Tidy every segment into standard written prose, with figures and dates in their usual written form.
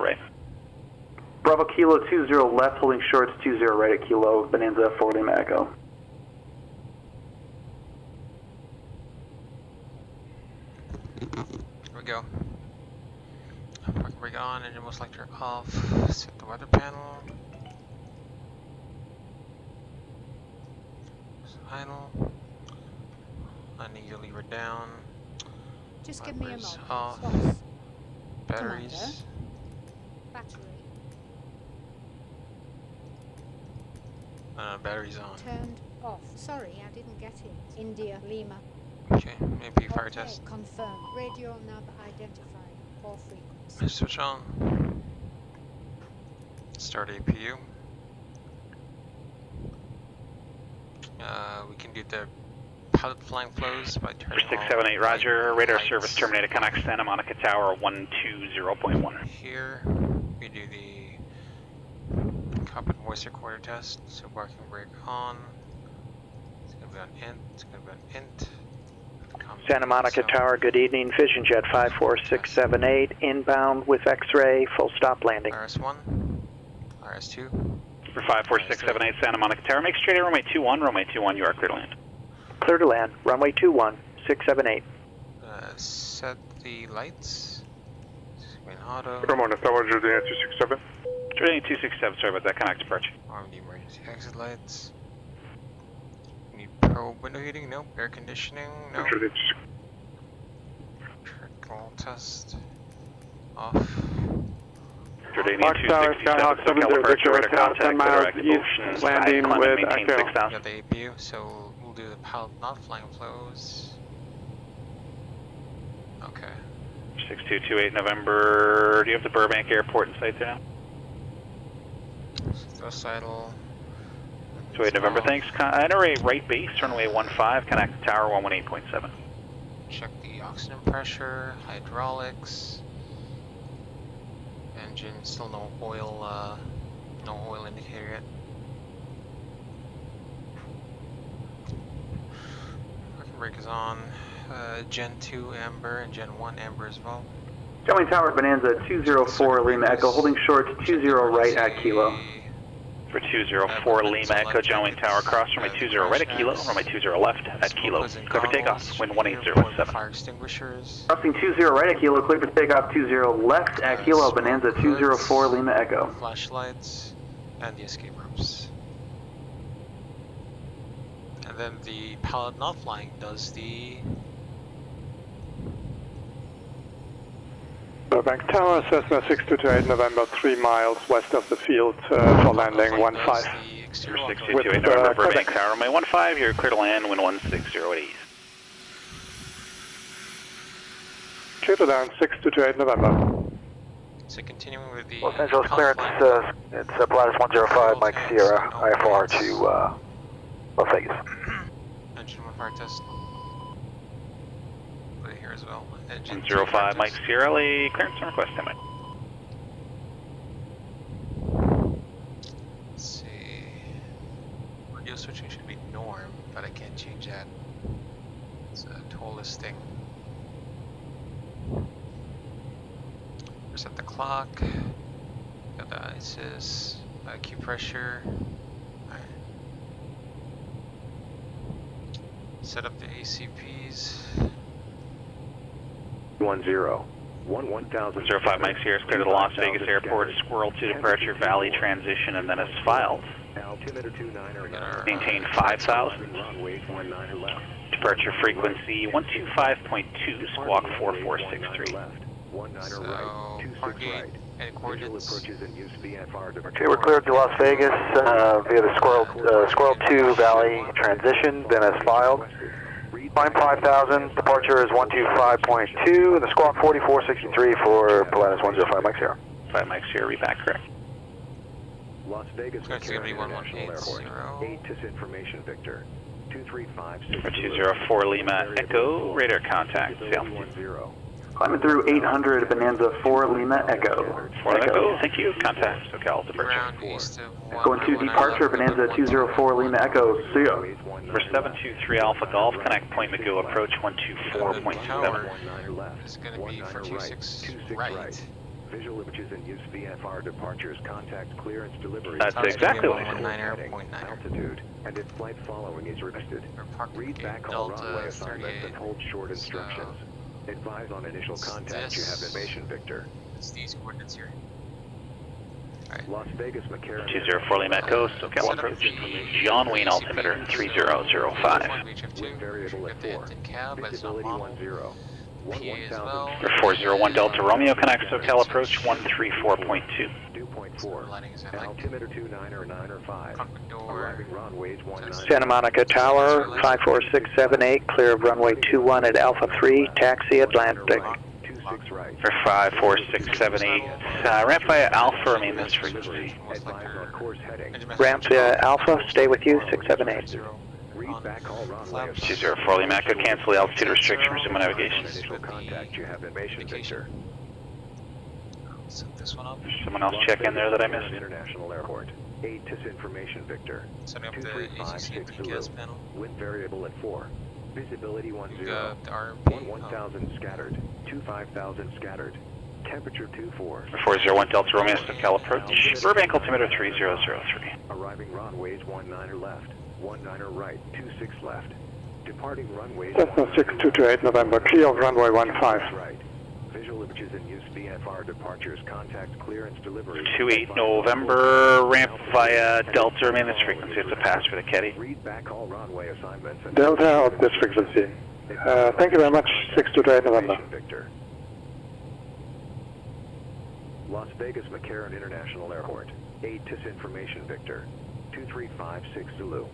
right. Bravo Kilo 20 left, holding short 20 right at Kilo, Bonanza 4 Lima Echo. Here we go. Parking brake on, engine most selector off, set the weather panel. Idle. Landing your lever down. Just give me a Wipers moment. off. Boss. Batteries. Battery. Batteries on. Turned off. Sorry, I didn't get it. India, Lima. Okay, maybe fire Okay, test. confirm. Radio nav identified. All frequency. Switch on. Start APU. We can do the pilot flying flows by turning 678, Roger. Radar service terminated. Connect Santa Monica Tower 120.1. Here we do the cockpit voice recorder test. So parking brake on. It's gonna be on int. It's gonna be on int. Santa Monica Tower, good evening. Vision Jet 54678, inbound with X-ray, full stop landing. RS1, RS2. For 54678 Santa Monica Tower, make straight at runway 21. Runway 21, you are clear to land. Clear to land, runway 21, 678. Set the lights. Main auto. Ramona Tower, Jordania 267. Jordania 267, sorry about that. Connect approach. Arm the emergency exit lights. Need probe window heating? Nope. Air conditioning? Nope. Trickle test. Off. Jordania 267, SoCal departure, radar contact, direct ocean, landing climate, with maintain Echo. 6,000. Got the APU, so we'll do the pilot not flying flows. Okay. 6228 November, do you have the Burbank Airport in sight there now? Suicidal. 28 November, thanks. NRA right base, runway 15, connect tower 118.7. Check the oxygen pressure, hydraulics. Engine, still no oil indicator yet. Parking brake is on. Gen 2 amber and Gen 1 amber as well. General Tower Bonanza 204 Lima Echo, holding short 20 right at Kilo. For 204 Lima Echo, General Tower, cross runway 20 right at Kilo, runway 20 left at Kilo. Clear for takeoff, wind 1807. Fire extinguishers. Crossing 20 right at Kilo, clear for takeoff 20 left at Kilo, Bonanza 204 Lima Echo. Flashlights and the escape ropes. And then the pilot not flying does the Burbank Tower, Cessna 6228 November, 3 miles west of the field for landing 15. 6228 November, Burbank Tower, runway 15, you're clear to land, wind 160 at ease. Clear to land, 6228 November. So continuing with the Los Angeles clearance, it's Pilote 105, Mike Sierra, IFR to Las Vegas. Engine 1 fire test. Put it here as well. Engine 105 Mike Sierra, LA, clearance and request, stand by. Let's see. Radio switching should be norm, but I can't change that. It's a ToLisS thing. Reset the clock. Got the ISIS. IQ pressure. Alright. Set up the ACPs. 05 Mike Sierra is clear to the Las Vegas Airport, Squirrel to departure, Valley transition, and then as filed. Maintain 5,000. Departure frequency 125.2, squawk 4463. So, Fargate, and coordinates. Okay, we're cleared to Las Vegas via the Squirrel 2 Valley transition, then as filed. Climb 5,000, departure is 125.2, and the squawk 4463 for Pilote 105 Mike Sierra. 5 Mike Sierra, read back correct. Las Vegas It's going to be 1180. ATIS information Victor 2356. For 204 Lima Echo, radar contact, sail. Climbing through 800 Bonanza 4 Lima Echo. 4 Echo, thank you, contact SoCal departure. Ground east of Going to departure Bonanza 204 Lima Echo, see ya. For 723 Alpha Golf, connect Point Magoo, approach 124.7. It's going to be for 26 right. Visual images in use VFR departures, contact clearance delivery. That's exactly what I Heading, said. 119.9. altitude, and if flight following is requested. Read back all runway assignments and hold short instructions. Advise on initial contact. You have information, Victor. It's these coordinates here. Alright. Las Vegas, McCarran. 204 Lima Echo, SoCal approach. John Wayne altimeter 3005. Wind variable at 4. Cab, but it's not Visibility model. 10. PA as well. 401 Delta Romeo connects SoCal approach 134.2. Dew point 4. Lighting is at like Altimeter 29 or 9 or 5. cockpit door. Arriving runways 19. Santa Monica Tower, 54678, clear of runway 21 at Alpha 3, taxi Atlantic. 26 right. 54678. Ramp via Alpha, remain this frequency. Advise on course heading. Ramp via Alpha, stay with you, 678. Read back all runway assignments. 204 Lima Echo, cancel the altitude restriction, resume navigation. Initial contact. You have information, Victor. Set this one up. Someone else check in there that I missed? International Airport. Aid to information, Victor. Setting up the ACC and PKS panel. Wind variable at 4. Visibility 10. We've got the RMP. 1,000 scattered. 25,000 scattered. Temperature 24. 401 Delta Romeo SoCal approach. Burbank altimeter 3003. Arriving runways 19 left. 19 right. 26 left. Departing runways. Cessna 6228 November, clear of runway 15. Right. Visual images in use VFR departures. Contact clearance delivery. 28 November, ramp via Delta, remain this frequency. It's a pass for the Ketty. Read back all runway assignments. And Delta out this frequency. Thank you very much, 6228 November. Victor. Las Vegas McCarran International Airport. Aid to information, Victor. 2356 Zulu.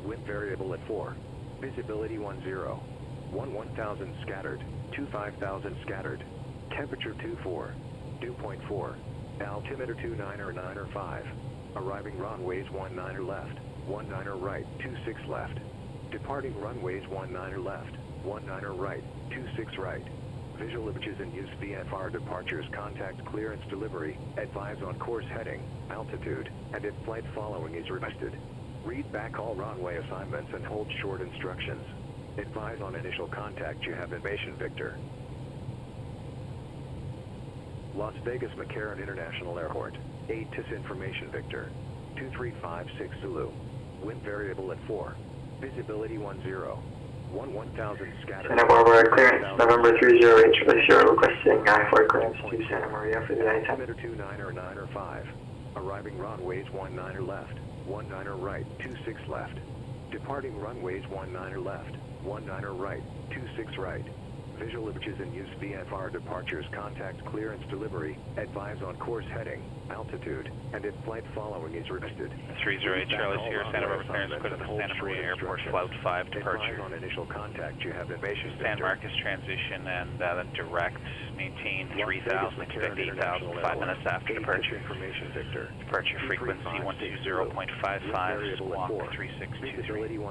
Wind variable at 4. Visibility 10. 1,000 scattered. 25,000 scattered. Temperature 24. Dew point 4. Altimeter 29 or 9 or 5. Arriving runways 19 left. 19 right. 26 left. Departing runways 19 left. 19 right. 26 right. Visual images in use VFR departures. Contact clearance delivery. Advise on course heading, altitude, and if flight following is requested. Read back all runway assignments and hold short instructions. Advise on initial contact. You have information, Victor. Las Vegas McCarran International Airport. Aid to information, Victor. 2356 Zulu. Wind variable at 4. Visibility 10. 1,000 scattered. Santa Barbara clearance, November 30H, requesting I-4 clearance to Santa Maria for the night time. Altimeter 29 or 9 or 5. Arriving runways 19 left. 19 right. 26 left. Departing runways 19 left. 19 right. 26 right. Visual images in use VFR departures. Contact clearance delivery. Advise on course heading, altitude, and if flight following is requested. 308 Charlie Sierra, Santa Barbara clearance, clear to the Santa Maria Airport, Flight 5 departure. Advise on initial contact. You have information. San Marcos transition and then direct, maintain 3,000, expect 8,000, 5 minutes after departure. Information, Victor. Departure frequency 120.55, squawk 3623. Visibility 10.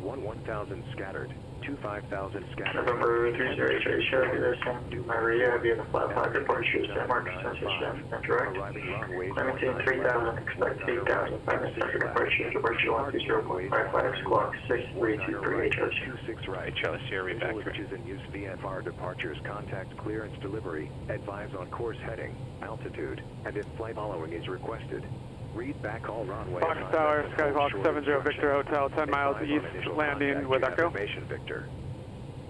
1,000 scattered. 25,000 scattered. November 30H, Santa Maria via the flat 5 departure, San Marcos transition and direct. Maintain 3,000, expect 8,000, 5 minutes after departure, departure 120.55, squawk 6323 HRC. 26 right. Charlie Sierra, read back. Which is in use VFR departures. Contact clearance delivery. Advise on course heading, altitude, and if flight following is requested. Read back all runway. Fox Tower, Skyhawk 70 Victor Hotel, 10 miles east, landing with Echo. Victor.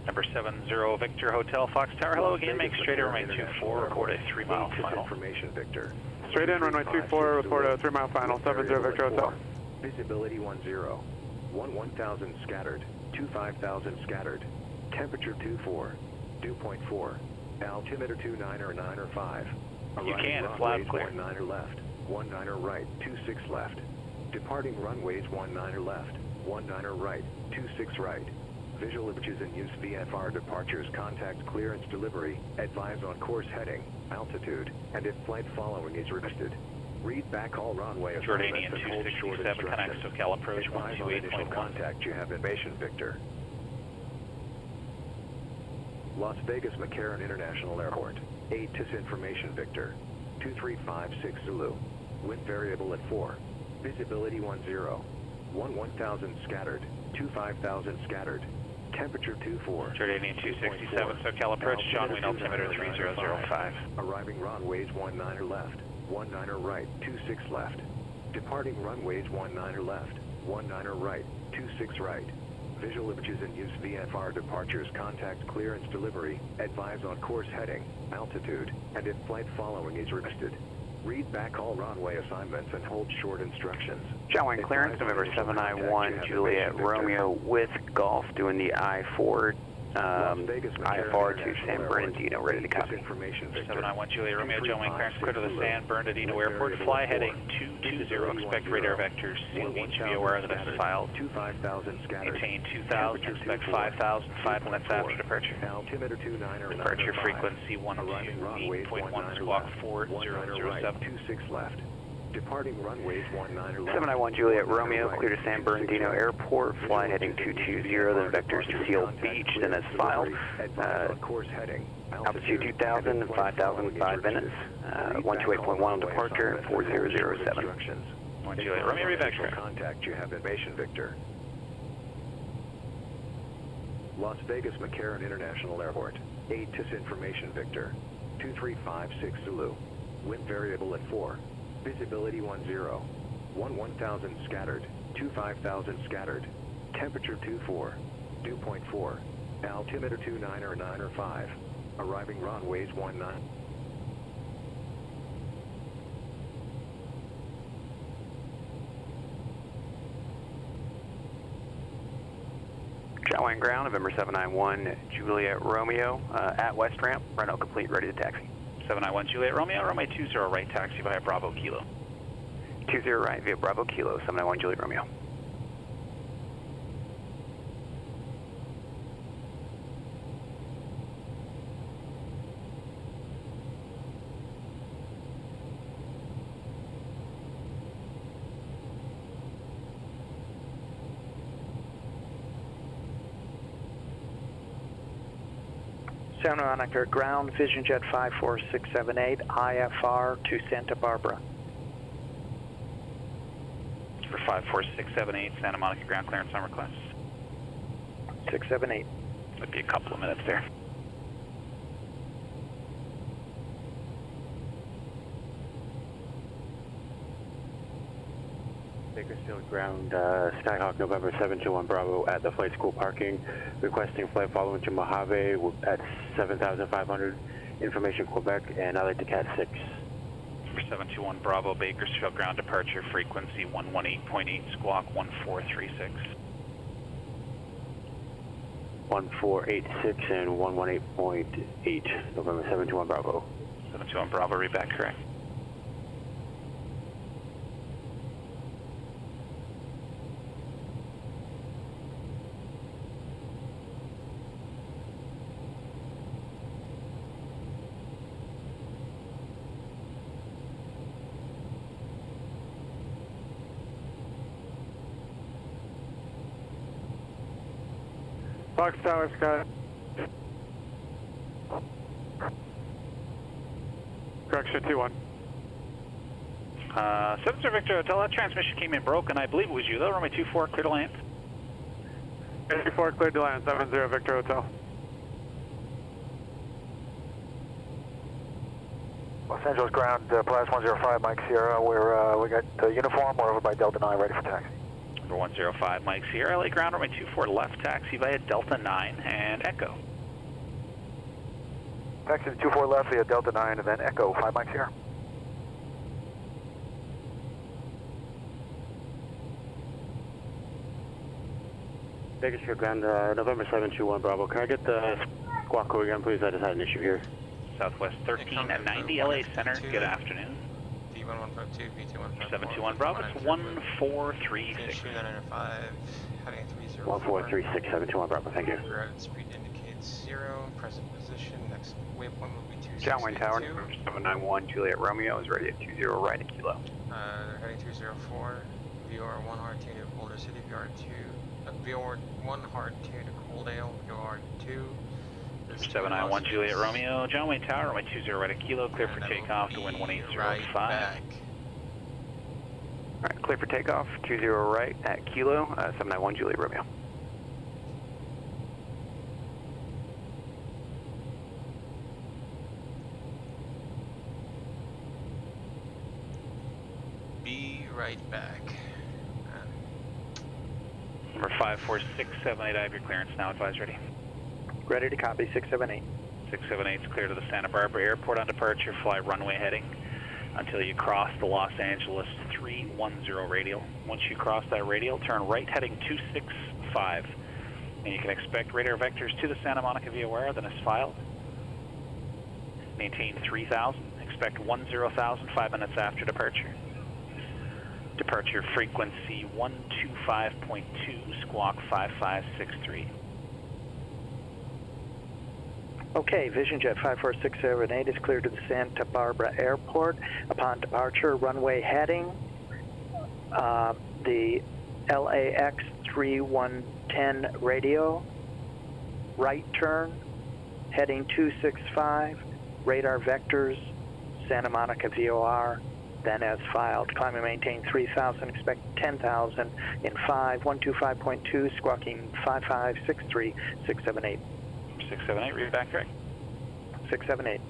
Number 70 Victor Hotel, Fox Tower. Hello again, make straight in runway 24, record a 3-mile final. Information, Victor. Straight in, runway 24, report a 3-mile final, 70 Victor Hotel. Visibility 10. 1,000 scattered. 25,000 scattered. Temperature 24. Dew point 4. Altimeter 29 or 9 or 5. You can, it's loud and clear. 19 left. 19 right. 26 left. Departing runways 19 left. 19 right. 26 right. Visual images in use VFR departures. Contact clearance delivery. Advise on course heading, altitude, and if flight following is requested. Read back all runway Jordanian 267 connects SoCal approach 128.1. Contact. You have information, Victor. Las Vegas McCarran International Airport. Aid to information, Victor. 2356 Zulu. Wind variable at 4. Visibility 10. 1,000 scattered. 25,000 scattered. Temperature 24. Jordanian 267, SoCal approach, John Wayne altimeter 3005. Arriving runways 19er left, 19er right, 26 left. Departing runways 19er left, 19er right, 26 right. Visual images in use VFR departures, contact clearance delivery, advise on course heading, altitude, and if flight following is requested. Read back all runway assignments and hold short instructions. John Wayne clearance, November 791, Juliet Romeo with Golf, doing the I-4, IFR to San Bernardino, ready to copy. 791 Juliet Romeo, John Wayne clearance, clear to the San Bernardino Airport, fly heading 220, expect radar vectors, seal beach, be aware that this filed. 25,000 scattered. Maintain 2,000, expect 5,000, 5 minutes after departure. Altimeter 29er. Departure frequency 128.1, squawk 4007. 26 left. Departing runways 19er left. 791 Juliet Romeo, clear to San Bernardino Airport, fly heading 220, then vectors to Seal Beach, then as filed. Course heading. Altitude 2,000, 5,000, 5 minutes. 128.1 on departure, 4007. 1 Juliet Romeo, revector. Contact, you have information, Victor. Las Vegas McCarran International Airport. ToLisS information, Victor. 2356 Zulu. Wind variable at 4. Visibility 10. 1000 scattered. 25,000 scattered. Temperature 24. Dew point 4. Altimeter 29er 9er 5. Arriving runways 19. John Wayne ground, November 791 Juliet Romeo, at West Ramp, rental complete, ready to taxi. 791 Juliet Romeo, runway 20 right, taxi via Bravo Kilo. 20 right via Bravo Kilo, 791 Juliet Romeo. Santa Monica ground, Vision Jet 54678, IFR to Santa Barbara. For 54678, Santa Monica ground clearance on request. 678. Might be a couple of minutes there. Bakersfield ground, Skyhawk November 721 Bravo at the flight school parking, requesting flight following to Mojave at 7,500, information Quebec, and I'd like to CAT 6. For 721 Bravo, Bakersfield ground departure frequency 118.8, squawk 1436. 1486 and 118.8, November 721 Bravo. 721 Bravo, read back correct. Fox Tower, Sky. Correction 2-1. 7 Sir Victor Hotel, that transmission came in broken. I believe it was you though. Runway 24, clear to land. 24, cleared to land, 70 Victor Hotel. Los Angeles ground, Polaris 105, Mike Sierra. We got uniform. We're over by Delta 9, ready for taxi. Number 105, Mike Sierra, LA ground, runway 24 left, taxi via Delta 9 and Echo. Taxi to 24 left via Delta 9 and then Echo, 5 Mike Sierra. Bakersfield ground, November 721 Bravo. Can I get the squawk code again, please? I just had an issue here. Southwest 1390 LA Center, good afternoon. V1152, V2154. 721 Bravo, it's 1436. 2995, heading 304. 1436, 721 Bravo, thank you. Route speed indicates 0, present position, next waypoint will be 2682. John Wayne Tower, 791 Juliet Romeo is ready at 20 right at Kilo. They're heading 304, VR 1 hard 2 to Boulder City, VR 1 hard 2 to Coaldale, VR 2. 791 Juliet Romeo, John Wayne Tower, runway 20 right at Kilo, clear for takeoff to wind 1805. Alright, clear for takeoff, 20 right at Kilo, 791 Juliet Romeo. right back. Number 54678, I have your clearance now, advise ready. Ready to copy, 678. 678 is clear to the Santa Barbara Airport on departure, fly runway heading until you cross the Los Angeles 310 radial. Once you cross that radial, turn right heading 265, and you can expect radar vectors to the Santa Monica VOR, then as filed. Maintain 3000, expect 10,000 5 minutes after departure. Departure frequency 125.2, squawk 5563. Okay, VisionJet 54678 is cleared to the Santa Barbara Airport. Upon departure, runway heading, the LAX 3110 radio, right turn, heading 265, radar vectors, Santa Monica VOR, then as filed. Climb and maintain 3000, expect 10,000 in 5, 125.2, squawking 5563, 678. 678, read back correct. 678.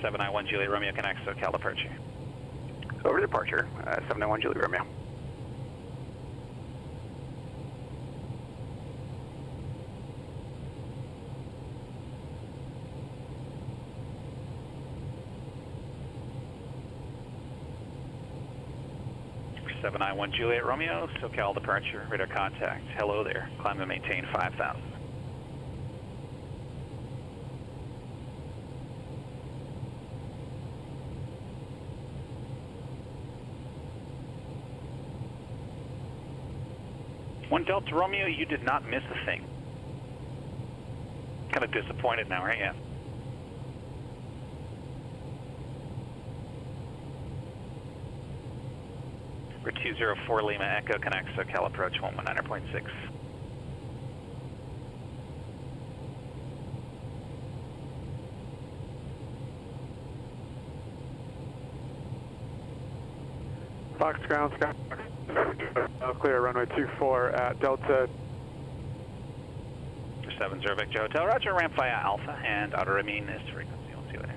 For 791 Juliet Romeo connects, SoCal departure. Over departure, 791 Juliet Romeo. For 791 Juliet Romeo, SoCal departure, radar contact. Hello there, climb and maintain 5000. One Delta Romeo, you did not miss a thing. Kind of disappointed now, right? Yeah. We're 204 Lima Echo connects, SoCal approach 119.6. Fox ground, Scott. Clear runway 24 at Delta. 70 Victor Hotel, roger, ramp via Alpha, and outer Amin is frequency. We'll see you later.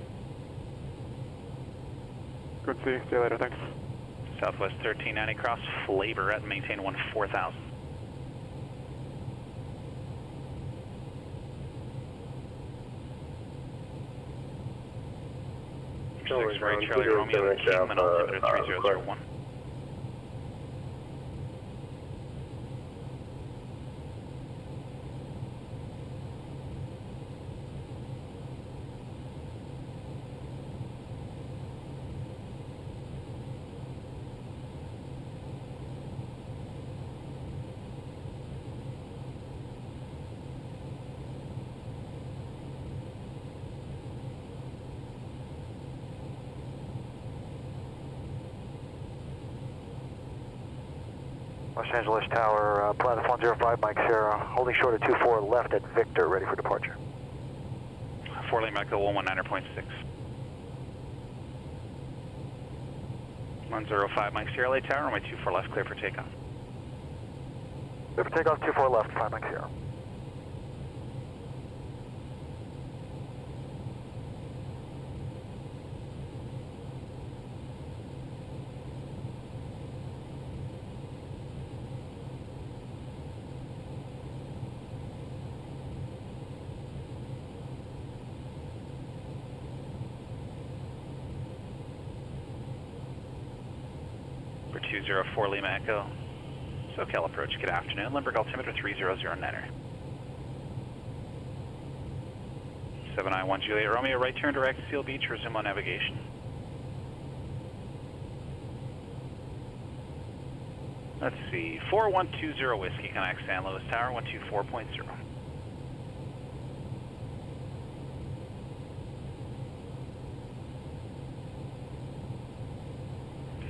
Good to see you. See you later, thanks. Southwest 1390 cross Flavor at maintain 14,000. Six right, Charlie Romeo, Kingman, altimeter 3001. Los Angeles Tower, platform 05, Mike Sierra, holding short at 24 left at Victor, ready for departure. 4 Lima Echo 119.6. 105 Mike Sierra, LA Tower, runway 24 left, clear for takeoff. Clear for takeoff, 24 left, 5 Mike Sierra. For 204 Lima Echo, SoCal approach, good afternoon. Limburg altimeter 3009er. 791 Juliet Romeo, right turn direct, Seal Beach, resume on navigation. Let's see, 4120 Whiskey, connect San Luis Tower, 124.0.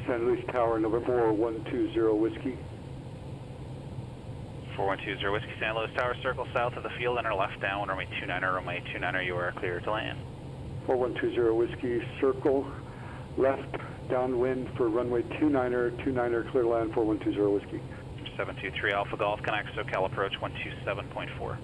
San Luis Tower, November 410 Whiskey. 4120 Whiskey, San Luis Tower, circle south of the field, enter left down, runway 29er, runway 29er, you are clear to land. 4120 Whiskey, circle left downwind for runway 29er, 29er, clear to land, 4120 Whiskey. 723 Alpha Golf, connect, SoCal approach 127.4.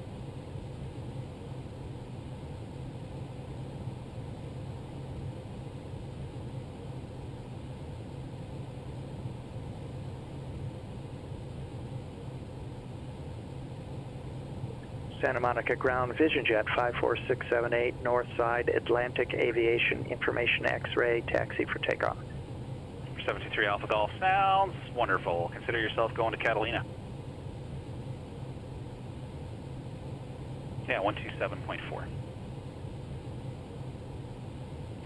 Santa Monica ground, Vision Jet 54678, north side, Atlantic Aviation Information X-ray, taxi for takeoff. 723 Alpha Golf, sounds wonderful. Consider yourself going to Catalina. Yeah, 127.4.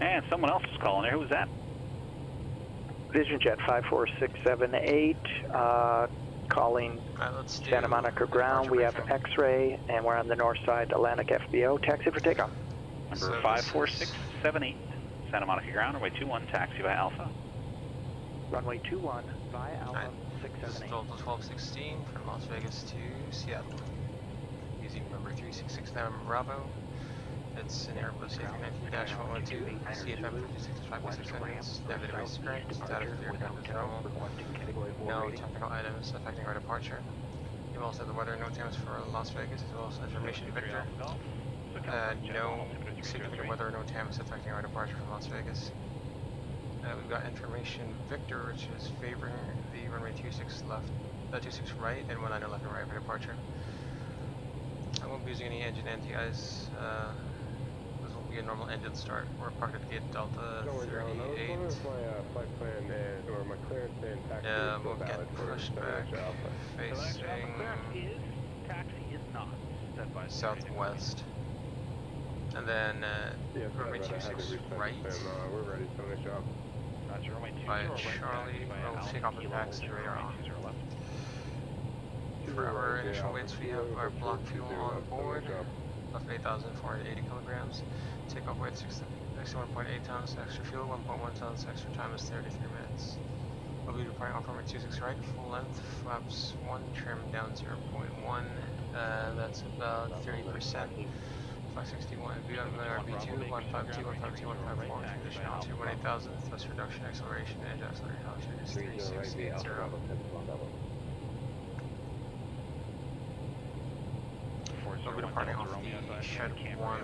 And someone else is calling there. Who was that? Vision Jet 54678, calling Santa Monica ground. We have X-ray, and we're on the north side, Atlantic FBO. Taxi for takeoff. Number 54678, Santa Monica ground, runway 21, taxi by Alpha. Runway 21 via Alpha 678. Delta 1216 from Las Vegas to Seattle. Using number 3669 Bravo. It's an Airbus A319-112, CFM 5656 negative race current, status of the aircraft is normal. No technical items affecting our departure. You also have the weather no temps for Las Vegas, as well as information Victor. No significant weather no temps affecting our departure from Las Vegas. We've got information Victor, which is favoring the runway 26 left, 26 right, and 19 left and right for departure. I won't be using any engine anti-ice. This will be a normal engine start. We're parked at gate Delta 38. We'll get pushed back facing southwest. And then runway 26 right. By Charlie, we'll take off the taxi radar on. For our initial weights, we have our block fuel on board of 8,480 kilograms. Takeoff weight 61.8 tons, extra fuel 1.1 tons, extra time is 33 minutes. We'll be departing off runway 26 right, full length, flaps 1, trim down 0.1, that's about 30%. 561, VWR B2, 152, 152, 154, transition altitude 18,000, thrust reduction, acceleration, and acceleration altitude is 3680. We'll be departing off the Shed 1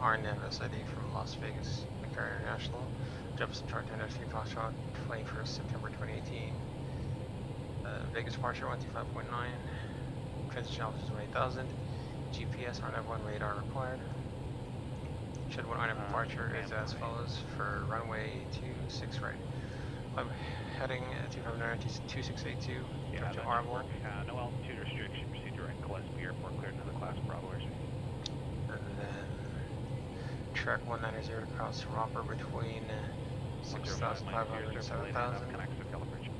RNAV SID from Las Vegas, Mettar International, Jefferson Chart 10 Foxtrot, 21st September 2018. Vegas departure 125.9, transition altitude 20,000. GPS RNAV1 radar required. Shed 1 RNAV departure is as follows for runway 26 right. I'm heading 259-2682 up to Armor. No altitude restriction, proceed direct KLAS-KSEA airport, cleared another class Bravo airspace. And then track 190 to cross Romper between 6,500 and 7,000. On track 214.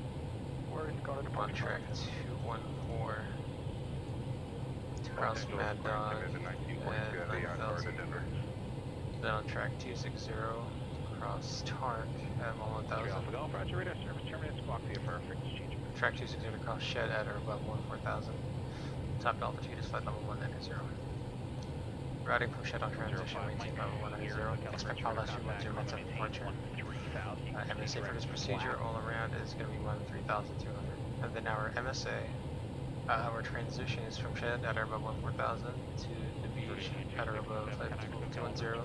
Cross Mad Dog and 9,000. Then on track 260, cross Tark at 1,000. Track 260 to cross Shed at or above 14,000. Top altitude is flight level 190. Routing from Shed on transition, maintain level 190. Expect PilotEdge 10 minutes after departure. MSA for this procedure all around is going to be 3,200. And then our MSA. Our transition is from Shed at or above 14,000 to the beach at or above flight level 210.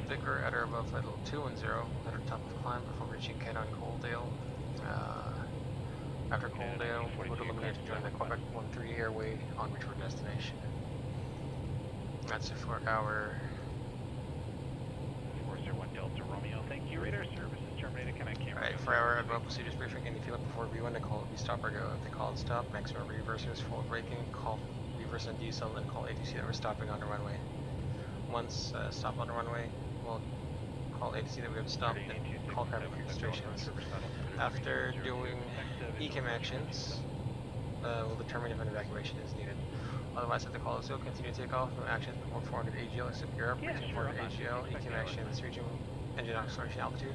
Vicar at or above flight level 210. We'll hit our top of the climb before reaching Canon Coaldale. After Coaldale, we would eliminate to join the Quebec 13 airway on reach to our destination. That's it for our 401 Delta Romeo. Thank you. Radar service is terminated. Can I camera? Alright, for our advanced procedures briefing, any feedback before V1 to call it stop or go. If they call it stop, maximum reverses, forward braking, call reverse and decel, then call ATC that we're stopping on the runway. Once stop on the runway, we'll call ATC that we have stopped and call craft registrations. After doing ECAM actions, we'll determine if an evacuation is needed. Otherwise, if the call is go, continue to take off. No actions before 400 AGL, except Europe, reaching 400 AGL, ECAM actions, reaching engine acceleration altitude.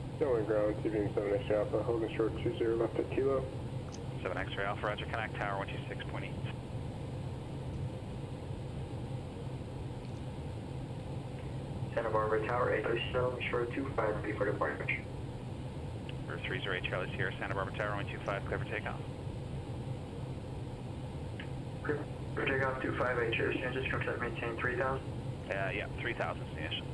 Going ground, TVing 7 X-ray Alpha, holding short 20 left at Kilo. 7 X-ray Alpha, roger, connect tower 126.8. Santa Barbara Tower 8 holding short 25, ready for departure. 308 Charlie Sierra, Santa Barbara Tower 125, clear for takeoff. Clear for takeoff 258, Sierra San Francisco, set maintain 3000. Yeah, 3000 initial.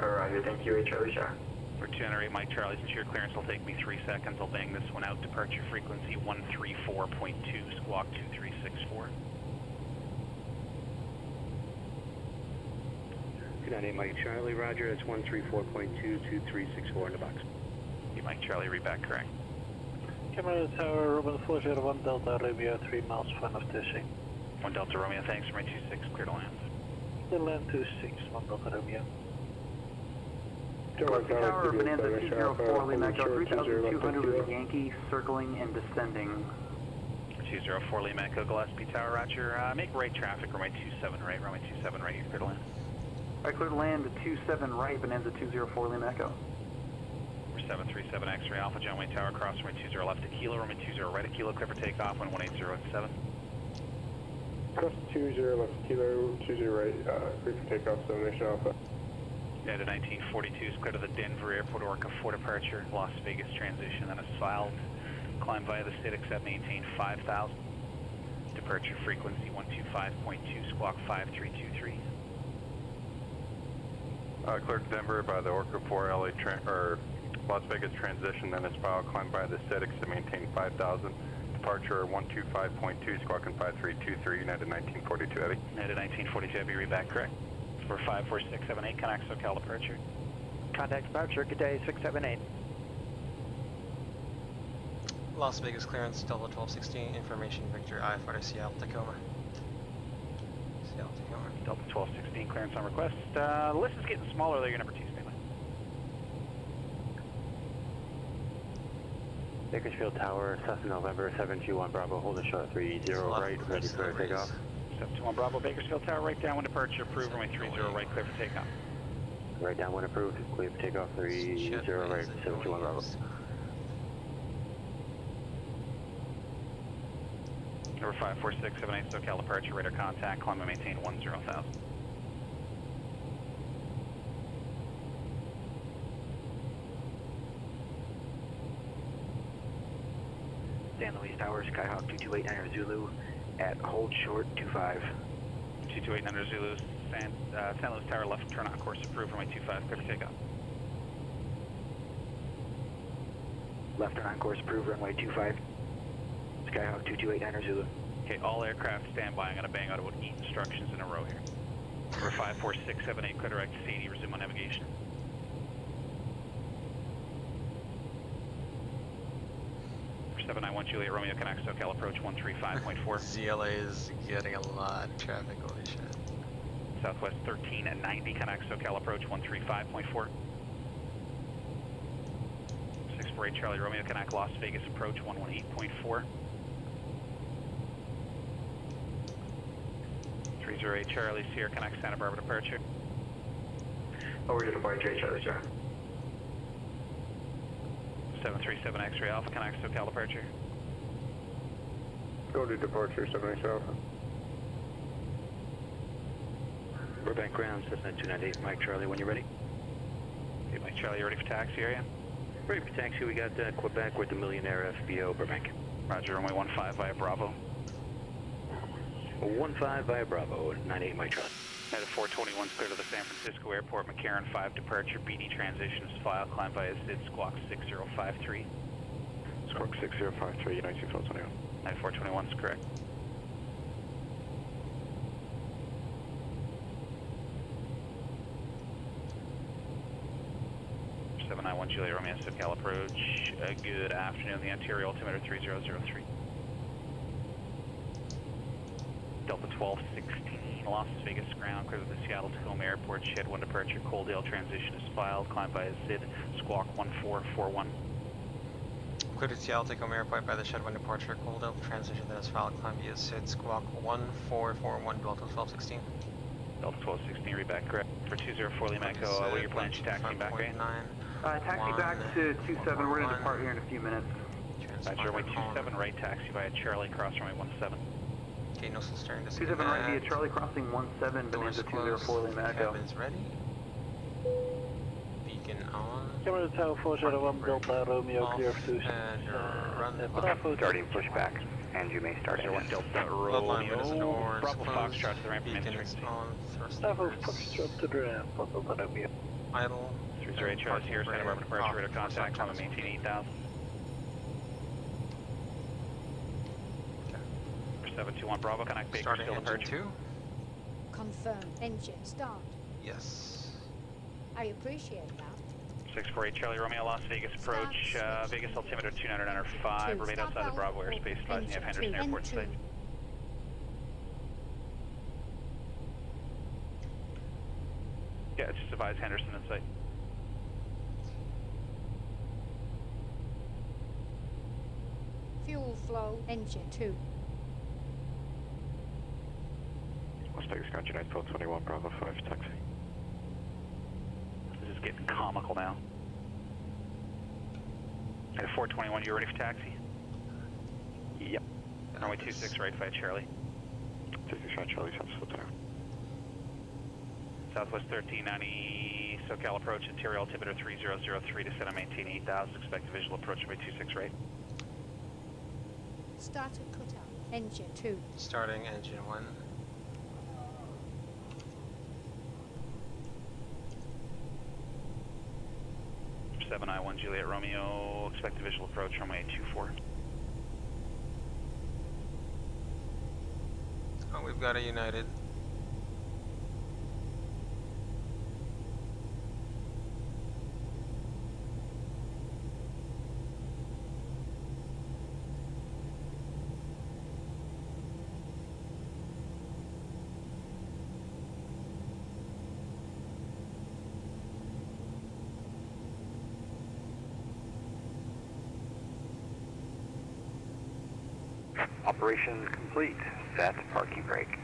Alright, thank you, Charlie Sierra. For 208 Mike Charlie, since your clearance will take me 3 seconds, I'll bang this one out. Departure frequency 134.2, squawk 2364. 298 Mike Charlie, roger, that's 134.2, 2364 in the box. Okay, Mike Charlie, read back correct. Camera Tower, Roman 401 Delta Romeo, 3 miles front of Tissing. 1 Delta Romeo, thanks, runway 26, clear to land. Clear land 26, 1 Delta Romeo. Tower, Bonanza 204, Lima Echo 3200 with Yankee, circling and descending. 204 Lima Echo, Gillespie Tower, roger. Make right traffic, runway 27 right, runway 27 right, you're clear to land. Alright, clear to land 27 right, Bonanza 204 Lima Echo. 737 X-ray Alpha, John Wayne Tower, cross runway 20 left to Kilo, runway 20 right at Kilo, clear for takeoff, 11807. Cross 20 left to Kilo, 20 right, clear for takeoff, 7 Nation Alpha. Yeah, to 1942 is clear to the Denver Airport Orca for departure, Las Vegas transition, then is filed. Climb via the state, accept, maintain 5000. Departure frequency 125.2, squawk 5323. Clear to Denver by the Orca 4 LA Las Vegas transition, then is filed. Climb by the state, accept, maintain 5000. Departure 125.2, squawking 5323, United 1942 Heavy. United 1942 Heavy, read back correct. For 54678, connect SoCal departure. Contact departure, good day, 678. Las Vegas clearance, Delta 1216, information Victor IFR to Seattle, Tacoma. Seattle, Tacoma. Delta 1216, clearance on request. List is getting smaller there, your number 2, Stanley. Bakersfield Tower, Cessna November 721 Bravo, hold a short 30 right, ready for takeoff. 721 Bravo, Bakersfield Tower, right downwind departure, approved, runway 30 right, clear for takeoff. Right downwind approved, clear for takeoff, 30 right, 721 Bravo. Number 54678, SoCal departure, radar contact, climb and maintain 10,000. San Luis Tower, Skyhawk 2289 Zulu at hold short 25. 2289 Zulu, San Luis Tower, left turn on course approved, runway 25, clear for takeoff. Left turn on course approved, runway 25. Skyhawk 2289 Zulu. Okay, all aircraft stand by. I'm going to bang out about 8 instructions in a row here. Number 54678, clear direct to Sadie, resume on navigation. For 791 Juliet Romeo, connect SoCal approach 135.4. ZLA is getting a lot of traffic, holy shit. Southwest 1390, connect SoCal approach 135.4. 648 Charlie Romeo, connect Las Vegas approach 118.4. 308 Charlie Sierra, connect Santa Barbara departure. Over to departure, Charlie Sierra. 737 X-ray Alpha, connect SoCal departure. Go to departure, 7 X Alpha. Burbank ground, Cessna 298 Mike Charlie, when you're ready. Okay, Mike Charlie, you ready for taxi area? Ready for taxi, we got Quebec with the Millionaire FBO, Burbank. Roger, runway 15 via Bravo. 15 via Bravo, 98 Mike Charlie. At a 421 clear to the San Francisco Airport, McCarran 5 departure, BD transition is filed, climb via SID, squawk 6053. Squawk 6053, United 2421. At 421 is correct. For 791 Juliet Romeo, SoCal approach. Good afternoon, the anterior altimeter 3003. Delta 1216, Las Vegas ground, clear to the Seattle Tacoma Airport, Shed 1 departure, Coaldale transition is filed, climb by SID, squawk 1441. Clear to Seattle Tacoma Airport by the Shed 1 departure, Coaldale transition that is filed, climb via SID, squawk 1441, Delta 1216. Delta 1216, read back correct. For 204 Lima Echo, what are your plans? You taxiing back, right? Taxi back to 27. We're going to depart here in a few minutes. Runway 27 right, taxi via Charlie, cross runway 17. Okay, no still steering. 27 right via Charlie, crossing 17, Bonanza 204, Lima Echo. Cabin's ready. Beacon on. Camera Tower 4 Shadow 1 Delta Romeo clear for 2. And run Starting pushback, and you may start in 1 Delta Romeo. Bravo Foxtrot to the ramp from Beacon on. Thrust Bravo Foxtrot to the ramp, Delta Romeo. Idle. 30 Charlie here, Santa Barbara departure, radar contact, climb and maintain 8000. 721 Bravo, connect Baker, Starting still engine departure. 2. Confirm. Engine start. Yes. I appreciate that. 648 Charlie Romeo, Las Vegas approach, Vegas altimeter 2995, remain outside the Bravo airspace, advising you have Henderson Airport safe. Yeah, just advise Henderson in sight. Fuel flow. Engine 2. Las Vegas, Country 921 Bravo 5, taxi. This is getting comical now. At 421, you ready for taxi? Yep. Runway 26 right via Charlie. 26 right, Charlie, sounds slow down. Southwest 1390, SoCal approach, interior altimeter 3003 to set and maintain 8000, expect visual approach runway 26 right. Started cutout. Engine 2. Starting engine 1. Seven I-1 Juliet Romeo, expect visual approach runway 24. Oh, we've got a United. Operation complete. Set parking brake.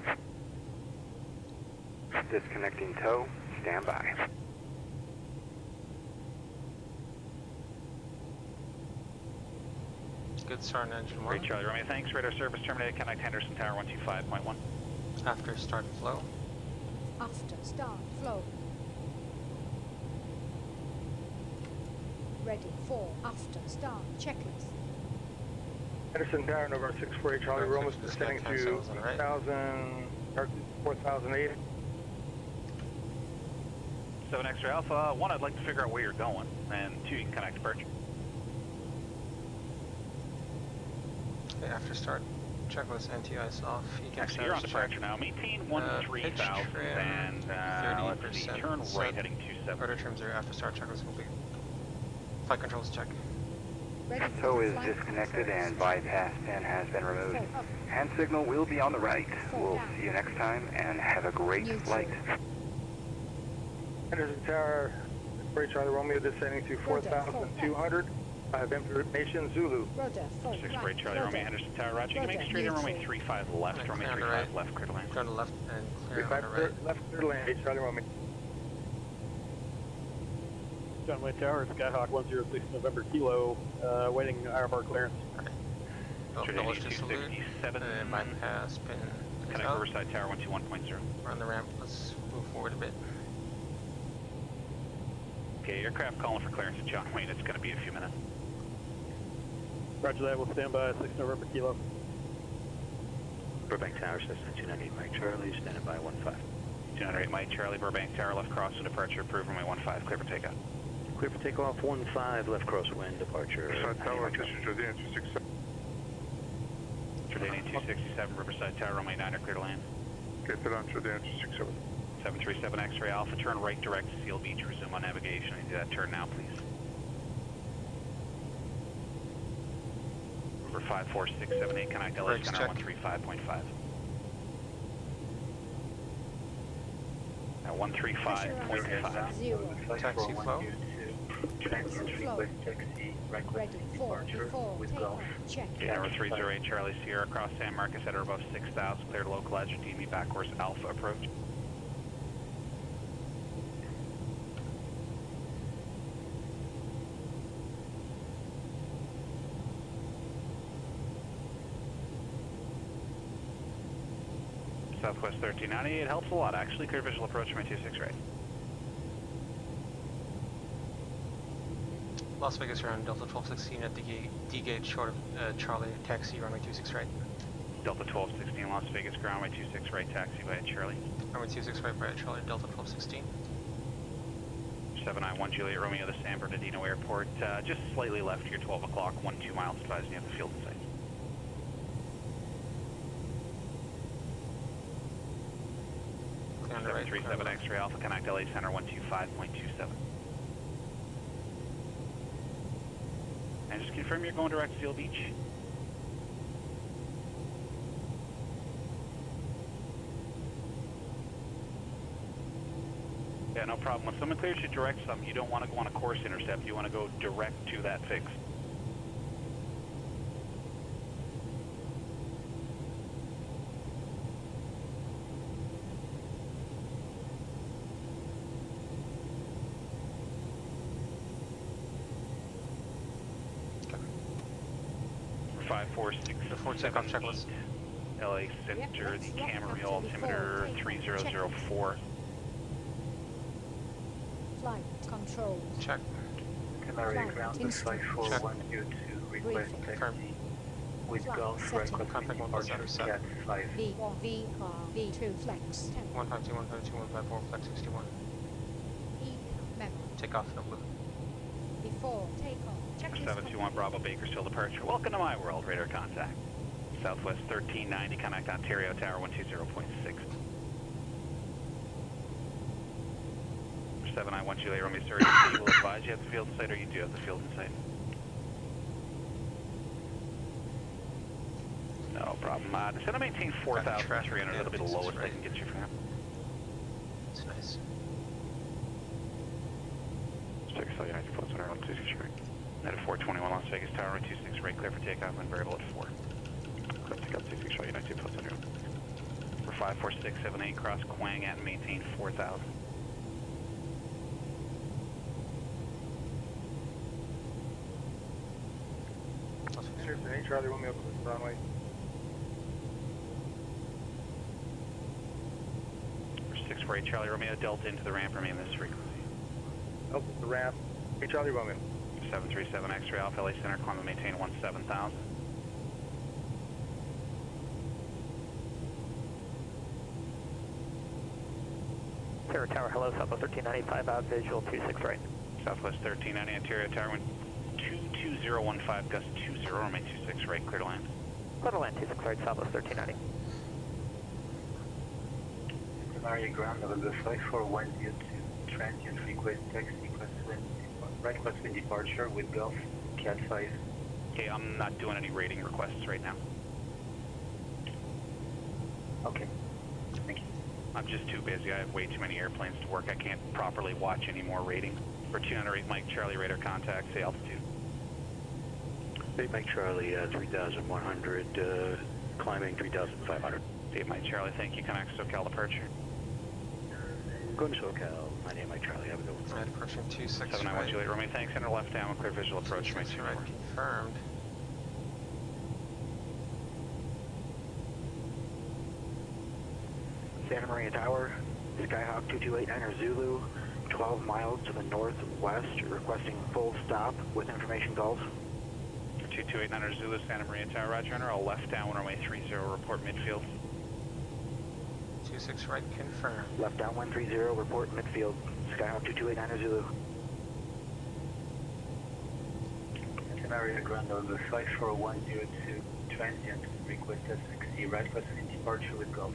Disconnecting tow. Stand by. Good start on engine 1. Great Charlie Romeo, thanks. Radar service terminated. Connect Henderson Tower 125.1. After start flow. After start flow. Ready for after start checklist. Henderson Tower, November 648 Charlie Romeo, descending to 4,080. 7 X-ray Alpha, 1, I'd like to figure out where you're going, and 2, you can connect departure. Okay, after start checklist NTI's off. Actually, you're on departure now. Maintain 13,000 and let's see, turn right heading 27. Rudder trim 0 after start checklist complete. Flight controls check. Tow is disconnected and bypass pin has been removed. Hand signal will be on the right. We'll see you next time and have a great flight. Henderson Tower, Charlie Romeo, descending to 4,200. I have information, Zulu. 6 Charlie Romeo, Henderson Tower, roger. You can make straight in runway 35 left, runway 35 left, clear to land. Turn to left and clear on 35 the right. left, clear to land, Charlie Romeo. Runway Tower, Skyhawk 106 November Kilo, waiting IRR clearance. Phillips just salute, and bypass pin. Connect Riverside Tower 121.0. We're on the ramp, let's move forward a bit. Okay, aircraft calling for clearance at John Wayne, it's going to be a few minutes. Roger that, we'll stand by 6 November Kilo. Burbank Tower, Cessna 298 Mike Charlie, standing by 15. 298 Mike Charlie, Burbank Tower, left cross to departure, approved runway 15, clear for takeoff. Clear for takeoff 15, left crosswind, departure. Tower, this is Jordana 267. Jordana 267, Riverside Tower, runway 9, clear to land. Okay, put on Jordana 267. 737 X-ray Alpha, turn right direct to Seal Beach, resume on navigation. I do that turn now, please. Number 54678, connect LS Gunner 135.5. Now 135.5. Taxi flow. Taxi flow. Ready for takeoff. Check. Number 308 Charlie Sierra, across San Marcos at or above 6,000, clear to localize your DME backcourse Alpha approach. Southwest 1390, it helps a lot actually. Clear visual approach from 26 right. Las Vegas around Delta 1216 at D gate short of Charlie, taxi runway 26 right. Delta 1216 Las Vegas ground, runway 26 right, taxi by Charlie. Runway 26 right by Charlie, Delta 1216. 791 Juliet Romeo, the San Bernardino Airport, just slightly left here, 12 o'clock, 12 miles, advising you have the field in sight. Clear on the right. 737 X-ray Alpha, connect LA Center 125.27. And just confirm you're going direct Seal Beach. Yeah, no problem. When someone clears you direct something, you don't want to go on a course intercept. You want to go direct to that fix. For 5467 checklist. LA Center, the Camry altimeter 3004. Flight control. Check. Canary ground to 5412 to request taxi with Gulf request departure at 5. V2 flex 10. 152, 152, 154, flex 61. Memo. Take off, no blue. Before takeoff. Checklist 721 Bravo Bakersfield departure. Welcome to my world, radar contact. Southwest 1390, connect Ontario Tower 120.6. 791 Juliet Romeo Surrey, will advise you have the field in sight, or you do have the field in sight. No problem. Descend to maintain 4,300, that'll be the lowest I can get you for now. It's nice. Check United Plus Center 126 right. At 421 Las Vegas Tower, 26 right, clear for takeoff and variable at 4. Clear to take up 26 right, United Plus Center. For 54678, cross Quang at and maintain 4,000. Charlie Romeo, runway. For 648 Charlie Romeo, Delta into the ramp, remain this frequency. Up the ramp. Hey, Charlie Romeo. 737 X-ray Alpha LA Center, climb and maintain 17,000. Terra Tower, hello, Southwest 1395 out, visual 26 right. Southwest 1390, Ontario Tower, 22015, gust 20, remain 26 right, clear to land. Clear to land, 26 right, Southwest 1390. Canary ground level 5412 transient request taxi right class wind departure with Gulf Cat 5. Okay, I'm not doing any rating requests right now. Okay, thank you. I'm just too busy. I have way too many airplanes to work. I can't properly watch any more rating. For 208 Mike Charlie, radar contact, say altitude. 8 Mike Charlie, 3,100, climbing 3,500. 8 Mike Charlie, thank you. Connect SoCal departure. Going to SoCal, my name Mike Charlie, have a good one. Right, approaching 26 791 right. Juliet Romeo, thanks. Enter left down, clear visual approach, make sure. Right, confirmed. Santa Maria Tower, Skyhawk 2289er Zulu, 12 miles to the northwest, requesting full stop with information Gulf. 228 Zulu, Santa Maria Tower, roger, enter all left down, runway 30, report midfield. 26 right, confirmed. Left down 130, report midfield, Skyhawk 2289er Zulu. Canary ground level 5412 transient request taxi right class wind departure with Gulf.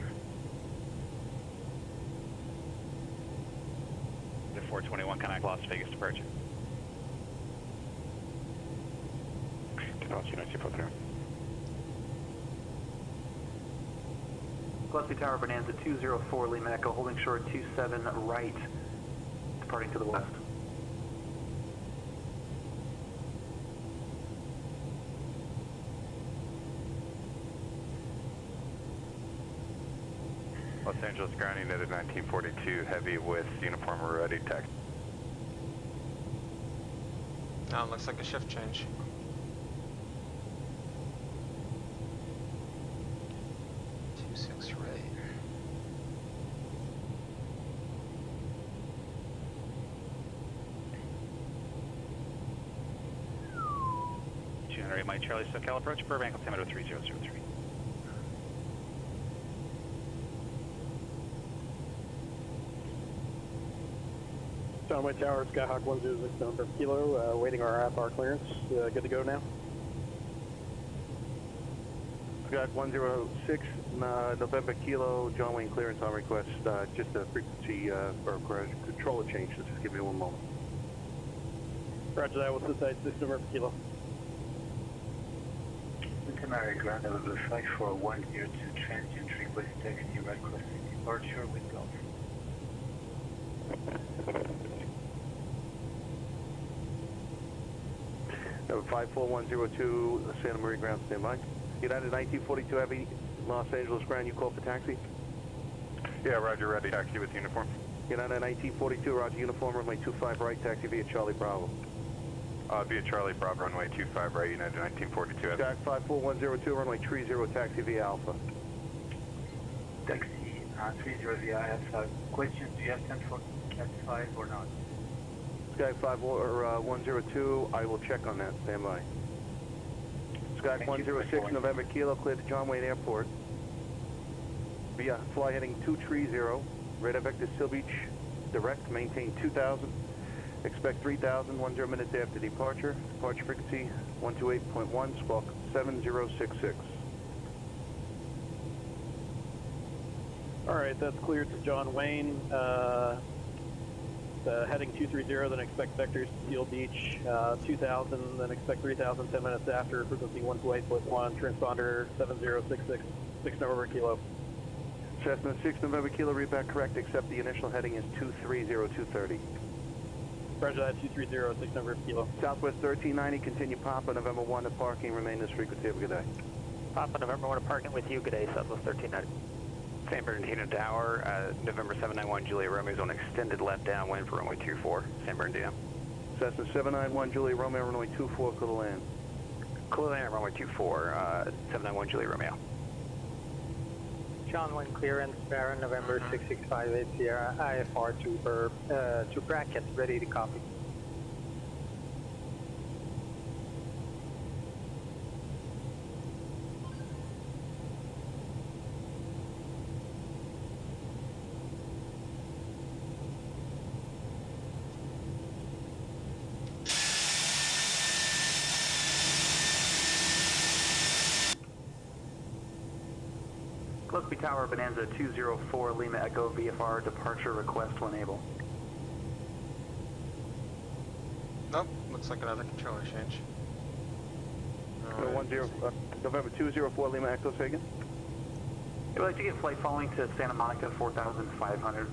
The 421 connect Las Vegas departure. United Plus Center. Gillespie Tower, Bonanza 204, Lima Echo, holding short 27 right, departing to the west. Los Angeles ground unit at 1942, heavy with uniform ready tech. Now it looks like a shift change. Preliminary Mike Charlie SoCal approach, Burbank altimeter 3003. John White Tower, Skyhawk 106 number kilo, waiting our IFR clearance. Good to go now? Got 106 November Kilo, John Wayne clearance on request. Just a frequency or controller change. Just give me one moment. Roger that. What's the site? 6 November Kilo. Mettar ground level 5410 to transient request taxi right crossing departure with Gulf. Number 54102 Santa Maria ground standby. United 1942 Heavy, Los Angeles ground, you call for taxi? Yeah, roger, ready. Taxi with uniform. United 1942, roger, uniform, runway 25 right, taxi via Charlie Bravo. Via Charlie Bravo, runway 25 right, United 1942. Jack 54102, runway 30, taxi via Alpha. Taxi 30 via Alpha. Question, do you have 10 for Cat 5 or not? Sky 5102, I will check on that, stand by. Sky 106 November Kilo, clear to John Wayne Airport. Via fly heading 230, radar vector Seal Beach, direct, maintain 2000. Expect 3000, 10 minutes after departure. Departure frequency 128.1, squawk 7066. Alright, that's cleared to John Wayne. Heading 230, then expect vectors Seal Beach 2000, then expect 3000 10 minutes after, frequency 128.1, transponder 7066, 6 November Kilo. Cessna 6 November Kilo, read back correct, except the initial heading is 230230. Roger that, 230, 6 November Kilo. Southwest 1390, continue Papa, November 1 to parking, remain this frequency, have a good day. Papa, November 1 to parking with you, good day, Southwest 1390. San Bernardino Tower, November 791 Juliet Romeo's on extended left downwind for runway 24, San Bernardino. Cessna 791 Juliet Romeo, runway 24, clear to land. Clear to land at runway 24, 791 Juliet Romeo. John Wayne clearance, Baron, November 6658 Sierra, IFR to bracket, ready to copy. Gillespie Tower, Bonanza 204, Lima Echo, VFR, departure request when able. Nope, looks like another controller change. November 204 Lima Echo, say again? I'd like to get flight following to Santa Monica 4500.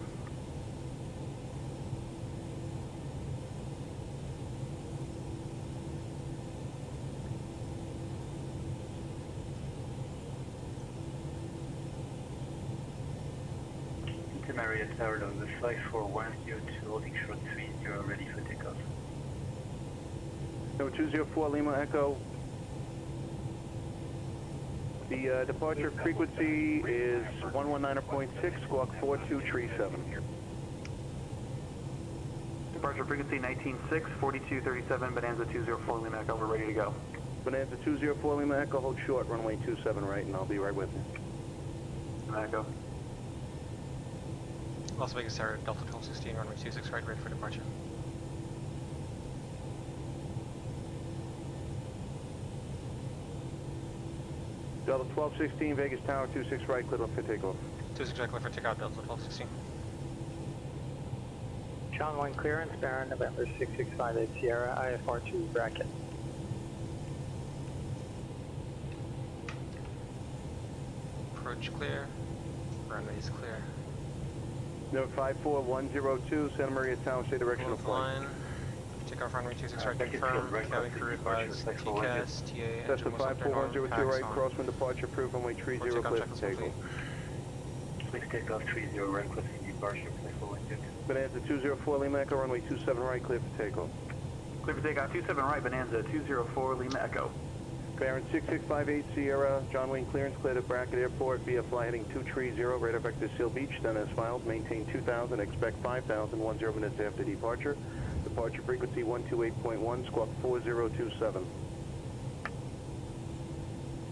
Maria Tower on the 5410 holding short 30, ready for takeoff. Number 204 Lima Echo. The departure frequency is 119.6, squawk 4237. Departure frequency 19.6, 4237, Bonanza 204 Lima Echo, we're ready to go. Bonanza 204 Lima Echo, hold short, runway 27 right, and I'll be right with you. Lima Echo. Las Vegas Tower, Delta 1216, runway 26 right, ready for departure. Delta 1216, Vegas Tower, 26 right, clear for takeoff. 26 right, clear for takeoff, Delta 1216. John Wayne clearance, Baron, November 6658 Sierra, IFR to bracket. Approach clear, runway is clear. Number 54102, Santa Maria Tower, say direction of flight. Line. Takeoff runway 26 right, confirm. Cabin crew advised KLAS, TA, That's the 54102 right, crosswind departure approved, runway 30, clear for takeoff. Please take off 30, right, crossing departure, playful wind. Bonanza 204 Lima Echo, runway 27 right, clear for takeoff. Clear for takeoff, 27 right, Bonanza 204 Lima Echo. Baron 6658 Sierra, John Wayne clearance, cleared at Brackett Airport via flight heading 230, radar vector Seal Beach, then as filed, maintain 2000, expect 5000, 10 minutes after departure. Departure frequency 128.1, squawk 4027.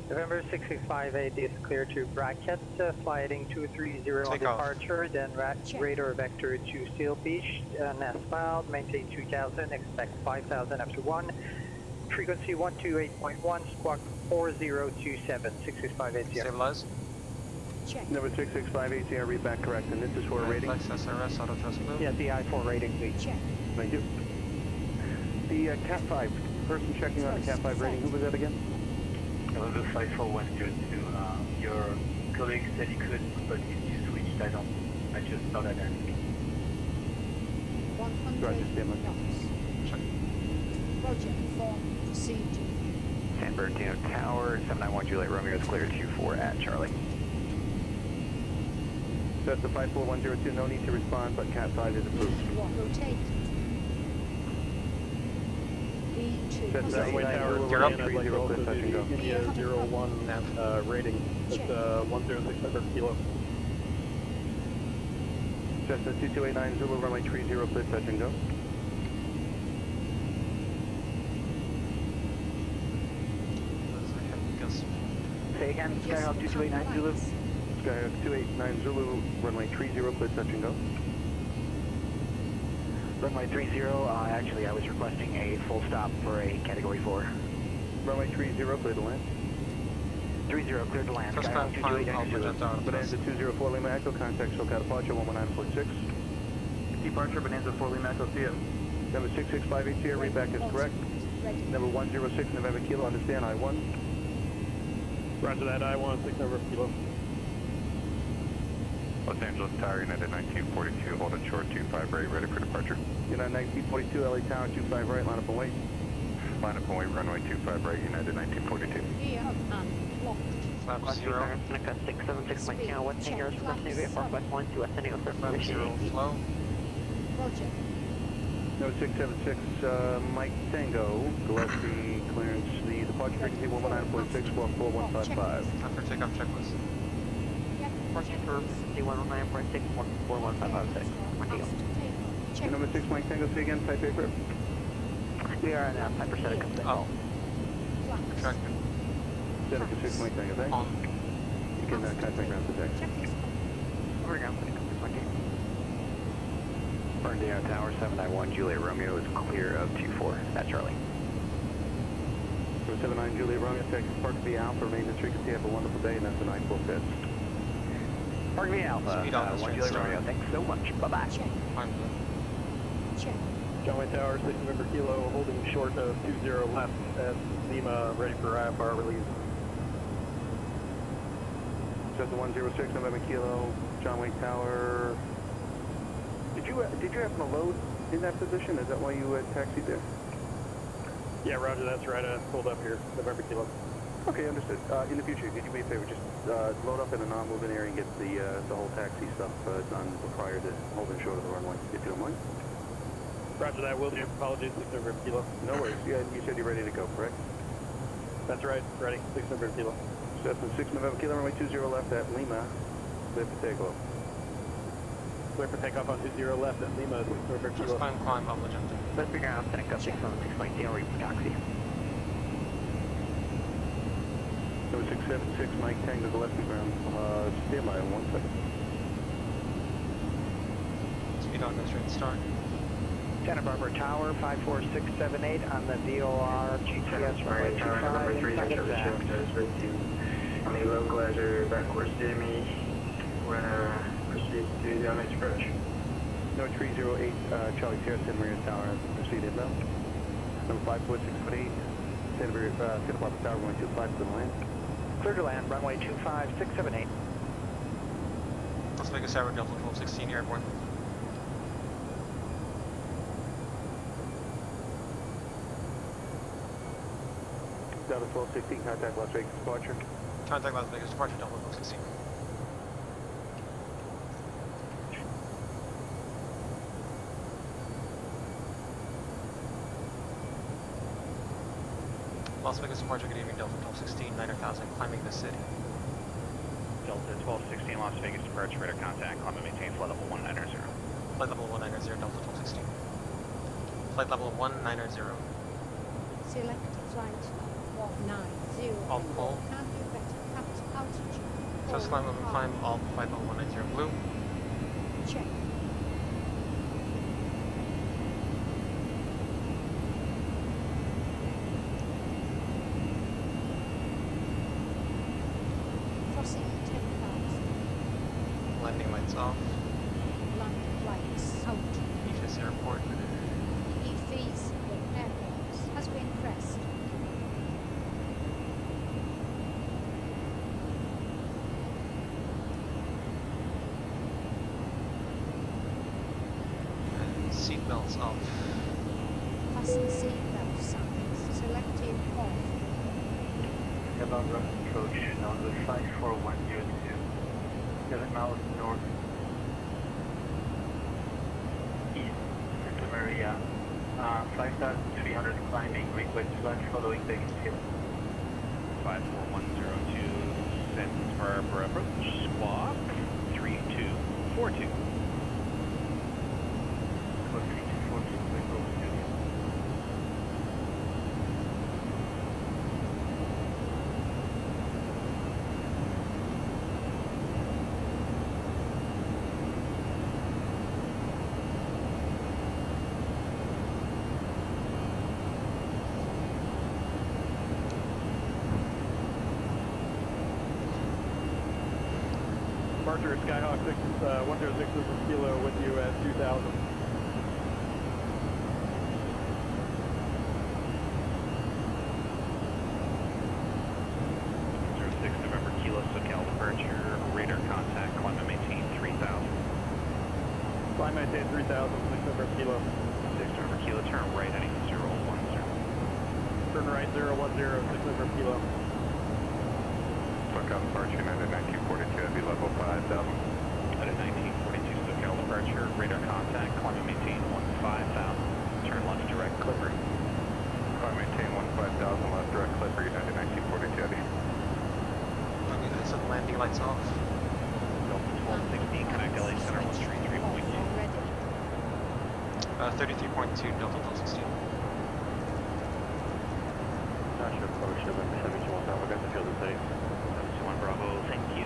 November 6658 is clear to bracket, fly heading 230 on departure, then radar vector to Seal Beach, as filed, maintain 2000, expect 5000 after 1, frequency 128.1, squawk 4027, 6658. Stabilize. Check. Number 6658, read back correct, and this is for a rating? Flex SRS, auto thrust blue. Yeah, DI4 rating, please. Check. Thank you. The Cat 5, person checking on the Cat 5 rating, who was that again? November 5412, your colleague said he could, but if you switched, I just saw that end. 100 Roger, stand by. knots. Check. Roger, form, proceed. San Bernardino Tower, 791 Juliet Romeo is clear 24 at Charlie. That's the 54102, no need to respond, but Cat 5 is approved. Rotate. E2. That's the Runway tower, You're up. and I'd like to also do the India 01 rating. It's 106 kilo. Cessna 2289 Zulu, runway 30, clear, touch and go. Say again, Skyhawk 2289 Zulu. Skyhawk 289 Zulu, runway 30, clear, touch and go. Runway 30, actually I was requesting a full stop for a category 4. Runway 30, clear to land. 30, clear to land. First Skyhawk climb, 2289 Zulu. Bonanza 204 Lima Echo, contact SoCal departure 11946. Departure, Bonanza 4 Lima Echo, see you. Number 6658 here, read back is correct. Number 106 November Kilo, understand I-1. Roger that, I-1, 6 November kilo. Los Angeles Tower, United 1942, hold it short 25 right, ready for departure. United 1942, LA Tower 25 right, line up and wait. Line up and wait, runway 25 right, United 1942. Here and locked. Flap 0. Seneca 676 Mike Tango, West Fingers, West Navy, Northwest 1 to West Navy, Flap 0, flow. Roger. Number 676 Mike Tango, Gillespie clearance, the departure frequency 119.6, squawk 4155. Time for takeoff checklist. Departure for 119.6, 41556. Check. Number 6 Mike Tango, say again, type paper. We are in Piper Seneca. Oh. Check. Seneca 6 Mike Tango, thanks. On. You can contact ground protect. Over ground, Seneca 6 Mike Tango. Bernardino Tower, 791 Juliet Romeo is clear of 24 at Charlie. 79 Juliet Romeo, Texas Park V Alpha, maintenance frequency, have a wonderful day, and that's the 945. Park V Alpha, 1 Juliet Romeo, thanks so much, bye-bye. Check. Check. Runway tower, 6 November kilo, holding short of 20 left at Lima, ready for IFR release. Cessna 106 November Kilo, John Wayne Tower. Did you happen to load in that position? Is that why you taxied there? Yeah, roger, that's right. I pulled up here, November kilo. Okay, understood. In the future, could you do me a favor? Just load up in a non-moving area and get the whole taxi stuff done prior to holding short of the runway, if you don't mind. Roger that, will do. Apologies, 6 November kilo. No worries. Yeah, you said you're ready to go, correct? That's right, ready, 6 November kilo. Cessna 6 November Kilo, runway 20 left at Lima. Clear for takeoff. Clear for takeoff on 20 left at Lima, 6 November kilo. Climb, bubble jumping. Let's figure out Seneca 616 read for taxi. Number 676 Mike Tango, Gillespie ground. Stand by in 1 second. Speed on goes straight start. Santa Barbara Tower, 54678 on the VOR GPS runway 25 inside exact. On the localizer backwards to me, we're gonna proceed to the next approach. Number 308 Charlie Sierra, Santa Maria Tower, proceed inbound. Number 54648 Santa Barbara Tower, runway 25 to the land. Clear to land, runway 25678. Las Vegas Tower, Delta 1216 airborne. Delta 1216, contact Las Vegas departure. Contact Las Vegas departure, Delta 1216. Las Vegas departure, good evening, Delta 1216, 9000, climbing the city. Delta 1216, Las Vegas departure, radar contact, climb and maintain flight level 190. Flight level 190, Delta 1216. Flight level 190. Select flight 190. All pull. Can't altitude. First climb, open climb, all flight level 190 blue. Check. Crossing 10,000. Landing lights off. Landing lights out. EFIS airport. EFIS airport has been pressed. Seatbelts off. Fasten seatbelt signs. Selected off. About rough approach on the site 4102. 7 miles north east Santa Maria. 5,300 climbing. Request flight following Bakersfield. 54102 Santa Barbara approach. Squawk 3242. Departure Skyhawk 106 Kilo with you at 2000. November Kilo, SoCal departure, radar contact, climb and maintain 3000. Climb maintain 3000, 6 November Kilo. 6 November Kilo, turn right heading 010. Turn right 010, 6 November Kilo. SoCal departure, United 1942, that'd be level 5000. United 1942, SoCal departure, radar contact, climb and maintain 15,000. Turn left direct, Clipper. Climb maintain 15,000, left direct Clipper, United 1942, Eddie. Okay, so landing lights off. Delta 1216, connect LA Center 133.2. 33.2, Delta 1216. National approach, November 71, we're going to field is safe. 71 Bravo, thank you.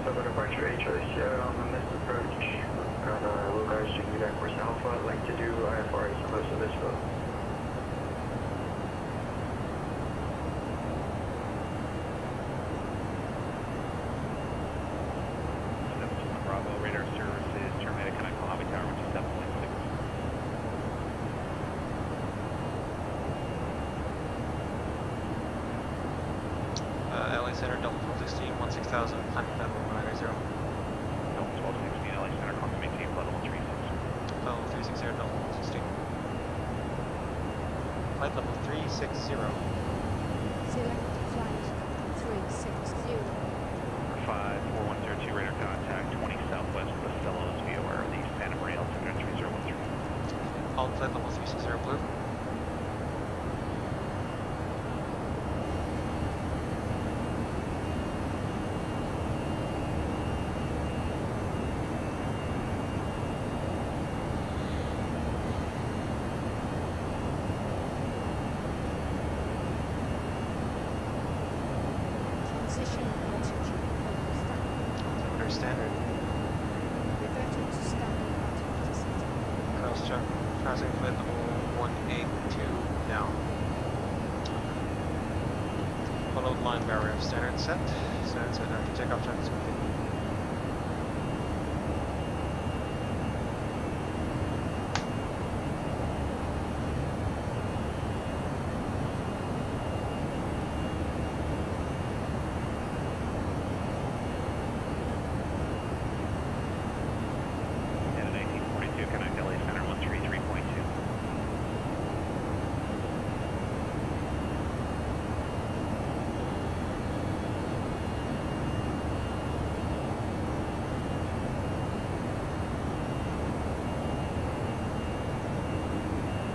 Southern departure HRC Sierra on the missed approach. Got low guys to back course Alpha. I'd like to do IFRS on most of this road. Bravo, radar services, terminated connect Mojave Tower, which is 7.6. LA Center, Delta 1216, 16,000, planning level 190. Delta 1216, LA Center, climb and maintain level 36. Level 360, Delta 1216. Flight level 360. Select flight 360. 54102, radar contact, 20 southwest of Fellows, VOR, the Santa Maria altimeter 3013. All flight level 360 blue. Transition altitude. Altimeter standard. Reverting to standard altimeter. Cross check. Passing flight level 182 down. Followed line barrier standard set. Standard set after takeoff check is complete. United 1942, connect LA Center 133.2.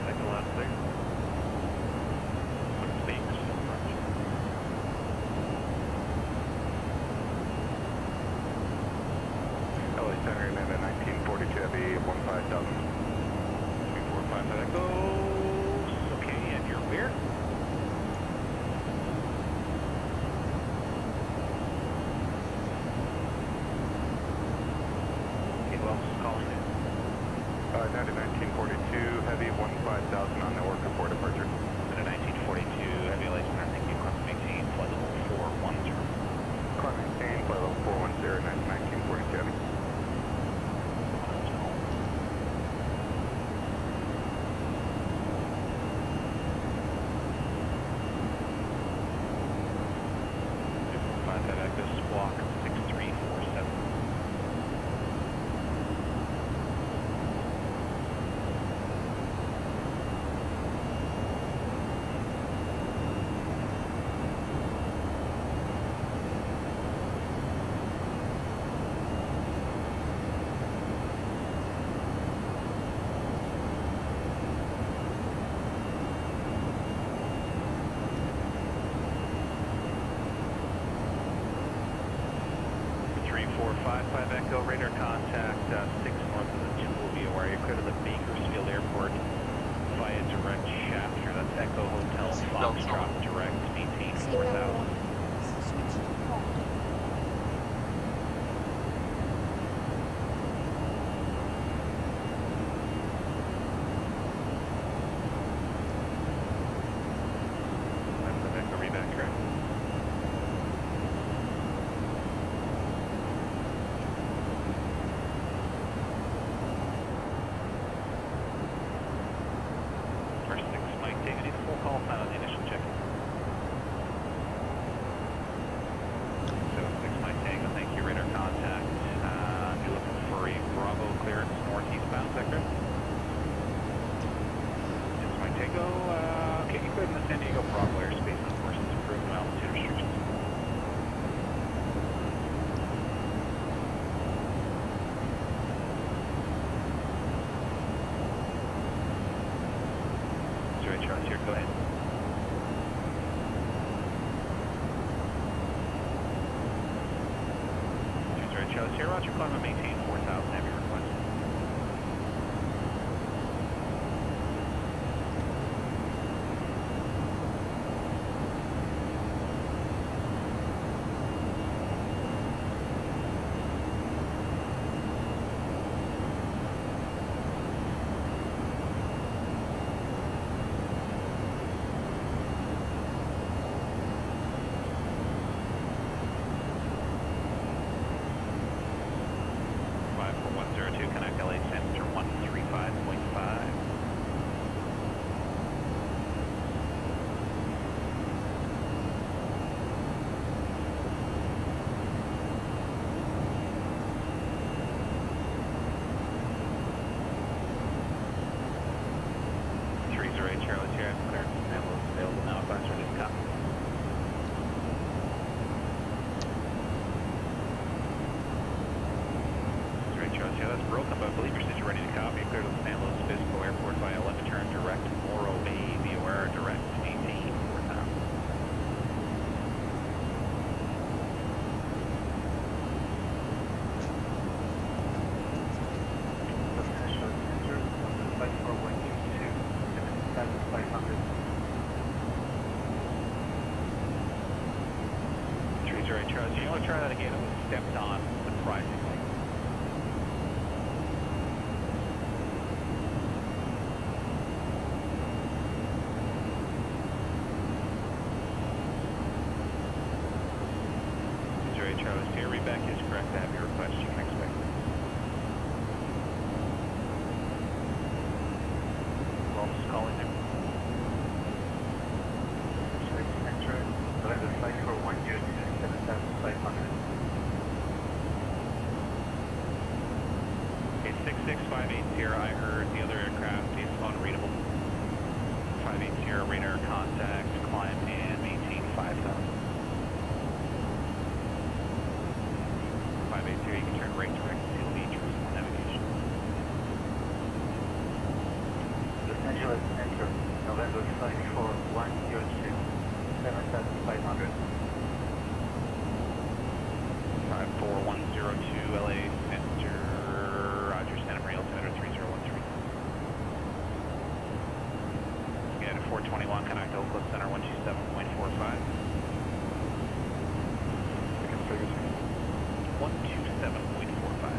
Connect the last thing. Speaks. LA Center, United 1942, that'd be 15,000. 345, that goes. Clear. Okay, who else is calling in? 1942, heavy 15,000 on the work report departure. 1942, heavy LA center, thank you. Climb maintain, flight level 410. Climb maintain, flight level 410, 1942 heavy. Squawk 6347. Five Echo, radar contact, 6 north of the Tool via wire. You're clear to the Bakersfield Airport via direct Shafter. That's Echo Hotel Foxtrot direct, maintain 4,000. That's Echo reback track. Call plan on the initial check. 76 Mike Tango, thank you. Radar contact. You're looking for a Bravo clearance northeastbound sector. 6 Mike Tango, okay, you cleared in the San Diego Bravo airspace, and of course it's approved no altitude restrictions. Charles here, go ahead. Charles here, Roger, climb and maintain 4,000, have your request. Connect LA Center 135.5. Charlie here, I'm cleared. Ambulance available now, class ready to copy. Charlie, yeah, that's broken, but I believe you're still ready to copy. Clear to the San Luis Obispo Airport via left turn direct Morro Bay via wire direct maintain 4,000. Trees are right, Charlie. You want to try that again? It was stepped on surprisingly. Charlie, here, reback is correct. I have your request. You can expect it. Well, just calling in. Enter. Select the flight for 102-7,500. Okay, 66580. I heard the other aircraft is unreadable. 580 radar contact, climb and maintain 5,000. 580, you can turn right direct to Pilote for navigation. Los Angeles Metro, November flight for 106, 7,500. 54102 LA Center, Roger, Santa Maria altimeter 3013. Again, 421, can I 127.45.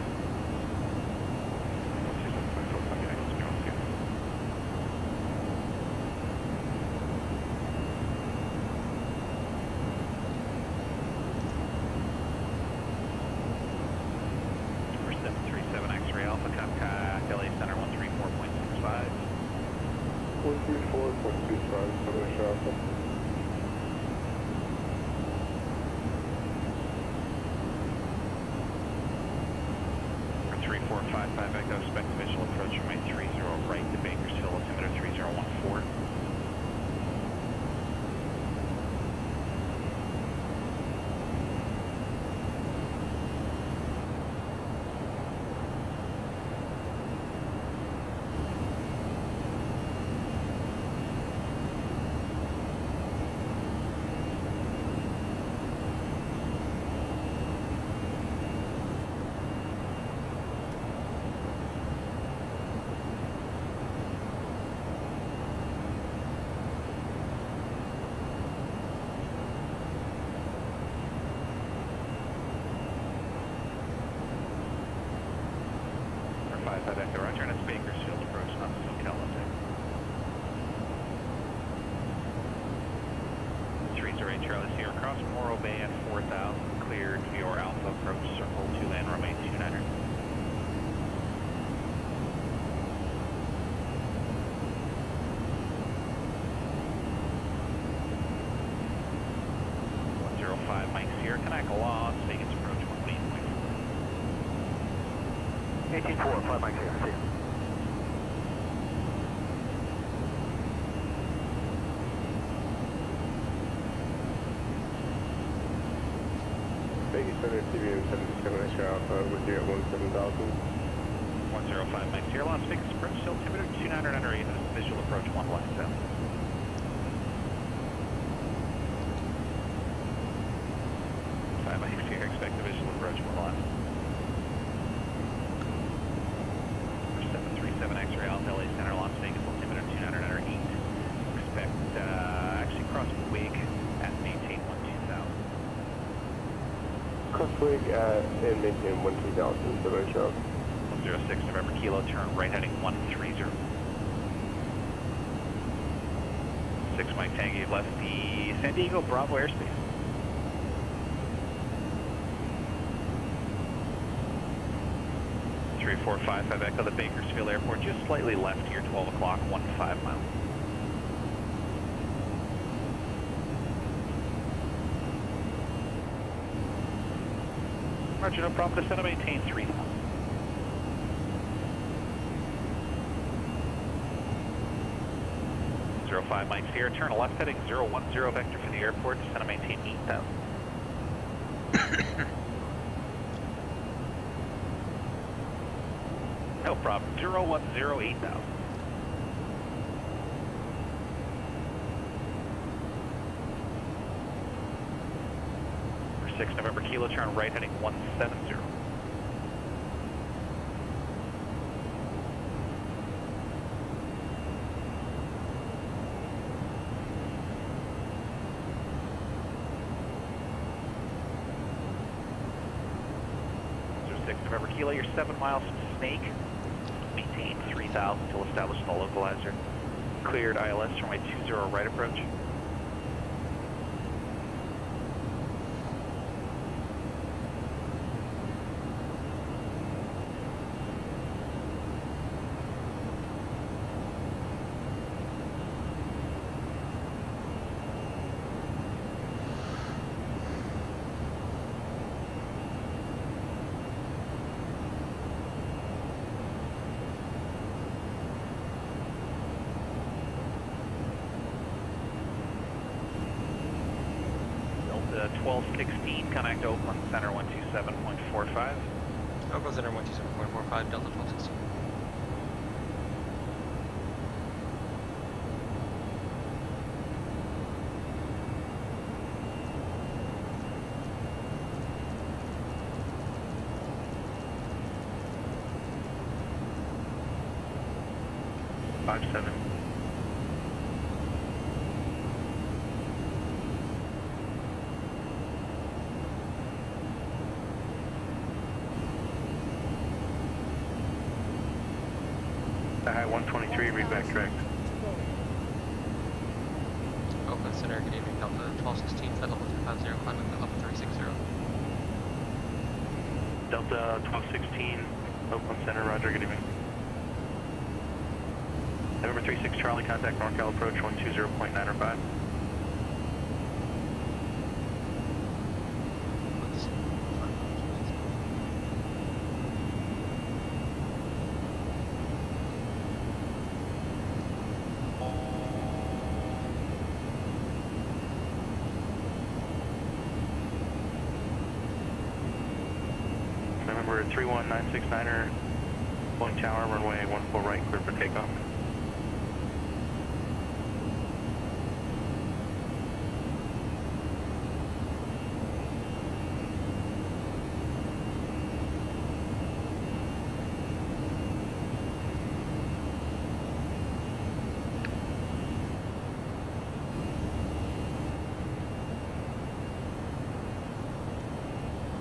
For 737 X-ray Alpha, contact LA Center 134.65. 134.65, 7 Alpha. For 3455 Echo, expect visual approach from 830 right to Bakersfield, altimeter 3014. For 55 Echo, roger, and it's Bakersfield approach, not SoCal, 308 Charlie Sierra across Morro Bay at 4000, cleared for your Alpha approach, circle 2 land, runway 29er. Mike Sierra, connect Las Vegas approach 118.4. 18.4, 5 Mike Sierra, see you. Vegas Center, TVM 77 X-ray Alpha, with you at 17,000. 105 Mike Sierra, Las Vegas approach, altimeter 29er under 8, visual approach 1 line 7. 5 Mike Sierra, expect the visual approach 1 line. For 737 X-ray Alpha, LA Center, Las Vegas, altimeter 29er under 8. Expect, actually cross Wig at maintain 12,000. Crossweg and maintain 12,000, 7 X-ray. 106 November Kilo, turn right heading 130. 6 Mike Tango, you've left the San Diego Bravo airspace. Three, 4, 5, 5 Echo, the Bakersfield Airport, just slightly left here, 12 o'clock, 15 miles. Roger, no problem, descend and maintain 3,000. 05 Mike Sierra, turn left heading 010 vector for the airport, descend and maintain 8,000. No problem, 010, 8,000. For 6 November Kilo, turn right heading 170. November Kilo, you're 7 miles from Snake. Maintain 3,000 till established in the localizer. Cleared ILS runway 20 right approach. Delta 1216, connect Oakland Center 127.45. Oakland Center 127.45, Delta 1216. Sky High 123, read back direct. Oakland Center, good evening, Delta 1216, flight level 250, climbing to level 360. Delta 1216, Oakland Center, roger, good evening. November 36 Charlie, contact NorCal approach 120.905. November 31969er, one tower, runway 14 right, clear for takeoff.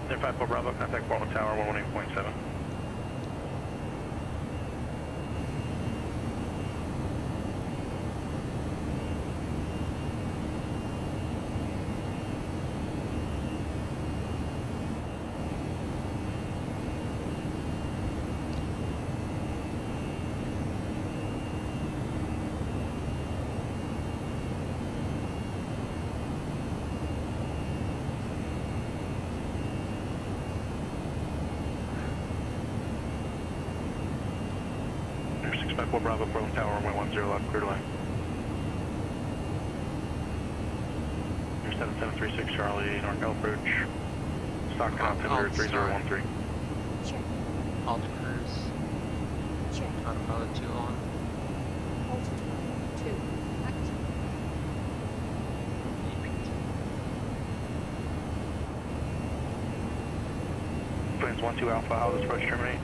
Then 54 Bravo, contact Portland Tower 118.7. Bravo, Portland Tower, runway 10 left, clear to land. 7736 Charlie, NorCal approach. Stock altimeter 3013. Check. Alta cruise. Check. Autopilot 2 on. Altitude 2. Active. Planes 12 Alpha, how does approach terminate?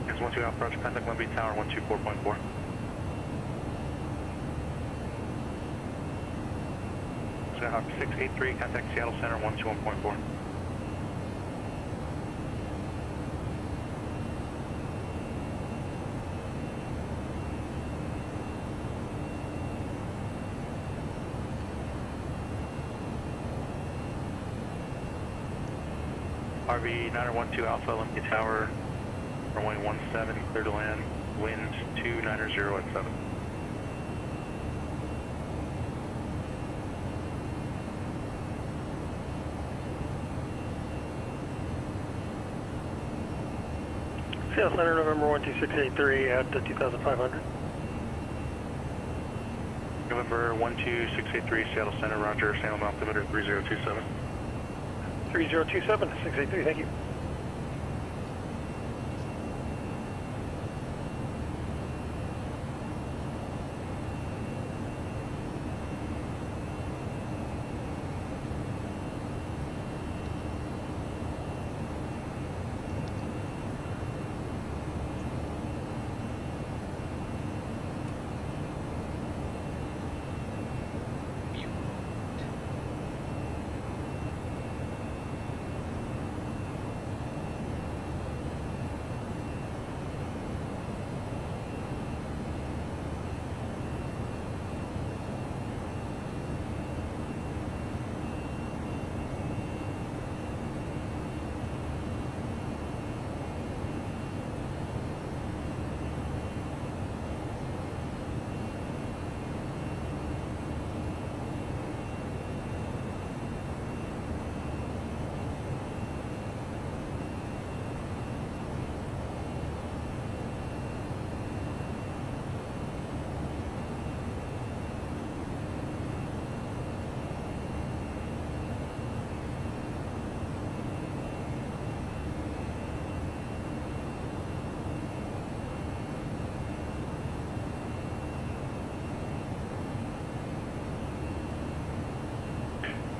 It's 12 Alpha approach, contact Long Beach Tower 124.4. Skyhawk 683, contact Seattle Center 121.4. RV 912 Alpha, Olympia Tower, runway 17, clear to land, wind 290 at 7. Seattle Center, November 12683 at 2,500. November 12683, Seattle Center, roger, Salem altimeter 3027. 3027, 683, thank you.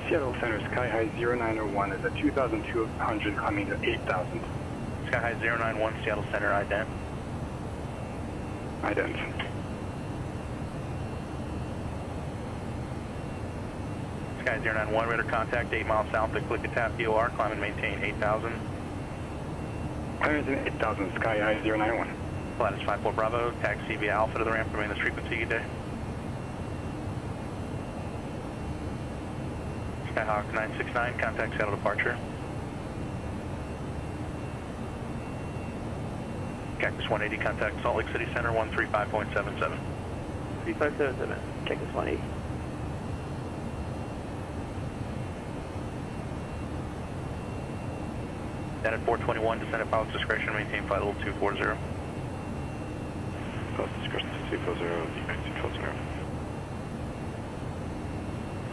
Seattle Center, Sky High 0901 is at 2,200 climbing to 8,000. Sky High 091, Seattle Center, ident. Ident. Sky 091, radar contact 8 miles south of Clickitat, DOR, climb and maintain 8,000. 108,000, Sky High 091. Lattice 54 Bravo, taxi via Alpha to the ramp, remain this frequency, good day. Skyhawk 969, contact Seattle departure. Cactus 180, contact Salt Lake City Center 135.77. 3577, Cactus 180. That at 421, descend at pilot's discretion, maintain flight level 240. Pilot's discretion 240, decrease 240.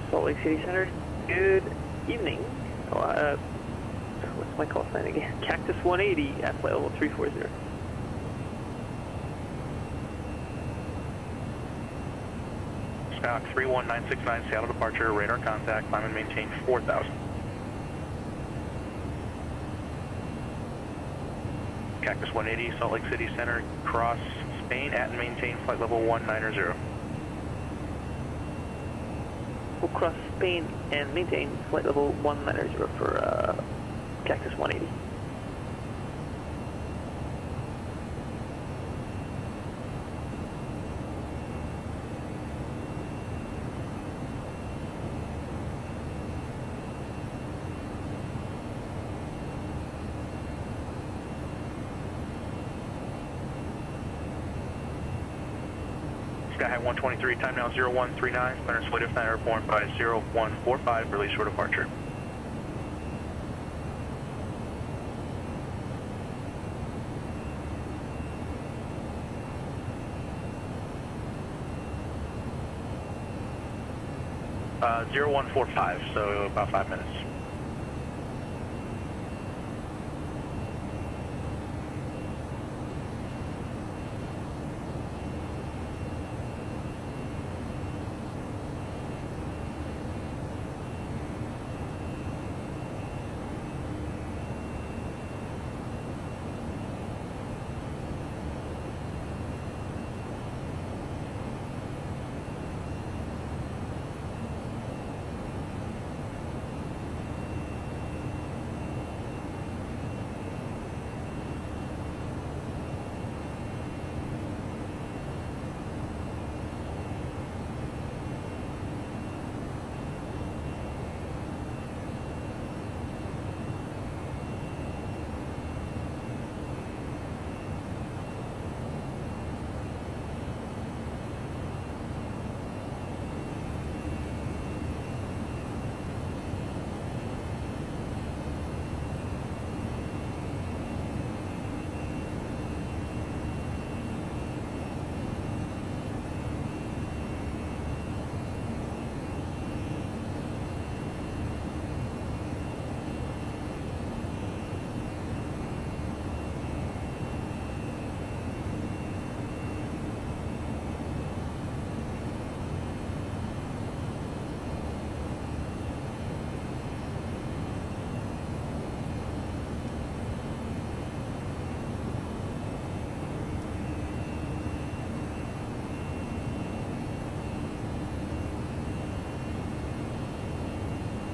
Salt Lake City Center, good evening. What's my call sign again? Cactus 180 at flight level 340. Skyhawk 31969, Seattle departure, radar contact, climb and maintain 4,000. Cactus 180, Salt Lake City Center, cross Spain at and maintain flight level 190. We'll cross Spain and maintain flight level 190 for Cactus 180. Sky 123, time now 0139, clearance flight if not airborne by 0145, release for departure. Uh, 0145, so about 5 minutes.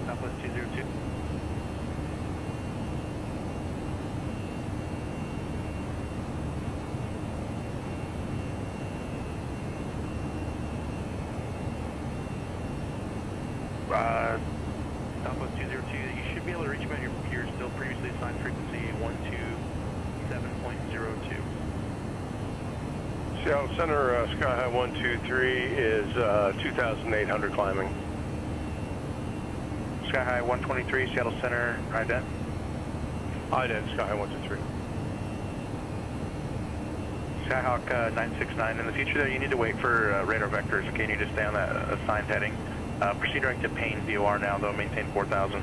Southwest 202. Southwest 202, you should be able to reach about your still previously assigned frequency 127.02. Seattle Center, Sky High 123 is 2,800 climbing. Sky High 123, Seattle Center, ident. Ident, Sky High 123. Skyhawk 969, in the future though, you need to wait for radar vectors, okay? You need to stay on that assigned heading. Proceed direct to Payne VOR now though, maintain 4,000.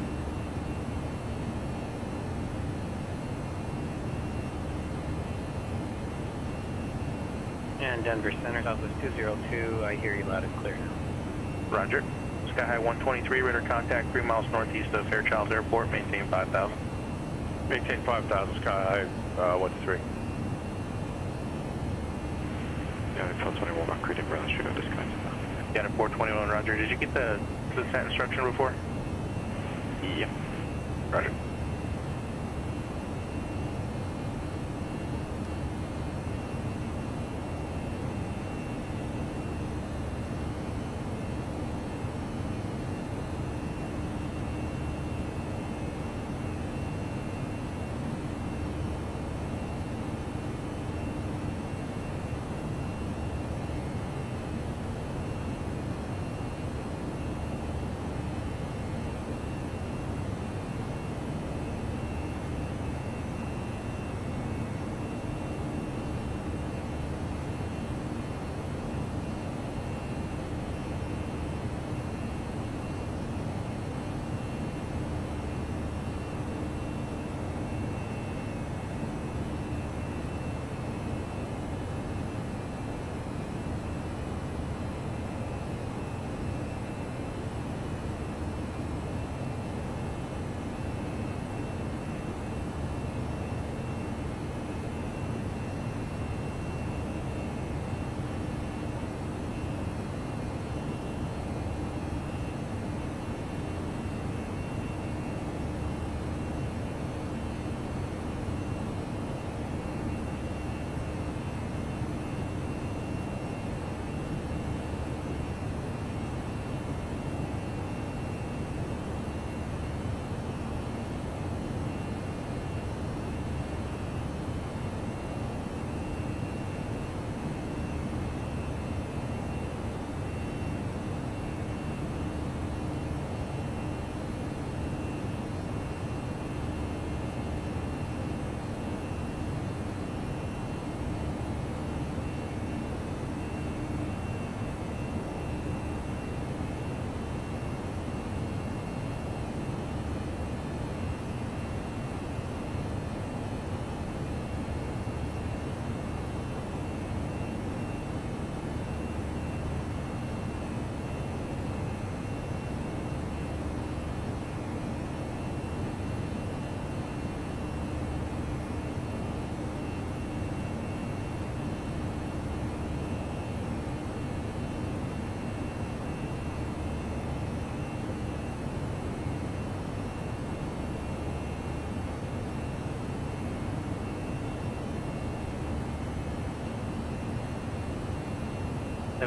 And Denver Center, Southwest 202, I hear you loud and clear now. Roger. Sky High 123, radar contact 3 miles northeast of Fairchild Airport, maintain 5,000. Maintain 5,000, Sky High 123. Yeah, 421, rock reading, ground street, disconnected. Yeah, 421, roger. Did you get the descent instruction before? Yeah. Roger.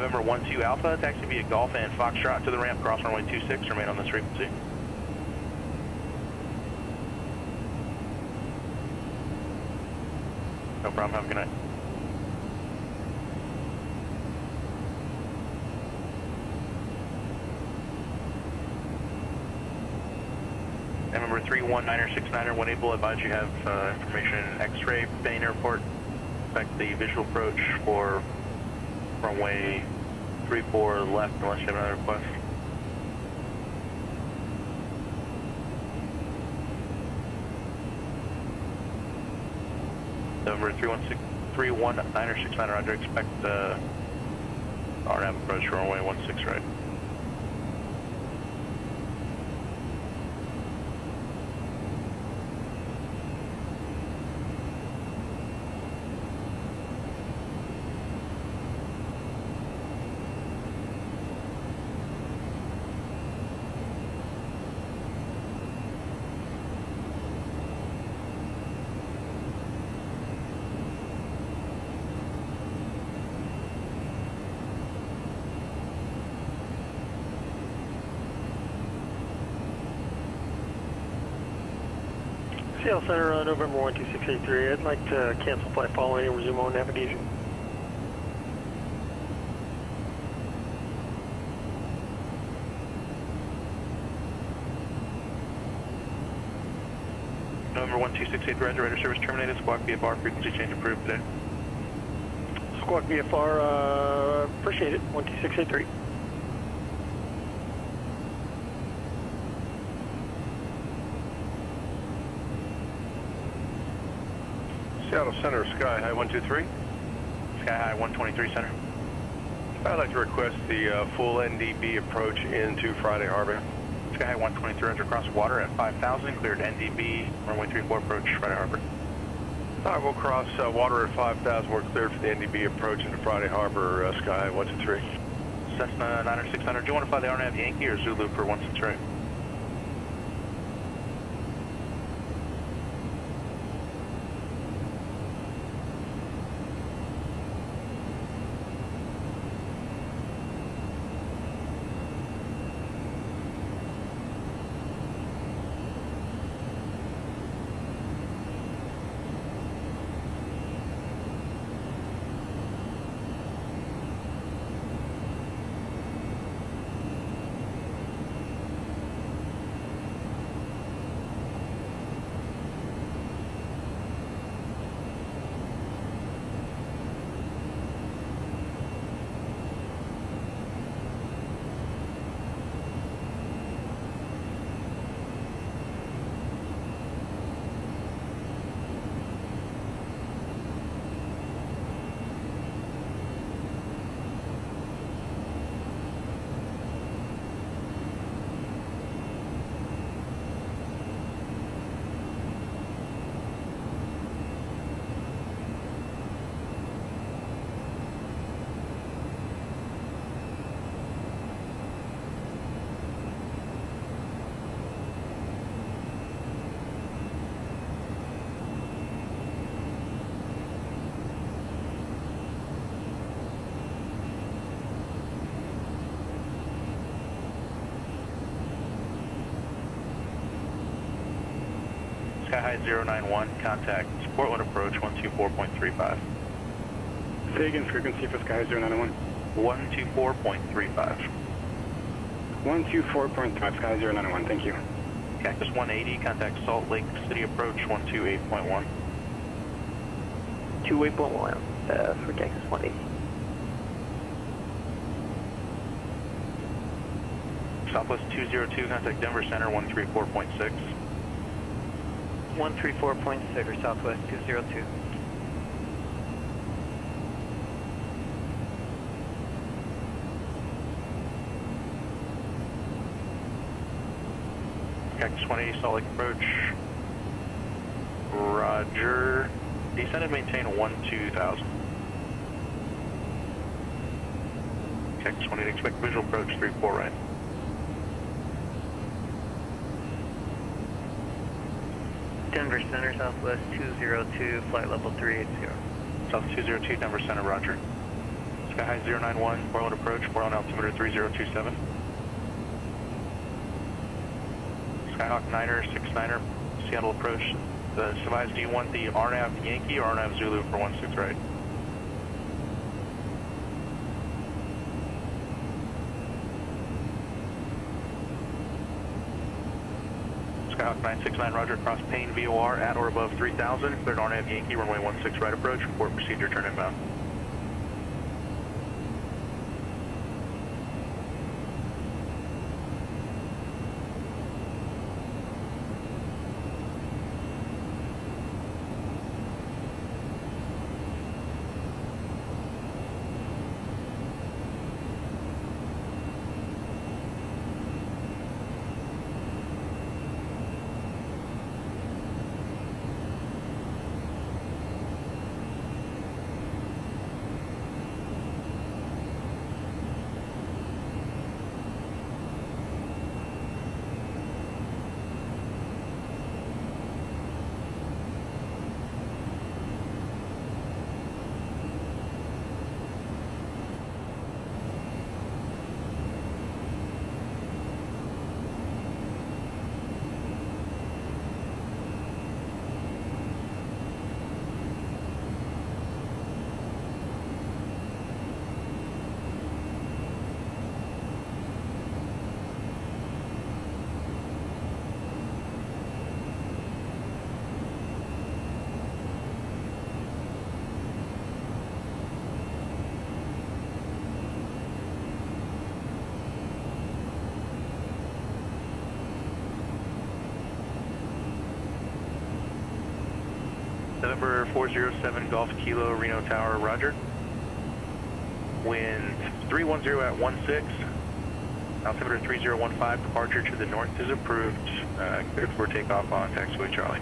November 12 Alpha, taxi via Golf and Foxtrot to the ramp, cross runway 26, remain on this frequency. No problem, have a good night. And number 319er69er, when able, advise you have information X-ray, Bain Airport. Expect the visual approach for runway 34 left unless you have another request. Number 319er69er, Roger, expect RNAV approach for runway 16 right. Seattle Center, November 12683. I'd like to cancel flight following and resume on navigation. November 1268, Roger, radar service terminated. Squawk VFR, frequency change approved today. Squawk VFR, appreciate it, 12683. Seattle Center, Sky High 123. Sky High 123 Center. I'd like to request the full NDB approach into Friday Harbor. Sky High 123, Roger, cross water at 5,000, cleared NDB, runway 34 approach, Friday Harbor. We'll cross water at 5,000, we're cleared for the NDB approach into Friday Harbor, Sky High 123. Cessna 90600, do you want to fly the RNAV Yankee or Zulu for 16 right? Sky High 091, contact Portland approach 124.35. Say again, frequency for Sky High 091. 124.35. 124.5, Sky High 091, thank you. Cactus 180, contact Salt Lake City approach 128.1. 28.1 for Cactus 180. Southwest 202, contact Denver Center 134.6. 134.6 for Southwest 202. Cactus 180, Salt Lake approach. Roger. Descend and maintain 12,000. Cactus 180, expect visual approach 34 right. Denver Center, Southwest 202, flight level 380. South 202, Denver Center, roger. Sky High 091, Portland approach, Portland altimeter 3027. Skyhawk 9er, 69er, Seattle approach. Advise, do you want the RNAV Yankee or RNAV Zulu for 16 right? Skyhawk 969, roger, cross Payne VOR at or above 3000, cleared RNAV Yankee, runway 16 right approach, report procedure, turn inbound. November 407 Golf Kilo Reno Tower, roger. Wind 310 at 16. Altimeter 3015, departure to the north is approved. Cleared for takeoff on taxiway Charlie.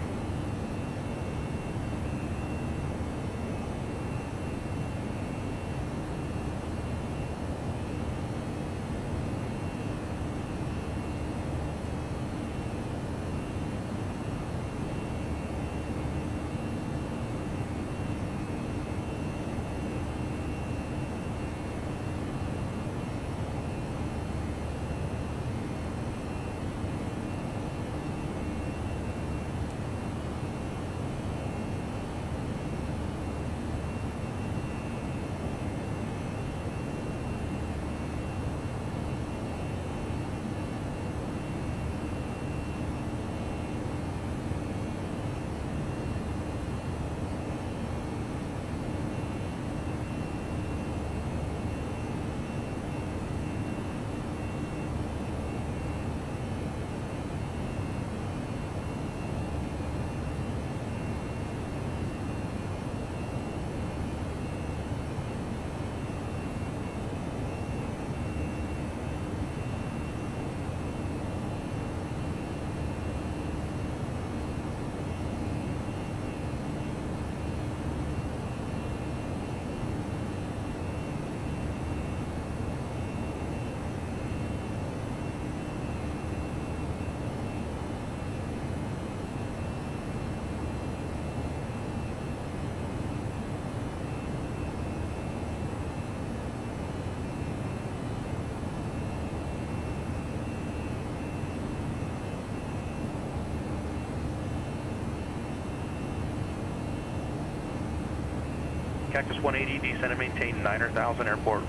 Cactus 180, descend and maintain 9,000 airport.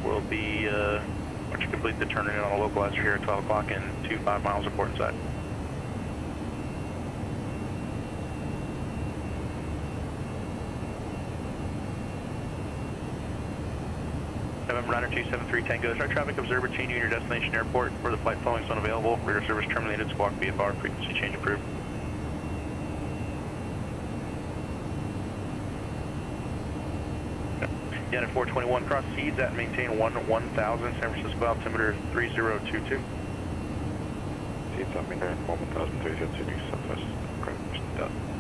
Will be, once you complete the turn in on a localizer here at 12 o'clock and 25 miles of port inside. November 90273 Tango, start traffic observer changing your destination airport. For the flight following is unavailable. Radar service terminated, squawk VFR, frequency change approved. Unit 421, cross seeds at maintain 1000, San Francisco altimeter 3022. Seeds at maintain 1000, 3022, Southwest,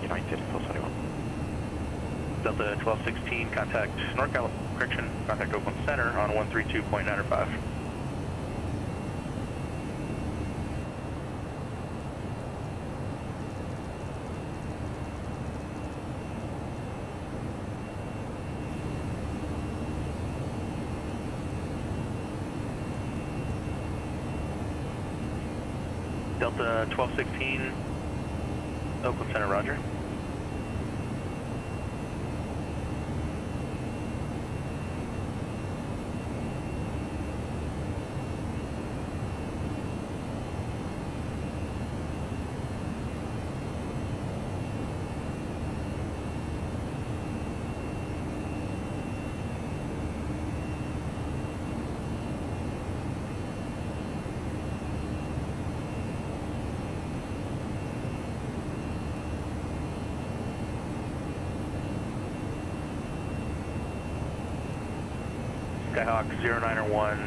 United 421. Delta 1216, contact NorCal, correction, contact Oakland Center on 132.905. Delta 1216, Oakland Center, roger. Skyhawk 091,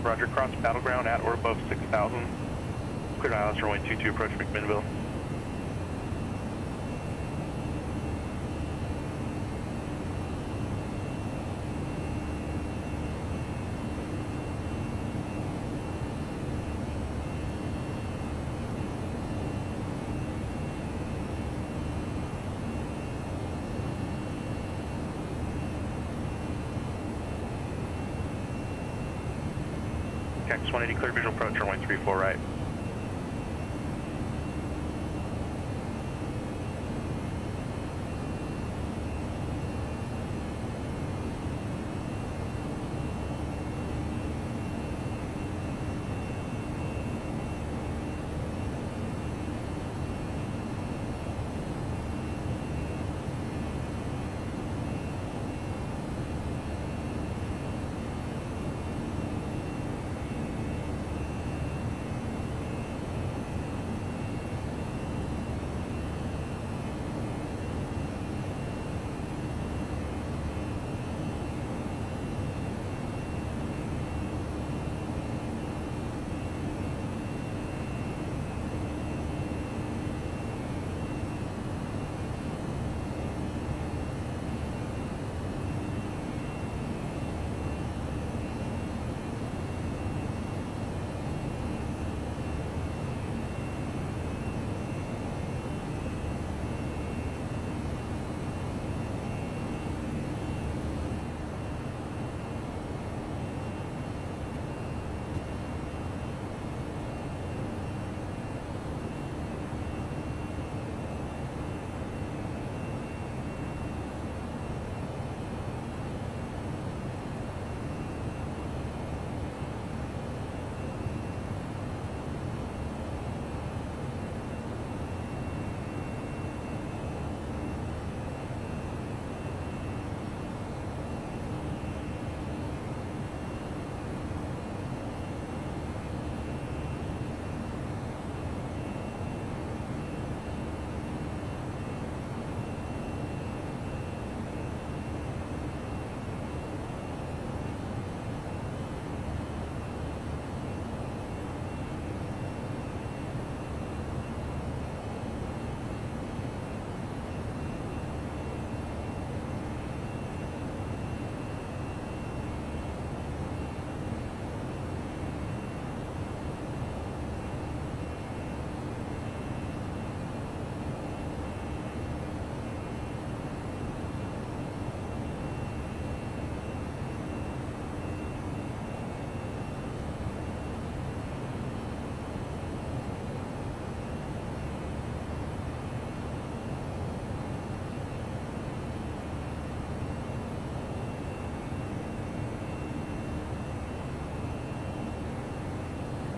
roger, cross battleground at or above 6,000. Clear ILS runway 22, approach McMinnville. Cactus 180, clear visual approach, runway 34 right.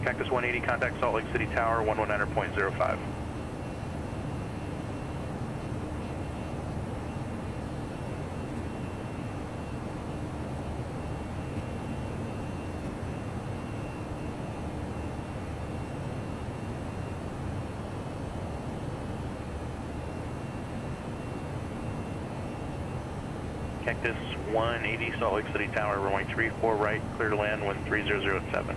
Cactus 180, contact Salt Lake City Tower, 119.05. Cactus 180, Salt Lake City Tower, runway 34 right, clear to land, wind 3007.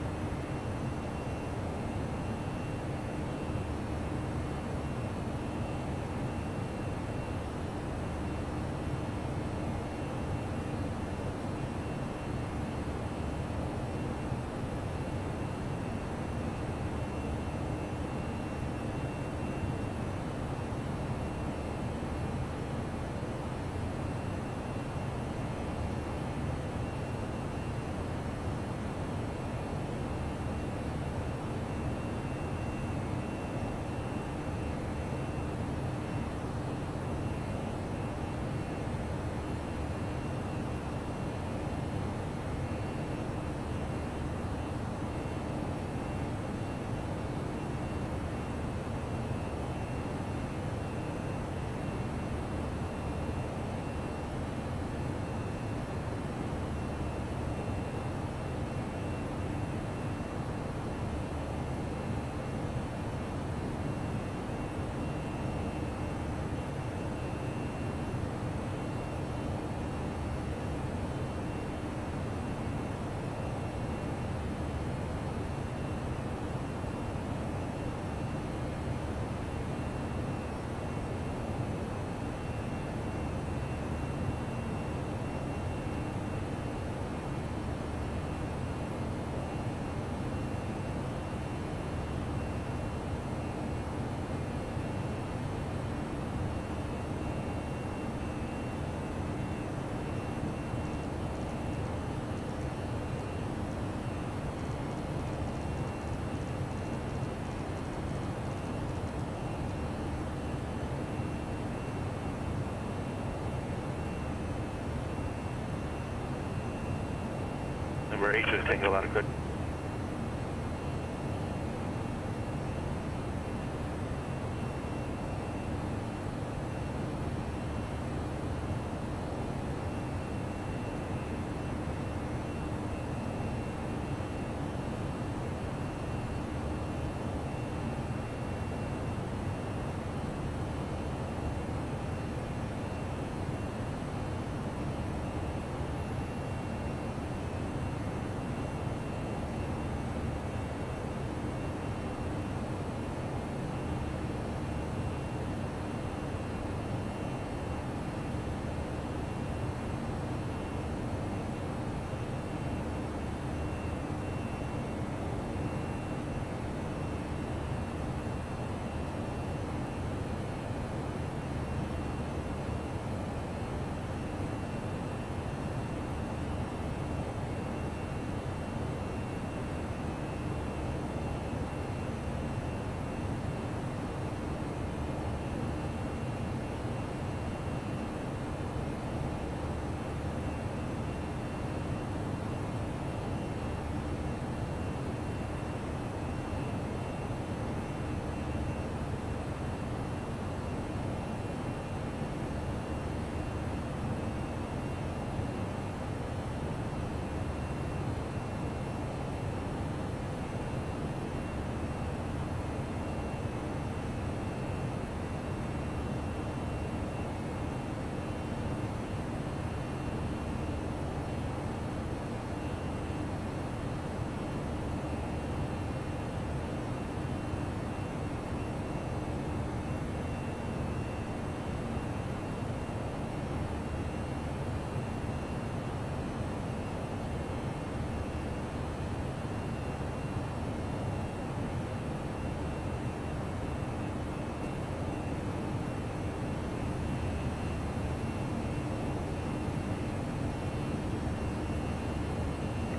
November 8 Juliet Tango, loud and clear.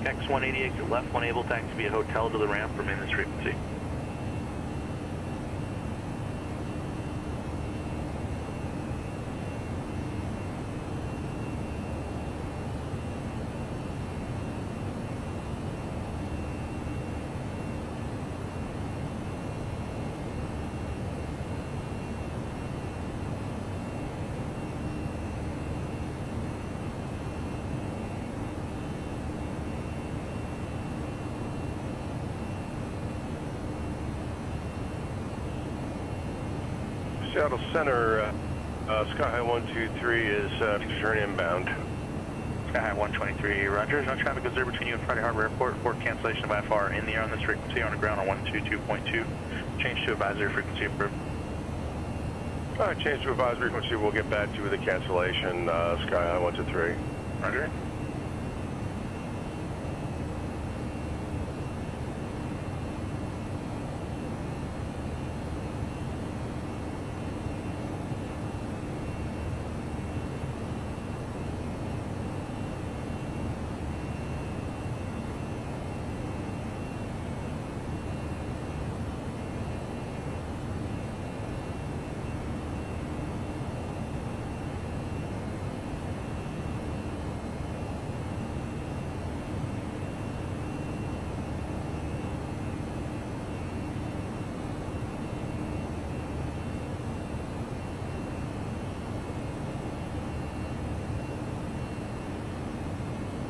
X180 exit left, one able taxi via hotel to the ramp, remain this frequency. Seattle Center, Sky High 123 is turn inbound. Sky High 123, roger. No traffic observed between you and Friday Harbor Airport. For cancellation of IFR in the air on this frequency, on the ground on 122.2. Change to advisory frequency approved. All right, change to advisory frequency. We'll get back to you with a cancellation. Sky High 123. Roger.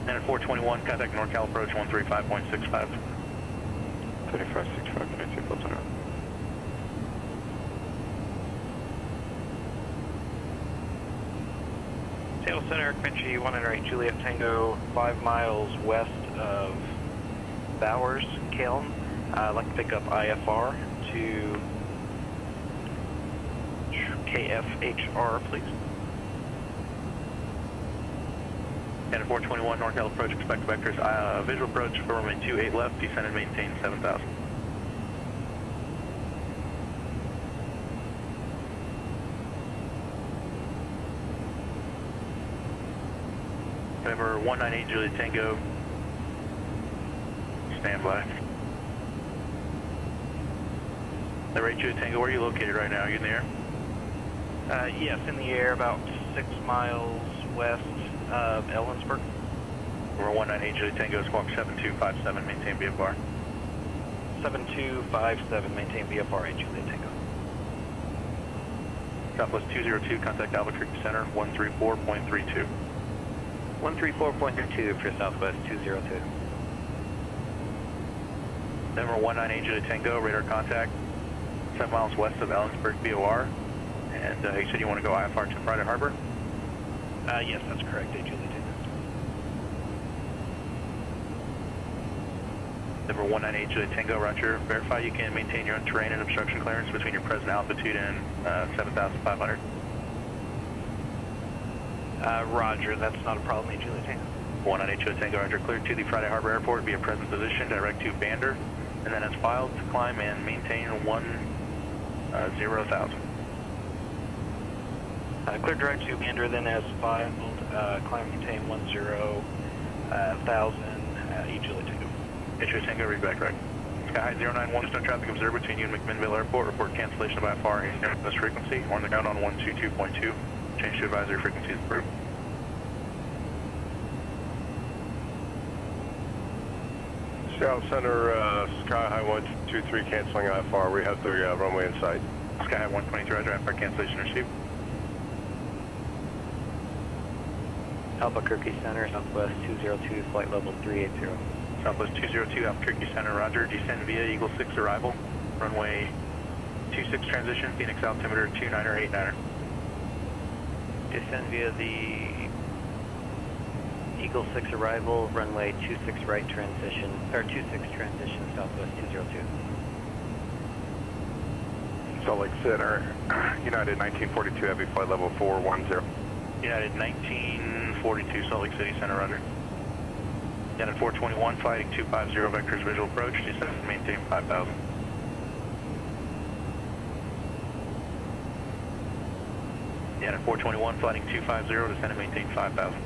And at 421, contact NorCal approach 135.65. 3565, 92, close on. Seattle Center, Eric Vinci, 108 Juliet Tango, 5 miles west of Bowers, Kelm. I'd like to pick up IFR to KFHR, please. And at 421, NorCal approach, expect vectors, visual approach for runway 28 left, descend and maintain 7,000. November 198 Juliet Tango, stand by. Number 8 Juliet Tango, where are you located right now? Are you in the air? Yes, in the air, about 6 miles west of Ellensburg. Number 19 Julie Tango, squawk 7257, maintain VFR. 7257, maintain VFR, 8 Juliet Tango. Southwest 202, contact Albuquerque Center, 134.32. 134.32 for Southwest 202. Number 19 Juliet Tango, radar contact, 7 miles west of Ellensburg, BOR. And you said you want to go IFR to Friday Harbor? Yes, that's correct, 8 Juliet Tango. Number 19 Juliet Tango, roger. Verify you can maintain your own terrain and obstruction clearance between your present altitude and 7,500. Roger, that's not a problem, 8 Juliet Tango. 19 Juliet Tango, roger. Cleared to the Friday Harbor Airport via present position, direct to Bander, and then as filed to climb and maintain 10,000. Clear direct to Bander, then as filed, climb maintain 10,000, 8 Juliet Tango. 8 Juliet Tango, read back correct. Sky High 091, there's no traffic observed between you and McMinnville Airport. Report cancellation of IFR and this frequency. On the ground on 122.2. Change to advisory frequency is approved. South Center, Sky High 123 canceling IFR. We have the runway in sight. Sky High 123, roger. IFR cancellation received. Albuquerque Center, Southwest 202, flight level 380. Southwest 202, Albuquerque Center, roger. Descend via Eagle 6 arrival. Runway 26 transition, Phoenix altimeter 2989er. Descend via the Eagle 6 arrival, runway 26 right transition, or 26 transition, Southwest 202. Salt Lake Center, United 1942 Heavy, flight level 410. United 1942, Salt Lake City Center, roger. United 421, fighting 250, vectors visual approach, descend and maintain 5,000. United 421, fighting 250, descend and maintain 5,000.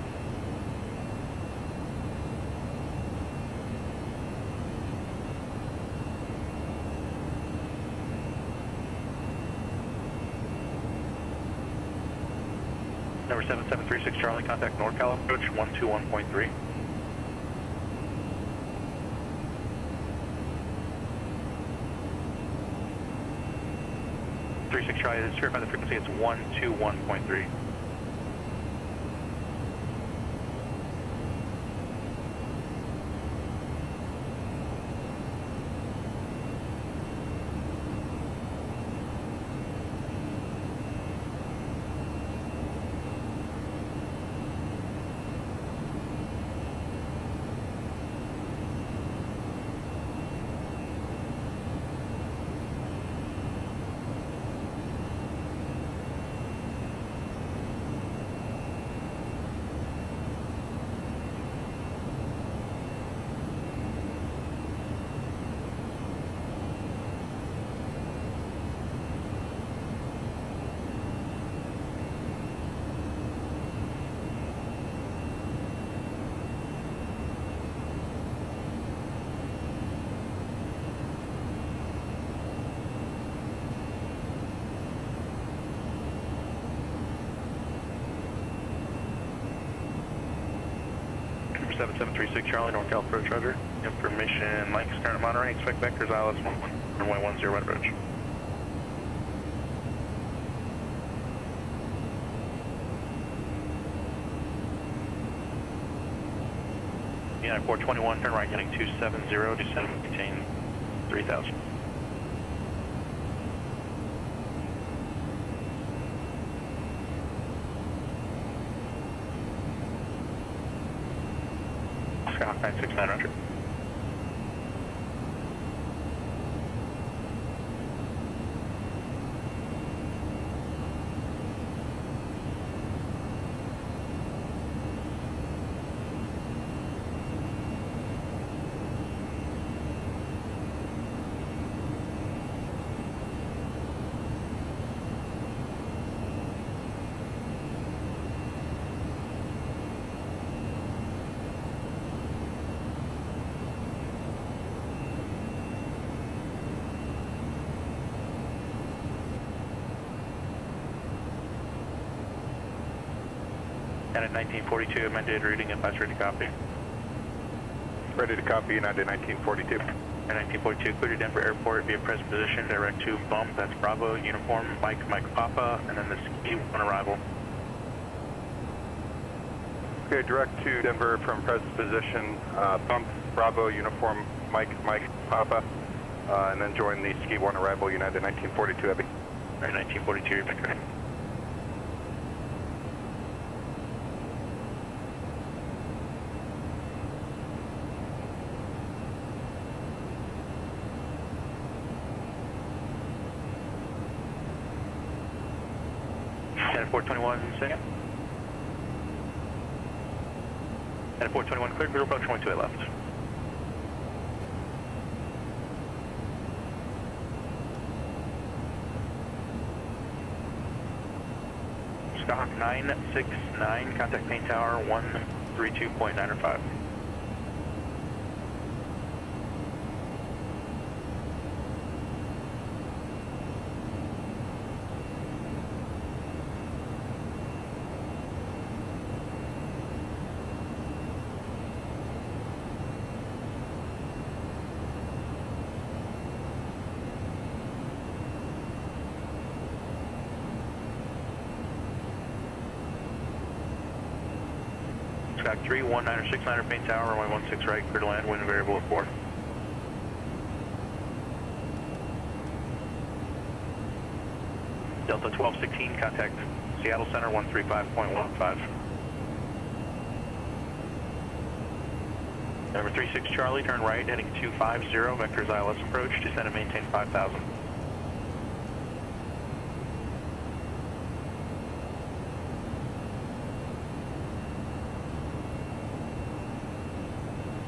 Number 7736 Charlie, contact NorCal approach 121.3. Charlie, it's certified the frequency, it's 121.3. Number 7736 Charlie, NorCal approach, roger. Information, Mike, start at Monterey, expect vectors ILS runway 10 right approach. United 421, turn right, heading 270, descend and maintain 3,000. Skyhawk 969, roger. And at 1942, amended routing advisory to copy. Ready to copy, United 1942. 1942, clear to Denver Airport via present position, direct to bump, that's Bravo, uniform, Mike Papa, and then the ski on arrival. Okay, direct to Denver from present position, bump, Bravo, uniform, Mike Papa, and then join the ski 1 arrival, United 1942 Heavy. Alright, 1942, you're back ready. At 421, second. At 421, clear, clear approach, 128 left. Stock 969, contact main tower 132.905. Stock 319er main tower, runway 16 right, clear to land, wind variable at 4. Delta 1216, contact Seattle Center 135.15. Number 36 Charlie, turn right, heading 250, vectors ILS approach, descend and maintain 5,000.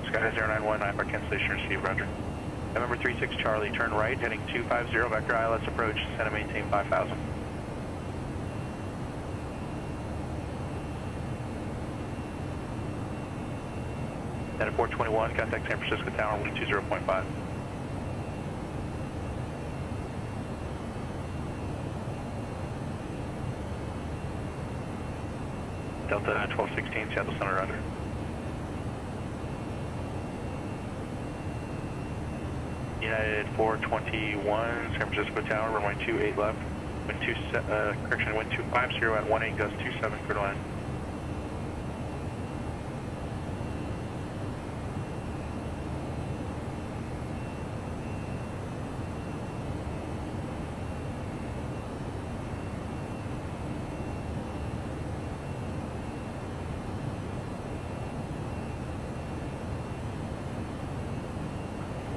Sky 091, IFR cancellation received, roger. Number 36 Charlie, turn right, heading 250, vector ILS approach, descend and maintain 5,000. At 421, contact San Francisco Tower 120.5. Delta 1216, Seattle Center under. United 421, San Francisco Tower, runway 28 left. Wind 250 at 18, gust 27, clear to land.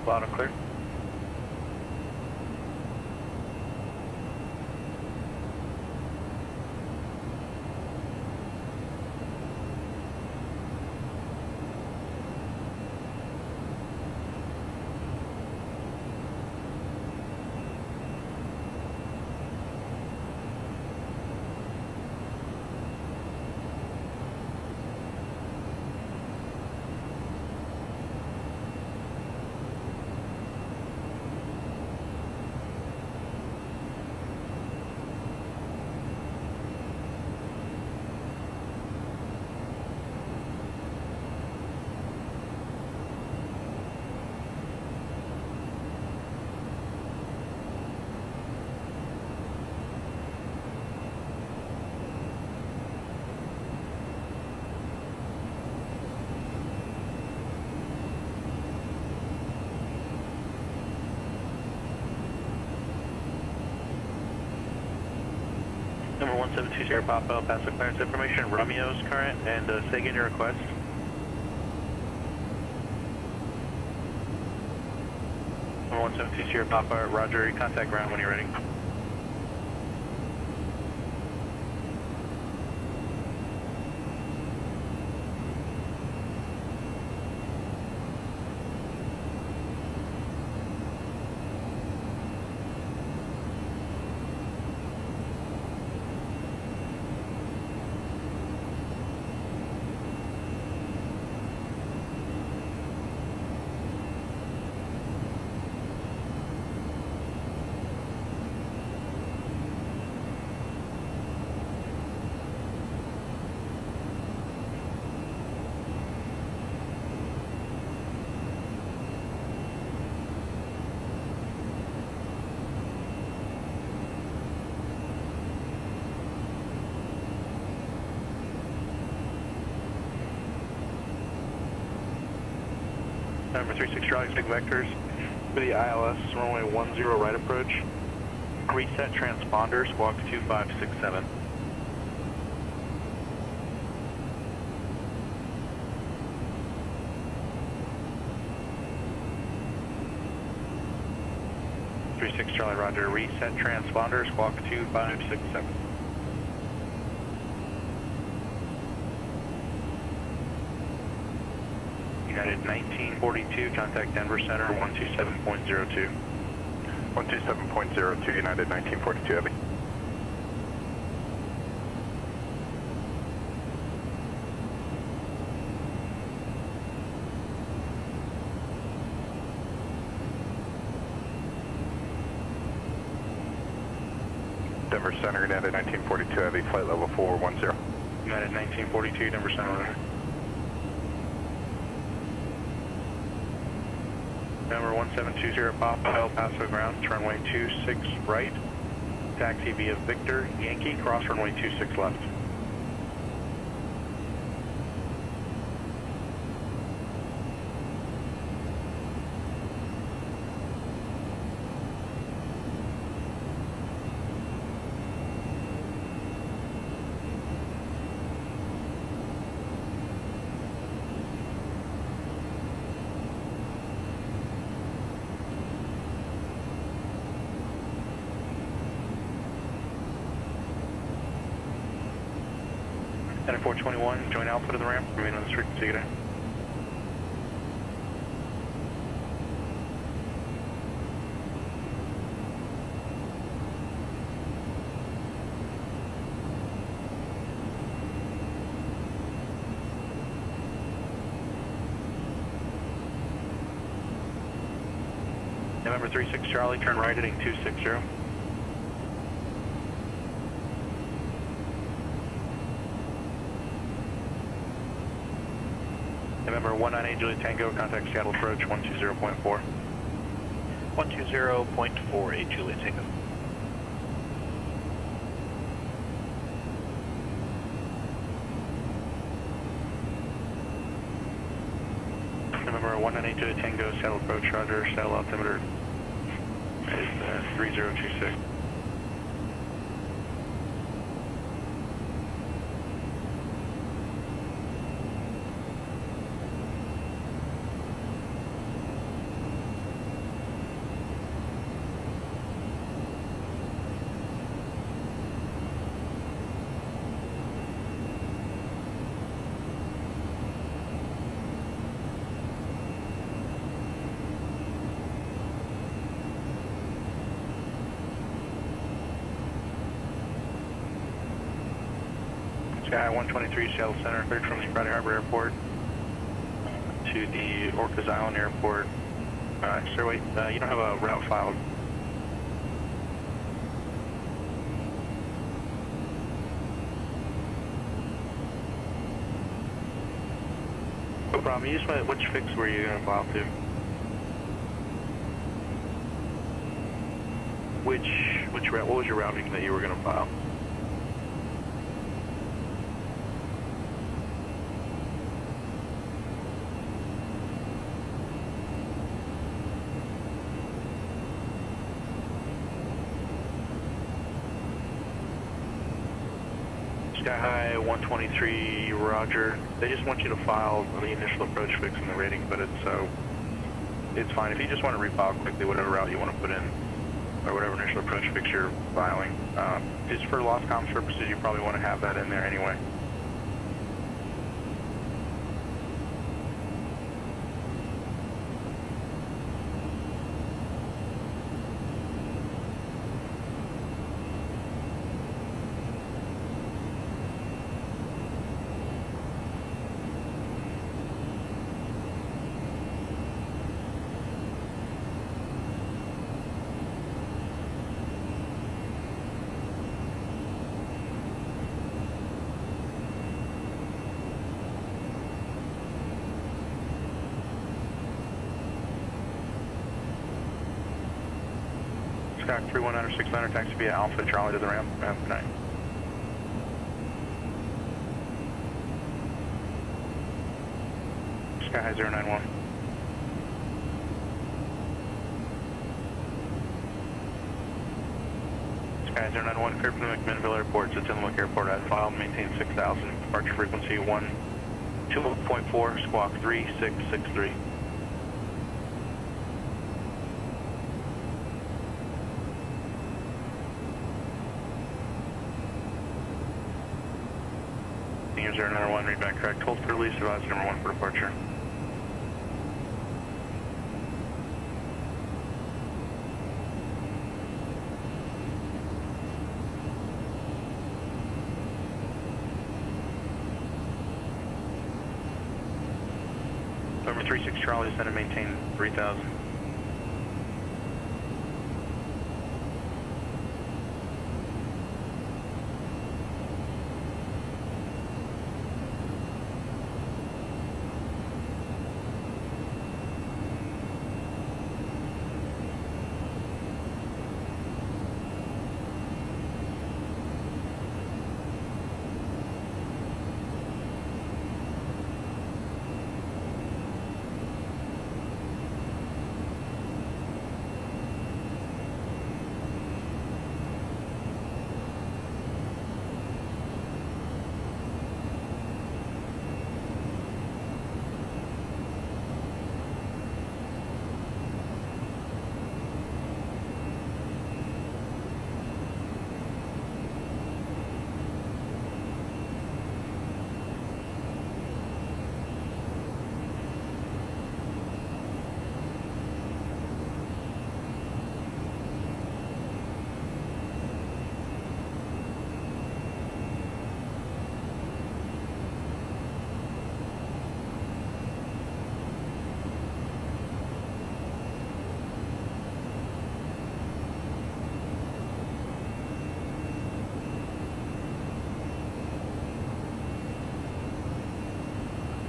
Loud and clear. Number 1720 Papa, pass the clearance information, Romeo's current, and say again your request. Number 1720 Papa, roger, contact ground when you're ready. Number 36 Charlie, big vectors for the ILS, runway 10 right approach. Reset transponder, squawk 2567. Charlie, roger. Reset transponder, squawk 2567. United 1942, contact Denver Center 127.02. 127.02, United 1942, Heavy. Denver Center, United 1942 Heavy, flight level 410. United 1942, Denver Center. Number 1720 Papa, El Paso ground, runway 26 right. Taxi via Victor, Yankee, cross runway 26 left. Center 421, join Alpha to the ramp, remain on this frequency today. November 36 Charlie, turn right heading 260. November 198 Juliet Tango, contact Seattle approach 120.4. 120.48 Juliet Tango. November 198 Juliet Tango, Seattle approach, roger, Seattle altimeter is 3026. Sky 123 Seattle Center, cleared from the Friday Harbor Airport to the Orcas Island Airport. Sir, wait, you don't have a route filed. No problem. You just went, which fix were you going to file to? Which route? What was your routing that you were going to file? Sky High 123, roger. They just want you to file the initial approach fix and the rating, but it's fine. If you just want to refile quickly whatever route you want to put in, or whatever initial approach fix you're filing. Just for lost comms purposes, you probably want to have that in there anyway. Sky 319 or 600, taxi via Alpha Charlie to the ramp. Good night. Sky High 091. Sky 091, clear from the McMinnville Airport to Tillamook Airport at file, maintain 6,000, departure frequency 120.4, squawk 3663. Senior 091, read back correct, hold for release, advise number 1 for departure. Number 36 Charlie, descend and maintain 3,000.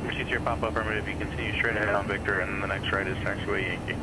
Proceed to your pop-up affirmative, you continue straight ahead on Victor, and the next right is taxiway Yankee.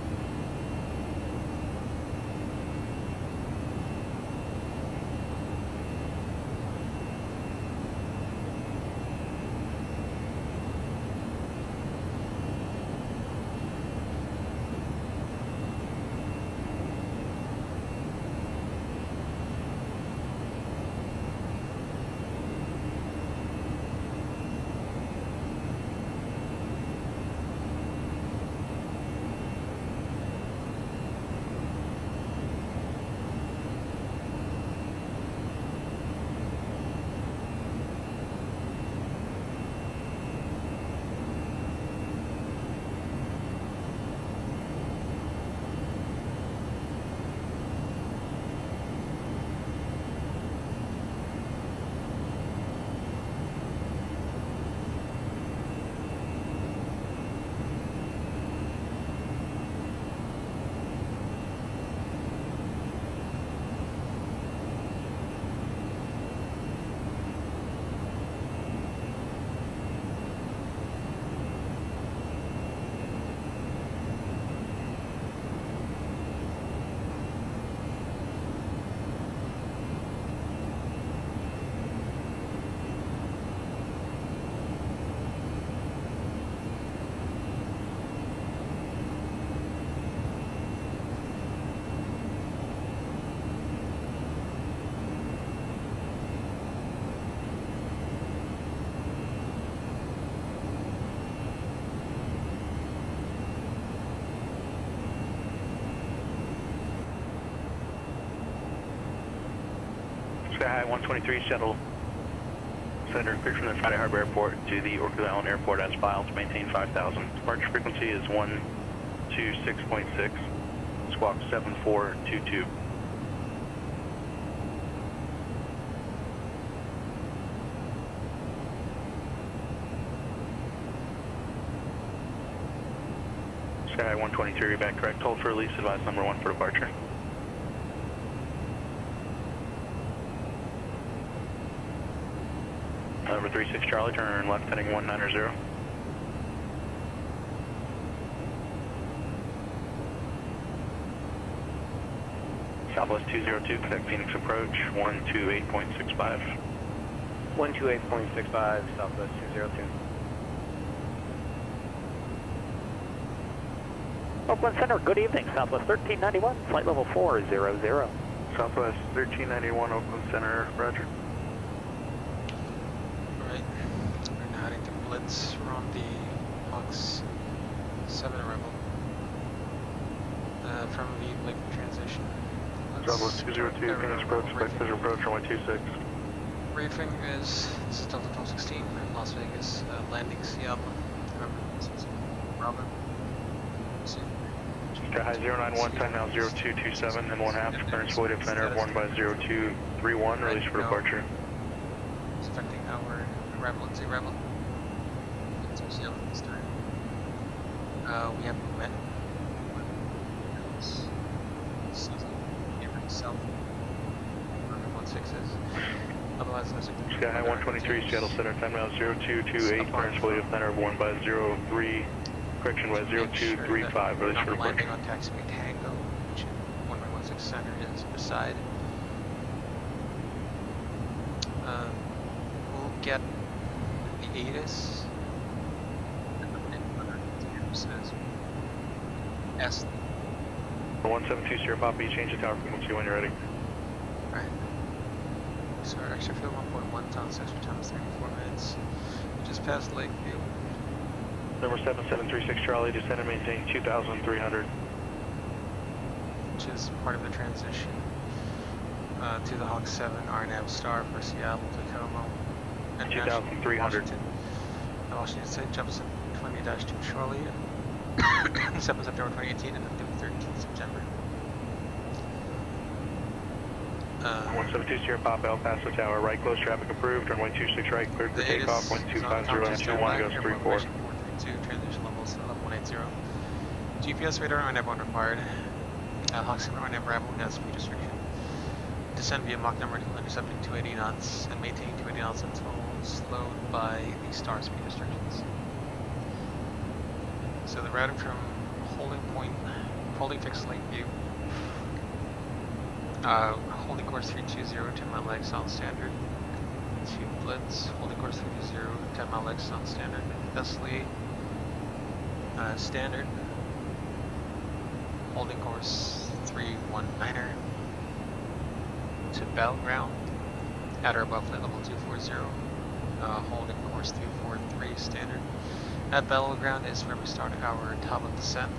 Sky 123 shuttle center cleared from the Friday Harbor Airport to the Orchid Island Airport as filed to maintain 5,000. Departure frequency is 126.6, squawk 7422. Sky 123 back correct, hold for release, advise number 1 for departure. Number 36 Charlie, turn left heading 190. Southwest 202, connect Phoenix approach, 128.65. 128.65, Southwest 202. Oakland Center, good evening. Southwest 1391, flight level 400. Southwest 1391 Oakland Center, roger. Alright, we're now heading to Blitz. We're on the Hawks 7 Rebel. From the Lake transition. Southwest 202, Phoenix approach, Lake Visual approach, runway 26. Briefing is, this is Delta 1216 in Las Vegas, landing Seattle. Remember, this is Robin. Sky High 091, time now 0227 and 1/2, clearance void if enter 1 by 0231, release for departure. It's affecting our Rebel, it's a Rebel. It's our Seattle this time. We have movement. South. 16s. Otherwise, no signal. Sky High 123, Seattle Center, time now 0228, clearance void if enter 1 by 03, correction by 0235, release for departure. Landing on taxiway Tango, which 1 by 16 center is beside. We'll get the ADD-ONS says S. 172 Sierra Poppy, change the tower frequency when you're ready. Right. So our extra fuel 1.1 tons, extra time is 34 minutes. We just passed Lakeview. Number 7736 Charlie, descend and maintain 2,300. Which is part of the transition to the Hawk 7 RNAV Star for Seattle, Tacoma, and 2,300. Washington State jumps in 20-2 Charlie, 7 September 2018 and 13th September. 172 Sierra Pop, El Paso Tower, right, close traffic approved, runway 26 right, cleared for takeoff, 1250 and 21 goes 34. 432, transition levels 1180. GPS radar RNAV 1 required. Hawk 7 RNAV Bravo has speed restriction. Descend via Mach number 2, intercepting 280 knots and maintain 280 knots until slowed by the star speed restrictions. So the routing from holding fixed Lakeview, holding course 320, 10 mile legs on standard, to Blitz, holding course 320, 10 mile legs on standard, Thessaly, standard, holding course 319er, to Battleground, at or above flight level 240, holding course 343, standard. At Battleground is where we start our top of descent.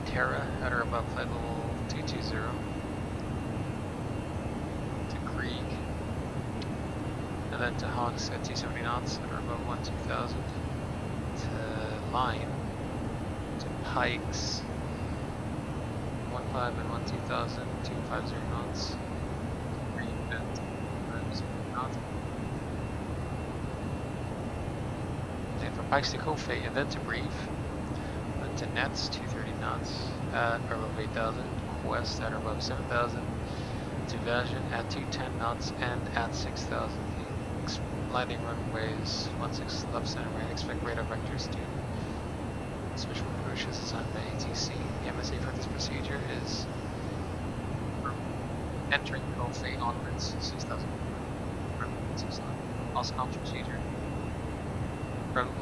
Terra at or above flight level 220. To Krieg. And then to Hawks at 270 knots at or above 12,000. To Line. To Pikes. 15 and 12,000. 250 knots. Green bent. 250 knots. And from Pikes to Kofi, and then to Brief, then to Nets, 230 knots, at or above 8,000, West at or above 7,000, to Version at 210 knots and at 6,000 feet. Landing runways 16 left center right, expect radar vectors to special approaches assigned by ATC. The MSA for this procedure is entering Kofi onwards, 6,000 feet. Also comms procedure.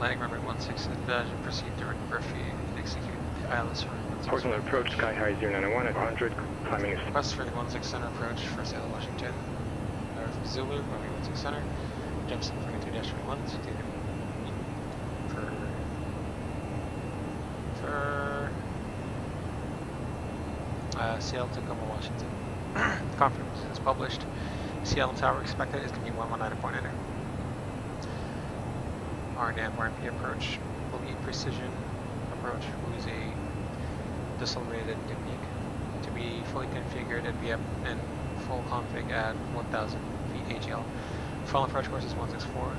Landing runway 16 Version, proceed direct Griffey and execute the ILS runway 16. Portland approach, Sky High 091 at 100, climbing is... Request for the 16 center approach for Seattle, Washington. Zulu, runway 16 center, jumps in 22-21, for Seattle, Tacoma, Washington. Conference is published. Seattle Tower expected is going to be 119.9. RNAV RMP approach will be precision approach. We'll use a decelerated technique to be fully configured and be up in full config at 1,000 feet AGL. Final approach course is 164.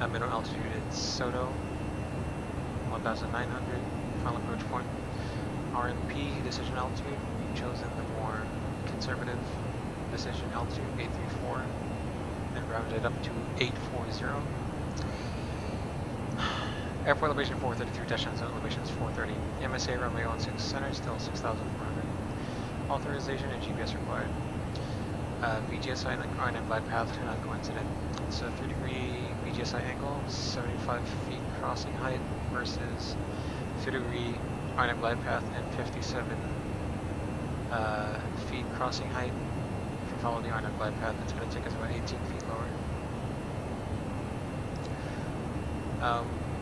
At minimum altitude it's Soto, 1,900. Final approach point. RMP decision altitude, we've chosen the more conservative decision altitude, 834. And rounded up to 840. Airport elevation 433, touchdown zone elevation is 430. MSA runway 16 center, still 6,400. Authorization and GPS required. VGSI and RNAV glide path are not coincident. It's a 3-degree VGSI angle, 75 feet crossing height versus 3-degree RNAV glide path and 57 feet crossing height. If you follow the Arnold glide path, it's going to take us about 18 feet lower.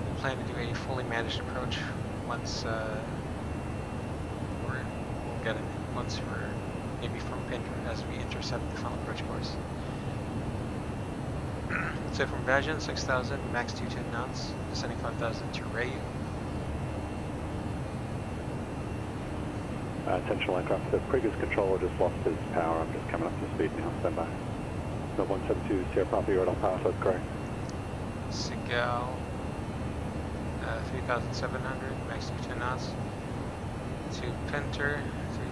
We plan to do a fully managed approach once once we're maybe from Pinter as we intercept the final approach course. So from Vajan 6,000, max 210 knots, descending 5,000 to Rayu. Attention aircraft, the previous controller just lost his power. I'm just coming up to speed now. Stand by. No 172 Sierra Papa, you're on power, so that's correct. Seagal 3,700, max 210 knots. To Pinter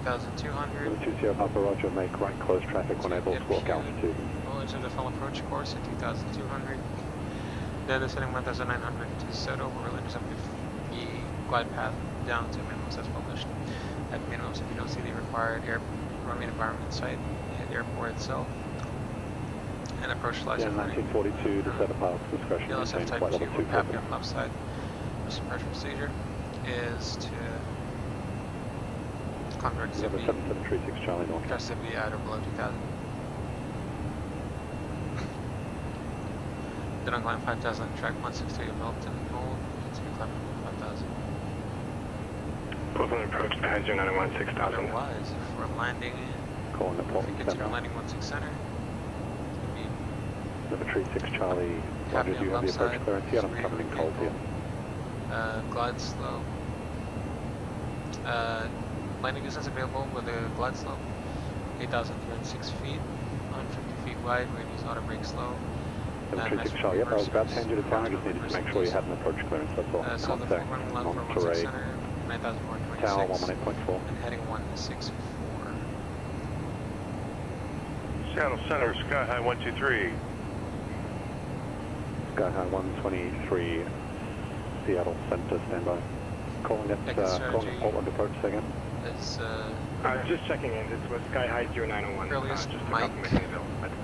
3,200. 2 Sierra Papa, roger, make right close traffic when able, squawk altitude. Roll into the final approach course at 2,200. Then descending 1,900 to Soto, where we'll intercept the glide path down to minimums as published. At minimums, if you don't see the required runway environment site at the airport itself. And approach flies yeah, 1942 to set a pilot's discretion. PLSF type 2, we're papping up left side. This approach procedure is to convert to be 7736 Charlie North. just to be at or below 2,000. Then on climb 5,000, track 163 of Milton Hold, to be climbing 5,000. Equivalent approach to head 091 6000. Otherwise, if we're landing calling the if we consider landing 16 center, Number 36 Charlie, roger, do you have the approach clearance? Yeah, I'm coming in cold here. Glide slope. Landing distance available with a glide slope, 8,306 feet, 150 feet wide, radius auto brake slow. Number 36 Charlie, yep, I was about to hand you the town, I just needed to make sure you had an approach clearance, that's all. So the full running level for 16 center, 9,126. Tower 118.4. And heading 164. Seattle Center, Sky High 123. Sky High 123, Seattle Center, standby. Calling it Portland approach second. It's just checking in, this was Sky High 0901. Earliest just Mike.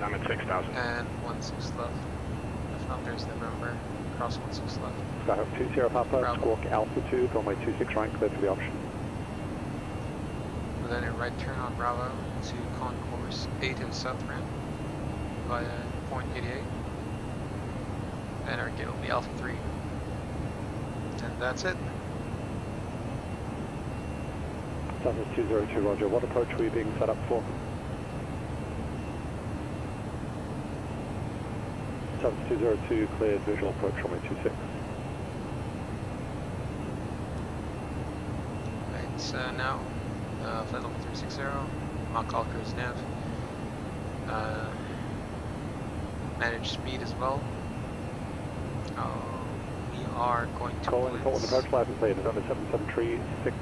I'm at 6,000. And 16 left. If not, there's November. Cross 16 left. Sky High 2 Sierra Papa, squawk altitude, runway 26 right, clear for the option. Then a right turn on Bravo to concourse 8 in south ramp via point 88. And our gate will be Alpha 3. And that's it. Southwest 202, roger. What approach were you being set up for? Southwest 202, cleared visual approach, runway 26. Right, now, flight level 360, Mach call cruise nav. Manage speed as well. We are going to calling Portland approach license plate, November 7736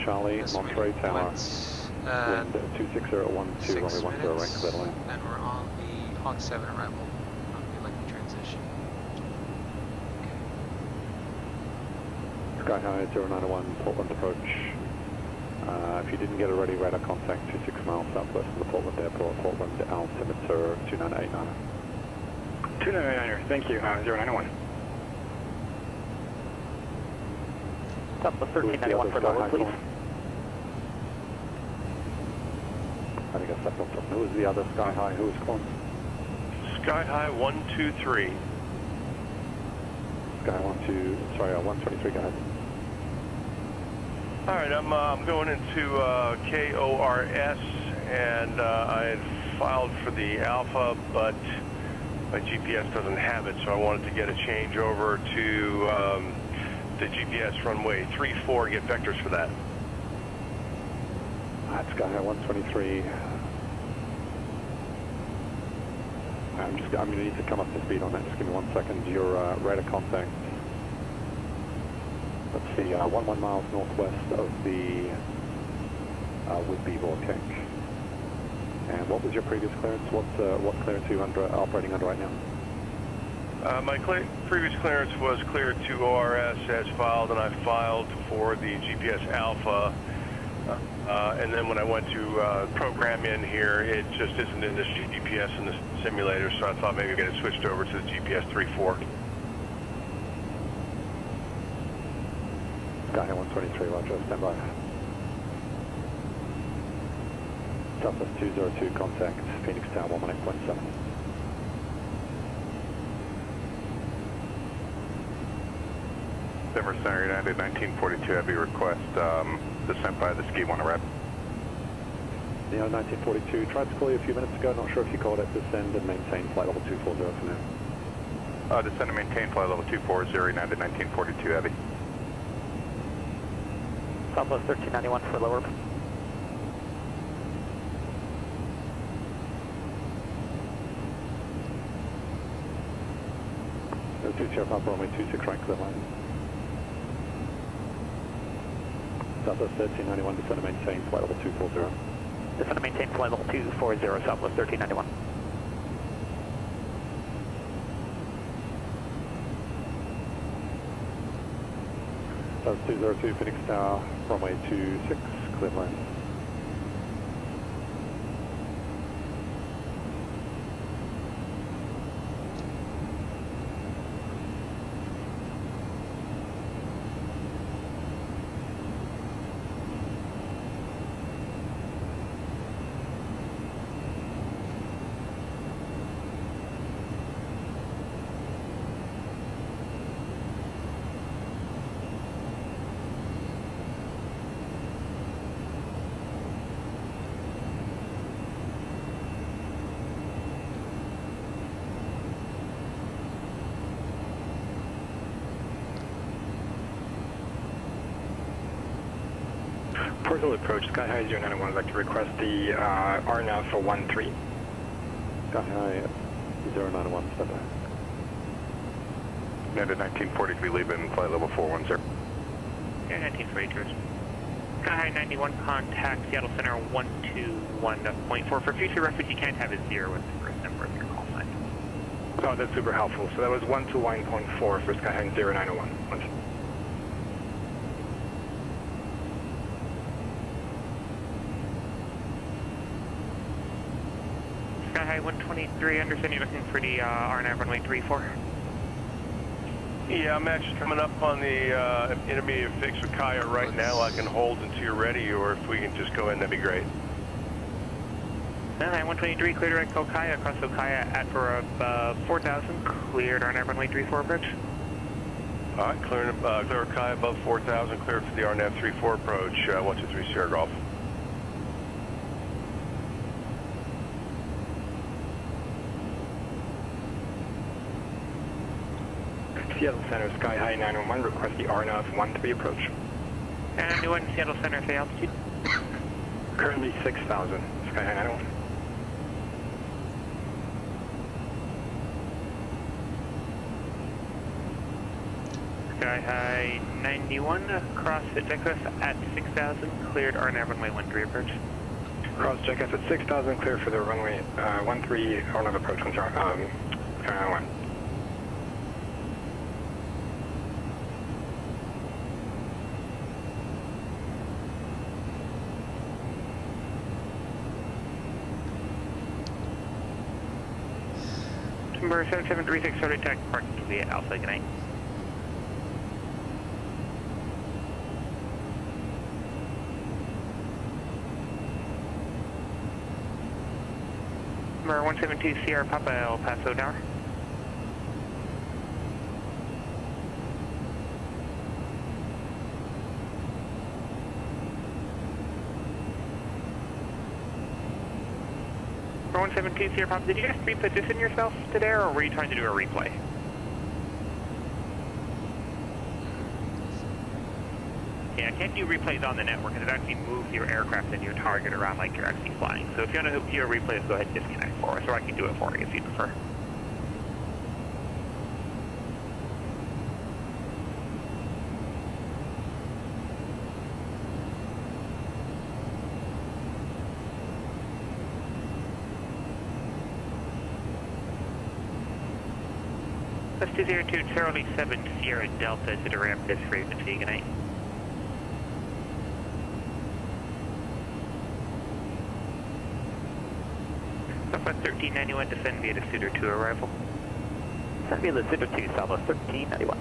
Charlie, Monterey Tower. Wind 26012, runway 10 right, clear to land. And we're on the Hawk 7 arrival on the electric transition. Sky High 091, Portland approach. If you didn't get a ready radar contact, 26 miles southwest of the Portland Airport, Portland altimeter 2989. 2989er, thank you, 091. Southwest 1391 for level, please. I think I stepped on something. Who was the other Sky High? Who was calling? Sky High 123. Sky 123, go ahead. All right, I'm going into KORS, and I had filed for the Alpha, but my GPS doesn't have it, so I wanted to get a change over to the GPS runway 34, get vectors for that. That's Sky High 123. I'm going to need to come up to speed on that. Just give me 1 second. Your radar contact. Let's see, 11 miles northwest of the Whidbey Vortex. And what was your previous clearance? What clearance are you operating under right now? My previous clearance was cleared to ORS as filed, and I filed for the GPS Alpha. And then when I went to program in here, it just isn't in this GPS in the simulator, so I thought maybe get it switched over to the GPS 34. Sky 123, roger, stand by. Southwest 202, contact Phoenix Tower 118.7. Denver Center United 1942, heavy request, descent by the ski 1 rep. Neo 1942, tried to call you a few minutes ago, not sure if you called it, descend and maintain flight level 240 for now. Descend and maintain flight level 240, United 1942, heavy. Southwest 1391 for lower. No 2 Sierra Papa runway 26 right, clear line. Southwest 1391, descend and maintain flight level 240. Descend and maintain flight level 240, Southwest 1391. Southwest 202, Phoenix Tower, runway 26, clear line. Portal approach, Sky High 091, I'd like to request the RNAV for 13. Sky High 091, step back. United 1943, leaving flight level 410. Yeah, 1942. Sky High 91, contact Seattle Center 121.4. For future reference, you can't have a 0 with the first number of your call sign. Oh, that's super helpful. So that was 121.4 for Sky High 091. Sky High 123, understand you're looking for the RNAV runway 34. Yeah, I'm actually coming up on the intermediate fix with Kaya right now. I can hold until you're ready, or if we can just go in, that'd be great. Sky High 123, clear direct Okaya, across Okaya at for 4,000, cleared RNAV runway 34 approach. All right, clear Kaya above 4,000, clear for the RNAV 34 approach, 123 Sierra Golf. Seattle Center, Sky High 911, request the RNAV 13 approach. And 91 Seattle Center, say altitude. Currently 6,000, Sky High 901. Sky High 91, cross at Jacobs at 6,000, cleared RNAV runway 13 approach. Cross Jacobs at 6,000, clear for the runway 13, RNAV approach, Sky 901. Number 7736, start attack, parking to be at Alpha, good night. Number 172 Sierra Papa, El Paso Tower. Number 172 Sierra Papa, did you guys reposition yourself to there, or were you trying to do a replay? Yeah, I can't do replays on the network because it actually moves your aircraft and your target around like you're actually flying. So if you want to do a replay, go ahead and disconnect for us, or I can do it for you if you prefer. That's 202 Charlie 7 Sierra Delta to the ramp this frequency, good night. Southwest 1391, descend via the Suitor 2 arrival. Descend via the Suitor 2, Southwest 1391.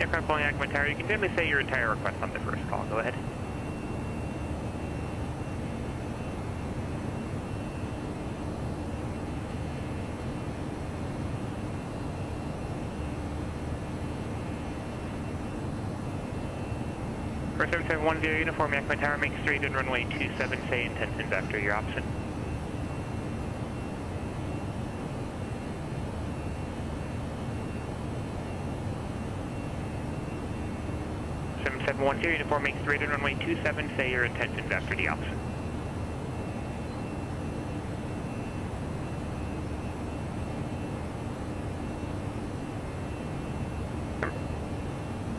Aircraft calling Acme Tower, you can generally say your entire request on the first call. Go ahead. For 7710 uniform, Acme Tower, make straight in runway 27, say intention vector, your option. Uniform, make straight in runway 27, say your intention vector, the option.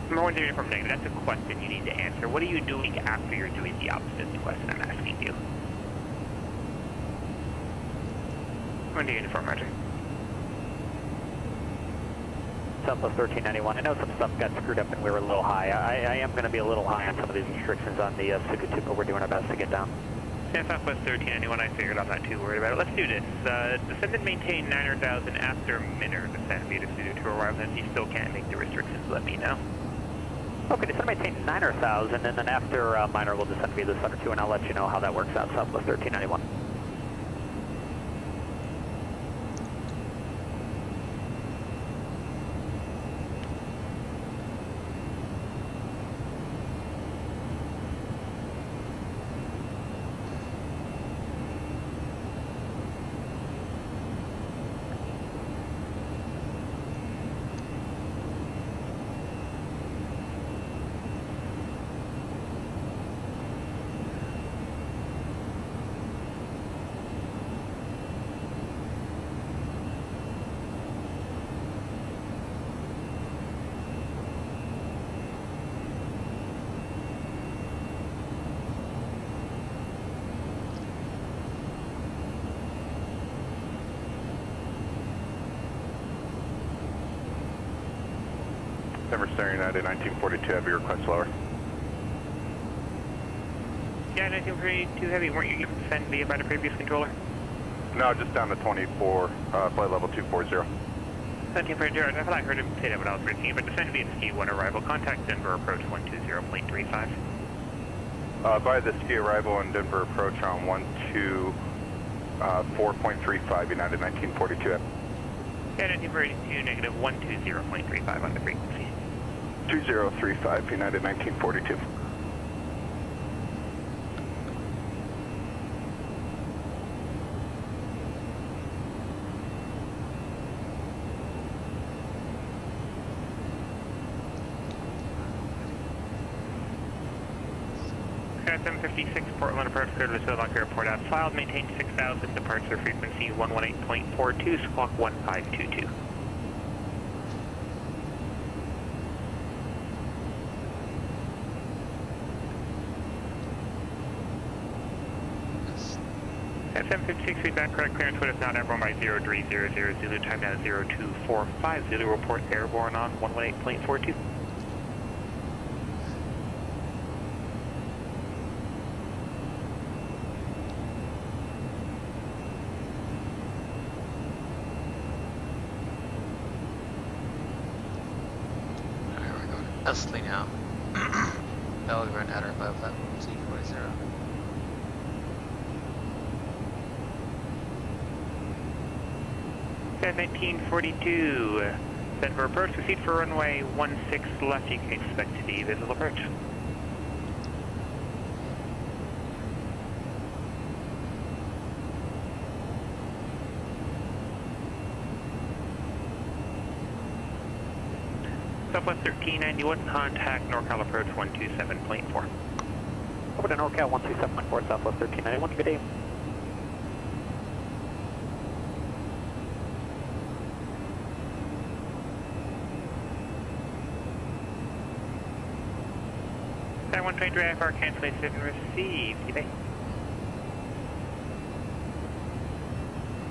Number 1 uniform negative, that's a question you need to answer. What are you doing after you're doing the option is the question I'm asking you. 1 uniform, roger. Southwest 1391. I know some stuff got screwed up and we were a little high. I am going to be a little high on some of these restrictions on the Sukutu, but we're doing our best to get down. Yeah, Southwest 1391, I figured I'm not too worried about it. Let's do this. Descend and maintain 900,000 after Minner descend via Sukutu to arrive, and if you still can't make the restrictions, let me know. Okay, descend and maintain 900,000, and then after Minor we'll descend via the Sutter 2, and I'll let you know how that works out, Southwest 1391. Denver Star United 1942 Heavy, request lower. Yeah, 1942 Heavy, weren't you given descend via by the previous controller? No, just down to 24, flight level 240. 1942, I thought I heard him say that when I was briefing you, but descend via ski 1 arrival, contact Denver approach 120.35. By the ski arrival and Denver approach on 124.35 United 1942. Yeah, 1942 negative 120.35 on the frequency. 2035 United 1942. Okay, 756 Portland approach, clear to the Philadelphia Airport out filed, maintain 6,000, departure frequency 118.42, squawk 1522. At 756 feedback, correct clearance would have not airborne by 0300 Zulu, time now 0245 Zulu, report airborne on 118.42. Leslie now. Belgrade at or above that C40. At 1942, Denver approach, proceed for runway 16 left, you can expect to be visible approach. Southwest 1391, contact NorCal approach 127.4. Over to NorCal 127.4, Southwest 1391, good day. Sky 123 IFR cancellation received, good day.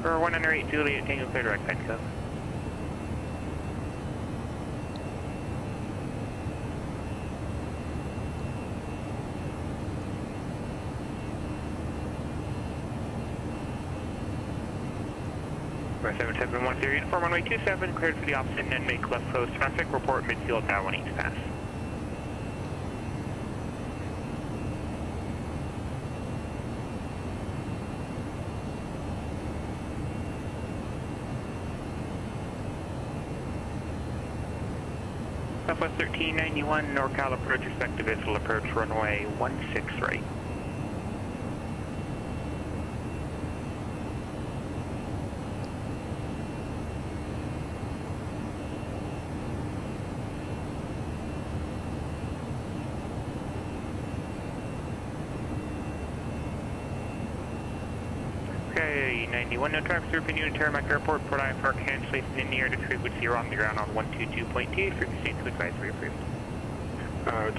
For 108 Juliet, Tango clear direct side code. 7710, uniform runway 27, cleared for the opposite and make left close traffic, report midfield tower 1 each pass. Southwest 1391, NorCal approach, respective visual approach, runway 16 right. Okay, 91, no traffic through Penn Tarmac Airport, Port IFR cancellation in the air to frequency, you're on the ground on 122.2, frequency to advisory approved.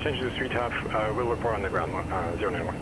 Change to the 3 top, we'll report on the ground, 091.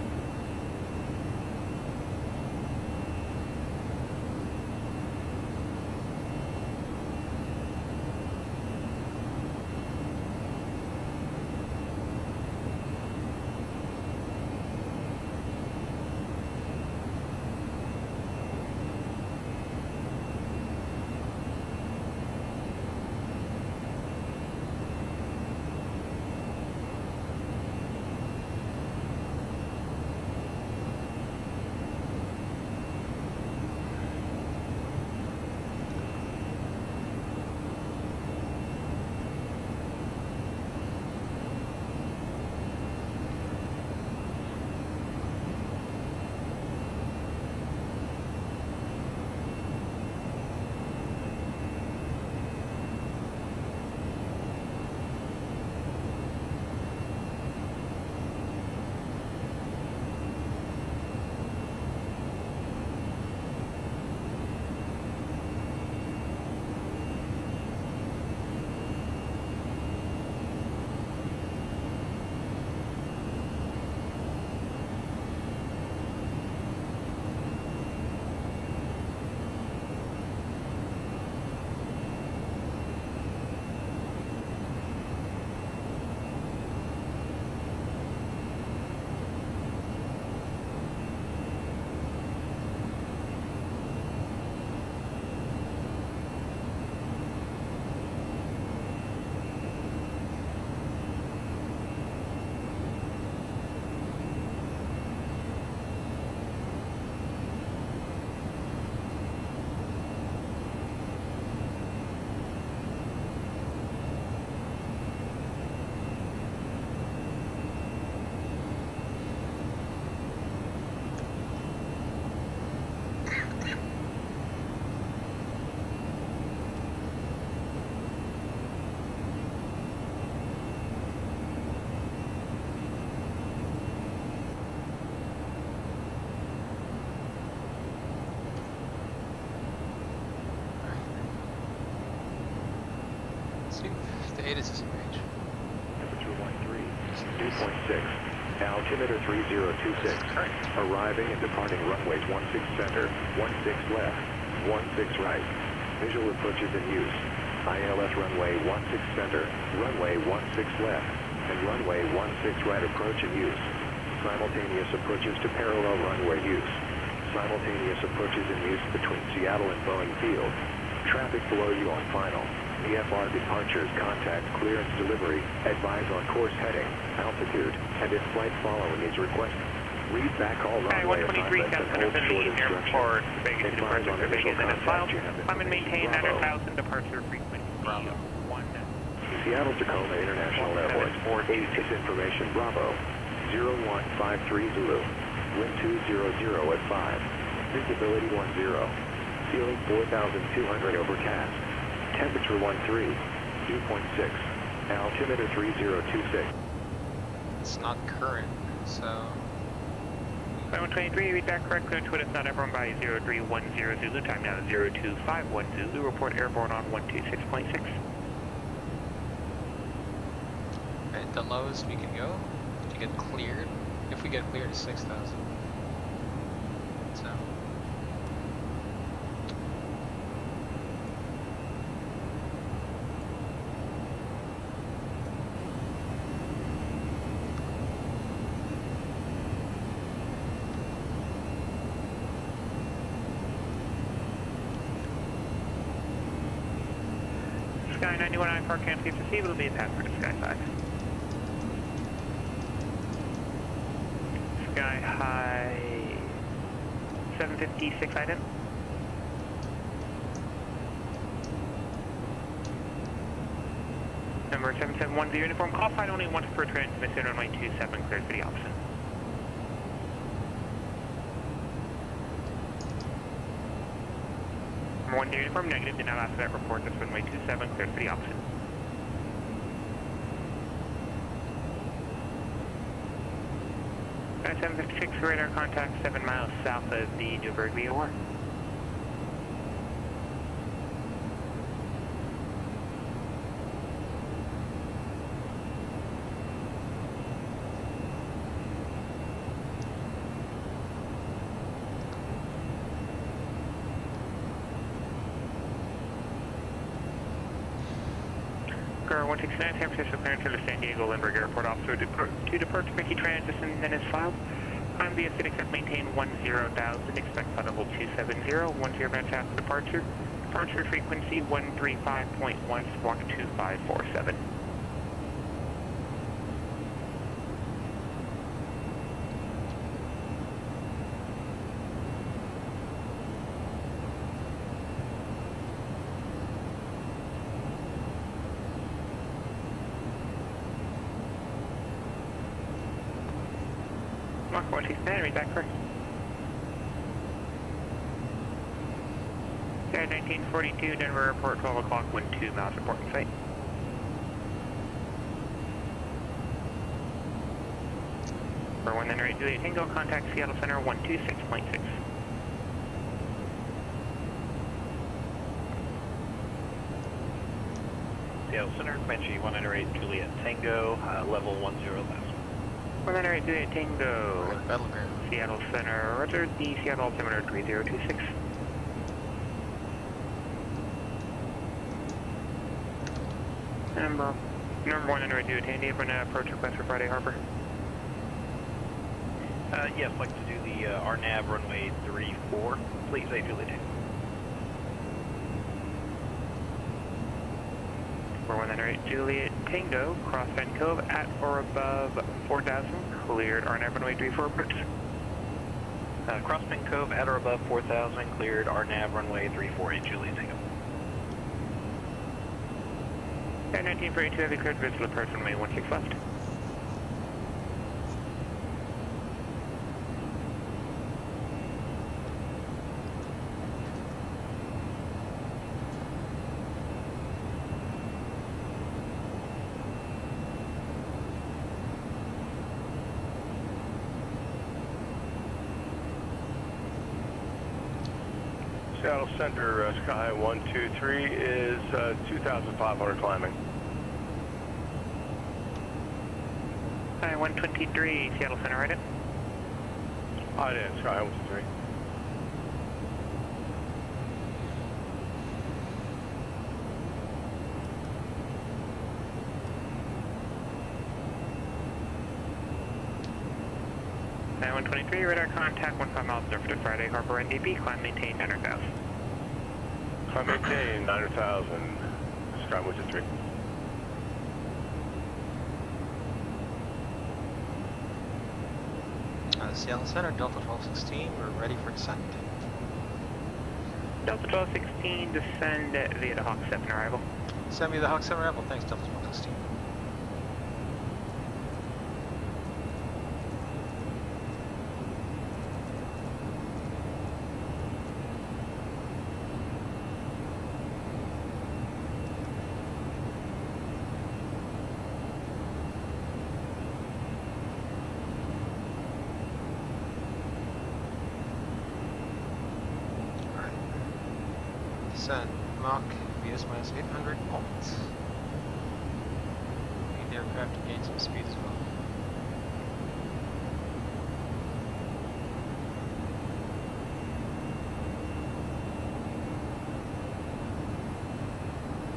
ADD-ONS range. Temperature 13, 2.6, altimeter 3026, arriving and departing runways 16 center, 16 left, 16 right, visual approaches in use, ILS runway 16 center, runway 16 left, and runway 16 right approach in use, simultaneous approaches to parallel runway use, simultaneous approaches in use between Seattle and Boeing Field, traffic below you on final. EFR departures, contact, clearance, delivery, advise on course heading, altitude, and if flight following is requested. Read back all runway assignments and hold short instructions. Advise on initial contact you have Climb and maintain at 1,000 departure frequency. Seattle Tacoma International Airport. ATIS information Bravo. 0153 Zulu. Wind 200 at 5. Visibility 10. Ceiling 4,200 overcast. Temperature 13, 2.6, altimeter 3026. It's not current, so... 123, read back correct, clear to it, it's not everyone by 0310 Zulu, time now 0251 Zulu, report airborne on 126.6. Alright, the lowest we can go to get cleared, if we get cleared, is 6,000. So... Sky 91 I-Park can't see perceived, it'll be a pass for Sky 5. Sky High 756 ident. Number 7710 uniform, call sign only once per transmission, runway 27 cleared for the option. Number 1 uniform, negative, did not ask for that report, that's runway 27 cleared for the option. Sky 756, radar contact 7 miles south of the Newburgh VOR. Square 169, San Francisco clearance to the San Diego Lindbergh Airport, officer to depart to Mickey transition, then is filed. Climb via FIT accept maintain 10,000, expect flight level 270, 10 minutes after departure. Departure frequency 135.1, squawk 2547. Mark 169, read back correct. Sky 1942, Denver Airport, 12 o'clock, wind 2 miles, reporting site. For 198 Juliet Tango, contact Seattle Center 126.6. Seattle Center, Comanche 198 Juliet Tango, level 10 left. 198 Juliet Tango, Battleground. Seattle Center, roger, the Seattle altimeter 3026. Number 198 Juliet Tango, do you have an approach request for Friday Harbor? Yes, I'd like to do the RNAV runway 34, please, Juliet Tango. For 198 Juliet Tango, cross Bend Cove at or above 4,000, cleared RNAV runway 34 approach. Cross Bend Cove at or above 4,000, cleared RNAV runway 34 Juliet Tango. Air 1942, heavy cleared visual approach runway 16 left. Seattle Center, Sky 123 is 2,500 climbing. Sky 123, Seattle Center, right in? I did, Sky 123. Sky 123, radar contact 15 miles north to Friday Harbor NDB, climb maintain 900,000. Climb maintain 900,000, Sky 123. Seattle Center, Delta 1216, we're ready for descent. Delta 1216, descend via the Hawk 7 arrival. Send me the Hawk 7 arrival, thanks, Delta 1216. Descent, Mach, VS minus 800 volts. Need the aircraft to gain some speed as well.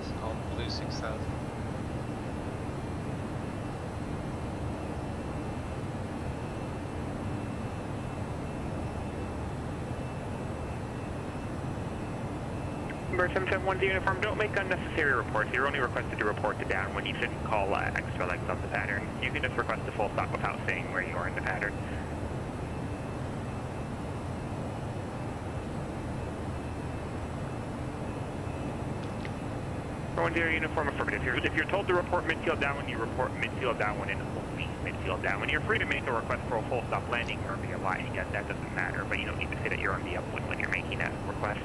It's called Blue 6000. November 771 uniform, don't make unnecessary reports. You're only requested to report to downwind. You shouldn't call extra legs up the pattern. You can just request a full stop without saying where you are in the pattern. Uniform affirmative. If you're told to report midfield downwind, you report midfield downwind and only midfield downwind. You're free to make a request for a full stop landing or via line. Yes, that doesn't matter, but you don't need to say that you're on the upwind when you're making that request.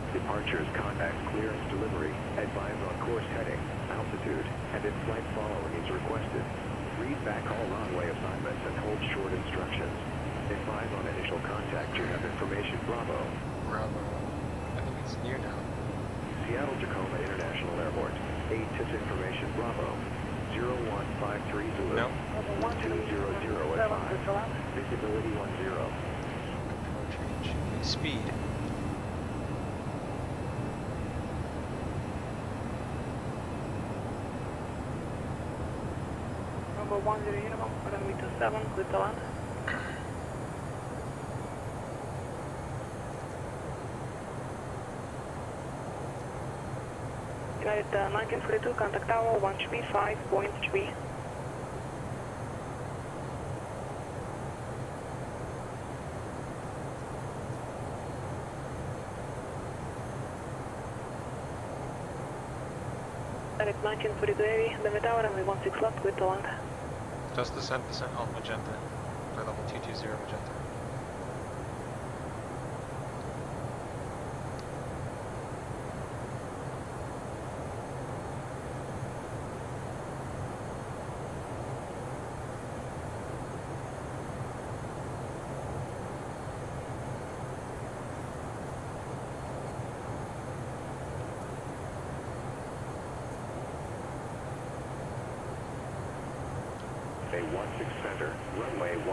Departures, contact, clearance, delivery, advise on course heading, altitude, and in-flight following is requested. Read back all runway assignments and hold short instructions. Advise on initial contact. You have information. Bravo. Bravo. I think it's near now. Seattle-Tacoma International Airport. 8 TIS information. Bravo. 0153 Zulu. No. 1200 at 5. Visibility 10. Speed. Number 10 Uniform, runway 27, clear to land. United 1942, contact tower 1HB 5.3. United 1942 Heavy, the tower, runway 16 left, clear to land. Just descent on Magenta, for level 220 Magenta. A 16 center, runway 16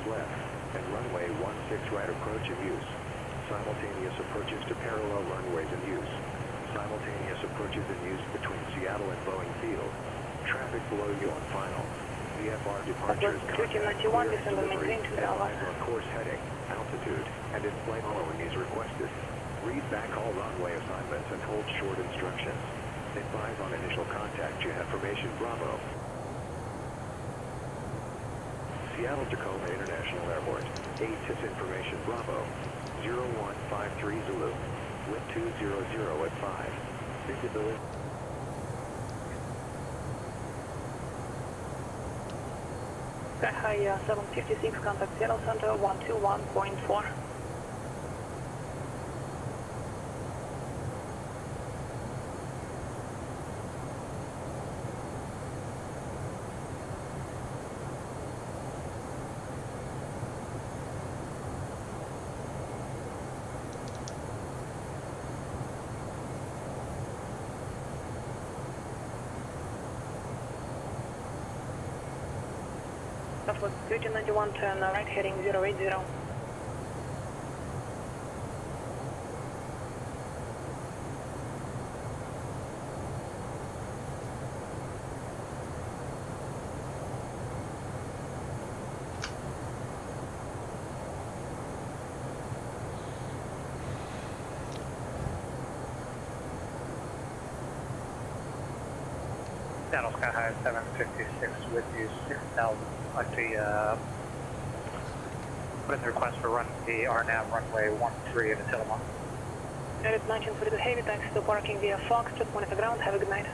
left, and runway 16 right approach in use. Simultaneous approaches to parallel runways in use. Simultaneous approaches in use between Seattle and Boeing Field. Traffic below you on final. VFR departures, contact, clearance, delivery, advise on course heading, altitude, and in-flight following is requested. Read back all runway assignments and hold short instructions. Advise on initial contact. You have formation Bravo. Seattle-Tacoma International Airport. 8 TIS information Bravo. 0153 Zulu. Wind 200 at 5. Visibility. Sky High 756, contact Seattle Center 121.4. Southwest 1391, turn right, heading 080. Seattle Sky High 756 with you 6,000. Actually, put in the request for run the RNAV runway 13 at Tillamook. United 1942 Heavy, thanks to parking via Fox, just monitor ground, have a good night.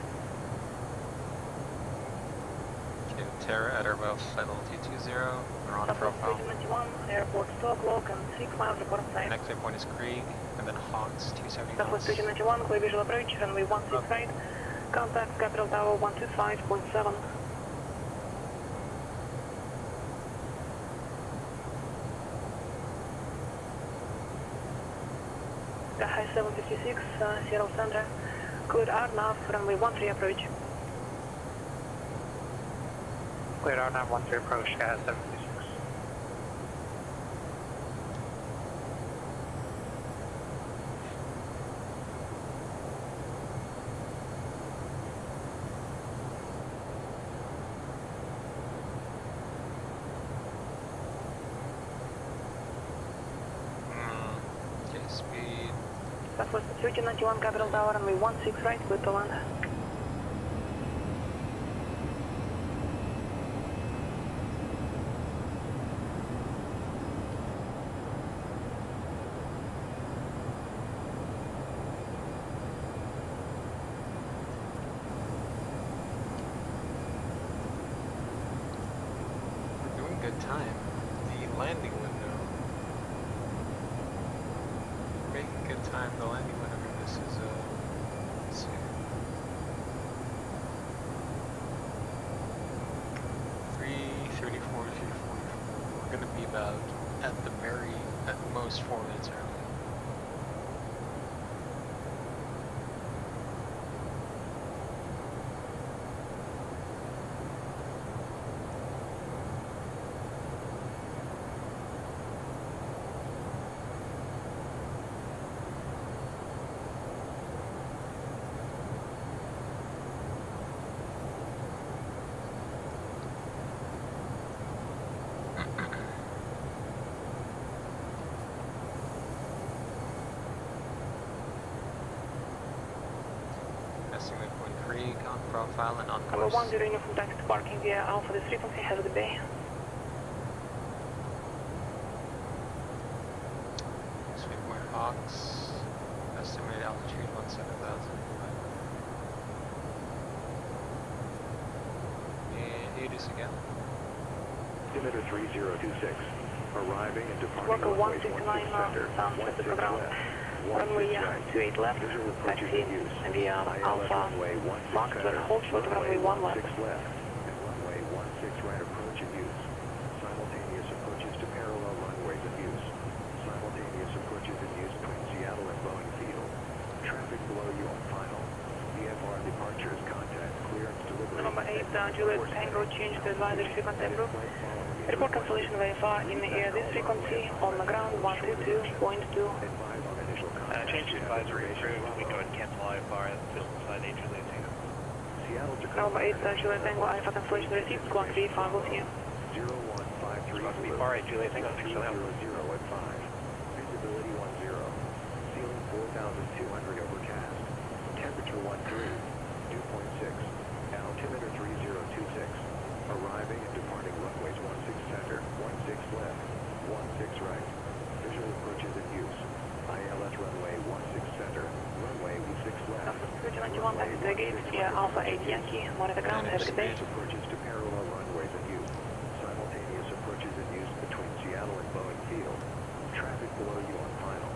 Terra at Airbow flight level 220. We're on profile. 291, airport stock, low and 6 miles report side. Next waypoint is Krieg, and then Hawks 270 Southwest knots. 291, clear visual approach, runway 16 right. Contact Capital Tower 125.7. High 756, Seattle Center. Cleared RNAV, runway 13 approach. Cleared RNAV 13 approach, Sky 756. Okay, speed. Southwest 291, Capital Tower, runway 16 right, clear to land. We're doing good time. The landing window. We're making good time. The landing window for this is, let's see. 3:34, 3:44. We're gonna be about at most 4 minutes early. Krieg on profile and on Number course. 10 uniform taxi to parking via Alpha. This frequency has a bay. Waypoint Hawks. Estimated altitude 17,000. And it is again. Altimeter 3026. Arriving and departing Worker runway 169 center. Sound 16 Pacific ground. left. Runway 28 left. Visual approaches Taxi in use. via Alpha. Runway 16 Fox center. hold short runway 1 left. 16 left. And runway 16 right approach in use. Simultaneous approaches to parallel runways in use. Simultaneous approaches in use between Seattle and Boeing Field. Traffic below you on final. VFR departures, contact, clearance, delivery. Number 8, Juliet Tango, change to advisory frequency group. Report cancellation VFR in the air. This frequency on the ground 122.2. Change to advisory approved. We go ahead and cancel IFR at the physical side, Juliet Tango. Number 8, Juliet Tango, Alpha cancellation received. Squawk V5 will see you. 0153. Squawk V5, Juliet Tango, thanks for the help. 0 at 5. Visibility 10. Ceiling 4,200 overcast. Temperature 13. Dew point 6. Altimeter 3026. Arriving and departing runways 16 center, 16 left, 16 right. Visual approaches in use. ILS runway 16 center, runway 6 left. 291 taxi to gate via Alpha 8 Yankee. Monitor ground, have a good day. Approaches to parallel runways in use. Simultaneous approaches in use between Seattle and Boeing Field. Traffic below you on final.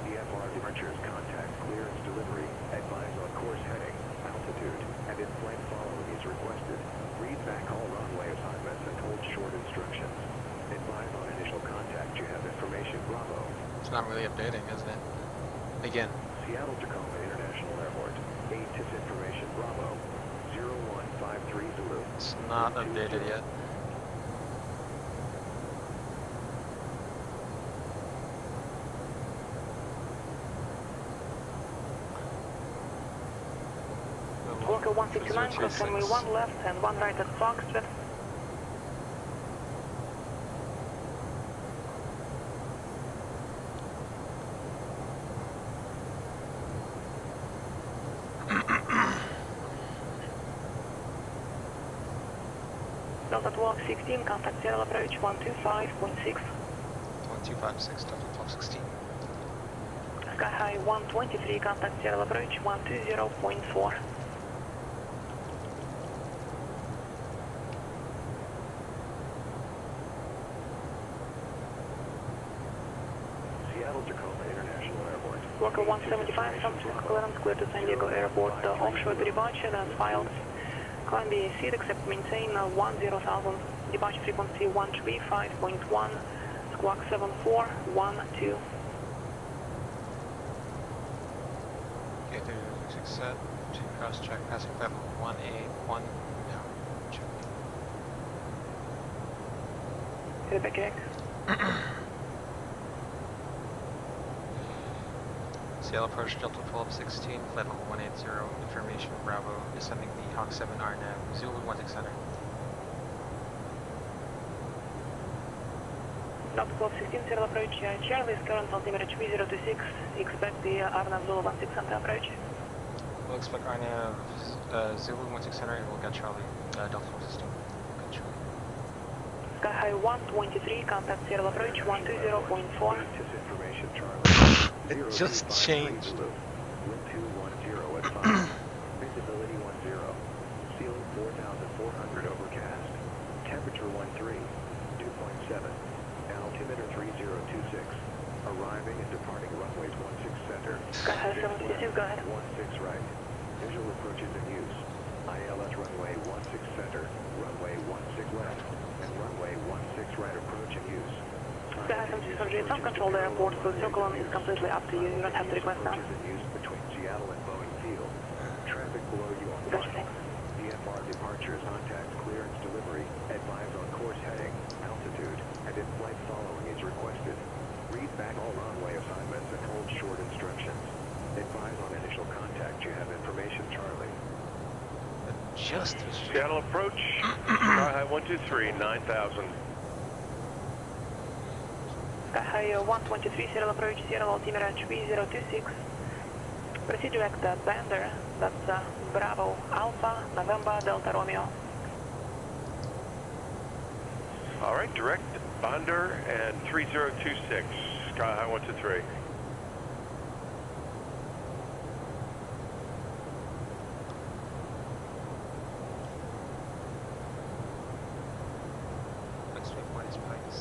VFR departures, contact, clearance, delivery. Advise on course heading, altitude, and in-flight following is requested. Read back all runway assignments and hold short instructions. Advise on initial contact. You have information. Bravo. It's not really updating, isn't it? Again. Seattle Tacoma International Airport. 8 is information. Bravo. 0153 Zulu. It's not updated yet. Worker 169, cross runway 1 left and 1 right at Foxtrot. Delta 1216, contact Seattle approach 125.6. 1256, Delta 1216. Sky high 123, contact Seattle approach 120.4. Worker 175, San Francisco clearance clear to San Diego Airport, offshore to departure, that's filed. Climb the seat, except maintain 10,000, departure frequency 135.1, squawk 7412. Okay, 36 set, to cross check, passing level 1A1, now, check. Hit it back egg. CL approach Delta 1216, flight level 180, information Bravo, descending the Hawk 7 RNAV, Zulu 16 center. Delta 1216, serial approach, Charlie is current altimeter 3026, expect the RNAV Zulu 16 center approach. We'll expect RNAV Zulu 16 center, and we'll get Charlie, Delta 1216. Got Charlie. Sky High 123, contact serial approach 120.4. Information, Charlie. It just changed. Wind 210 at 5. Visibility 10. Ceiling 4,400 overcast. Temperature 13. Dew point 7. Altimeter 3026. Arriving and departing runways 16 center. Sky High 762, go ahead. 16 right. Visual approaches in use. ILS runway 16 center. Runway 16 left. And runway 16 right approach in use. Sky High 763, some control the airport, so circling is completely up to you. You don't have to request now. Between Seattle and Boeing Field. Traffic below you on Gotcha, thanks. DFR departures, contact clearance delivery. Advise on course heading, altitude, and in flight following is requested. Read back all runway assignments and hold short instructions. Advise on initial contact. You have information, Charlie. Just Seattle approach, Sky High 123, 9,000. Sky High 123, serial approach, serial altimeter 3026. Proceed direct Bander, that's Bravo Alpha, November, Delta Romeo. All right, direct Bonder and 3026, Sky High 123. Next waypoint is Pikes.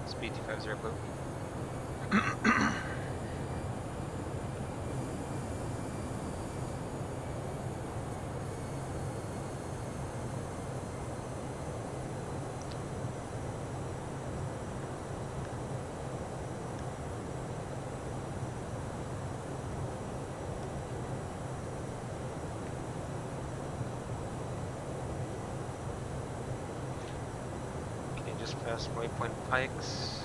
Speed 250 blue. Okay, just past waypoint Pikes.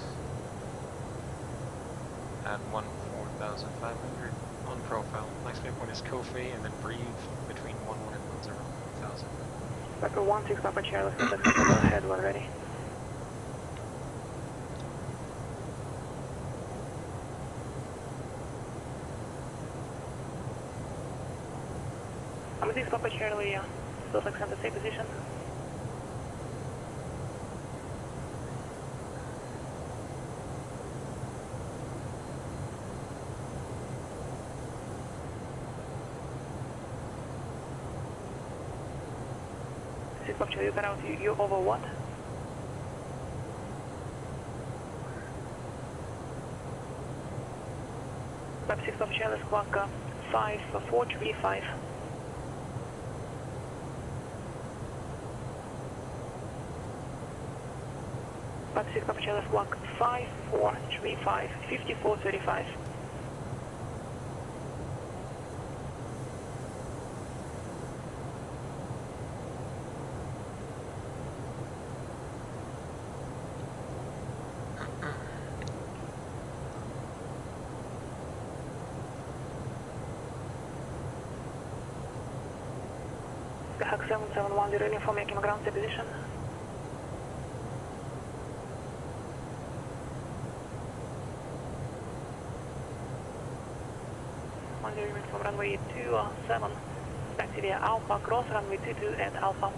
At 14,500 on profile. Next waypoint is Kofi, and then breathe between 11 and 10,000. Roger 16, Papa Charlie, go ahead when ready. I'm 6 Papa Charlie, Salt Lake Center, safe position. You got out, you over what? Lab 6 of Charlie, squawk 5435. Lab 6 of Charlie, squawk 5435, 5435. Hawk 7710, uniform, making a ground stay position. From runway 27. taxi via Alpha, cross runway 22 at Alpha.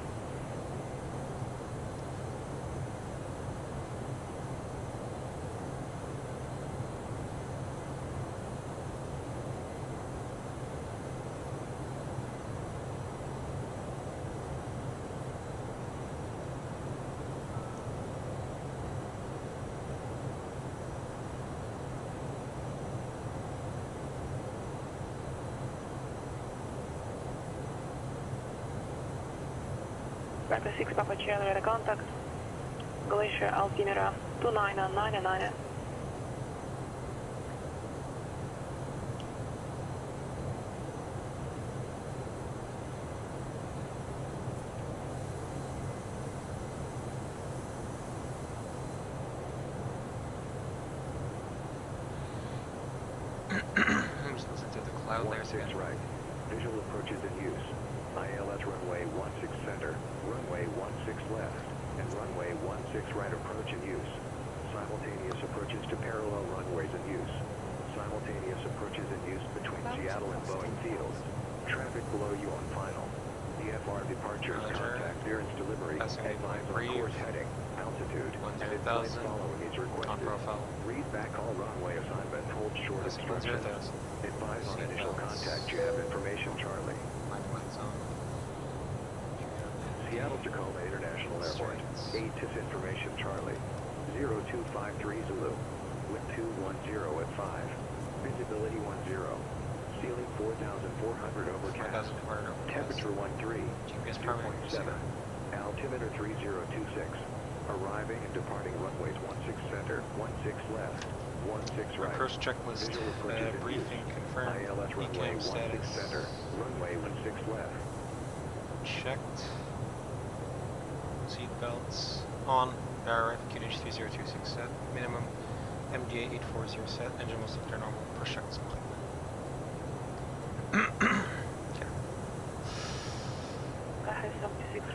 Bravo 6 Papa Charlie, radar contact. Glacier altimeter 2999. I'm just listening to the cloud there. 16 right. Visual approaches in use. ILS runway 16 center, runway 16 left, and runway 16 right approach in use. Simultaneous approaches to parallel runways in use. Simultaneous approaches in use between Seattle and Boeing Fields. Traffic below you on final. DFR departures, contact clearance delivery, advise on course heading, altitude, and flight following is requested. Read backhaul runway assignment, hold short instructions. Advise on initial contact, you have information, Charlie. Seattle Tacoma International Airport. ATIS information, Charlie. 0253 Zulu. Wind 210 at 5. Visibility 10. Ceiling 4,400 overcast. Temperature 13. 2.7. Altimeter 3026. Arriving and departing runways 16 center, 16 left, 16 right. First checklist, briefing, confirmed. ILS runway 16 center, runway 16 left. Checked. Seat belts on. Barra QDH 3026 set. Minimum MDA 840 set. Engine will sector normal. Push checks complete.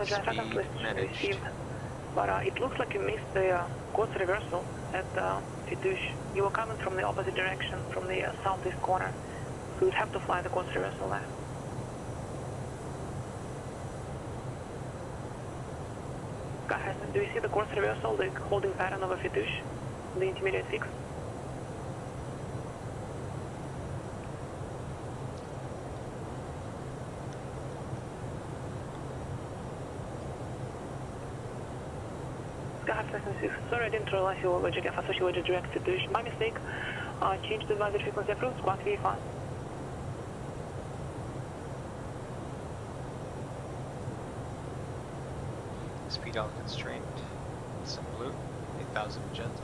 Speed managed. But it looks like you missed the course reversal at Fitouche. You were coming from the opposite direction, from the southeast corner. So you'd have to fly the course reversal there. Do you see the course reversal, the holding pattern over Fitouche, the intermediate 6? Sorry, I didn't realize you were GF associated direct Fitouche. My mistake. Change the advisory frequency approved, squawk VFI. Speed out constraint. Some blue. 8,000 magenta.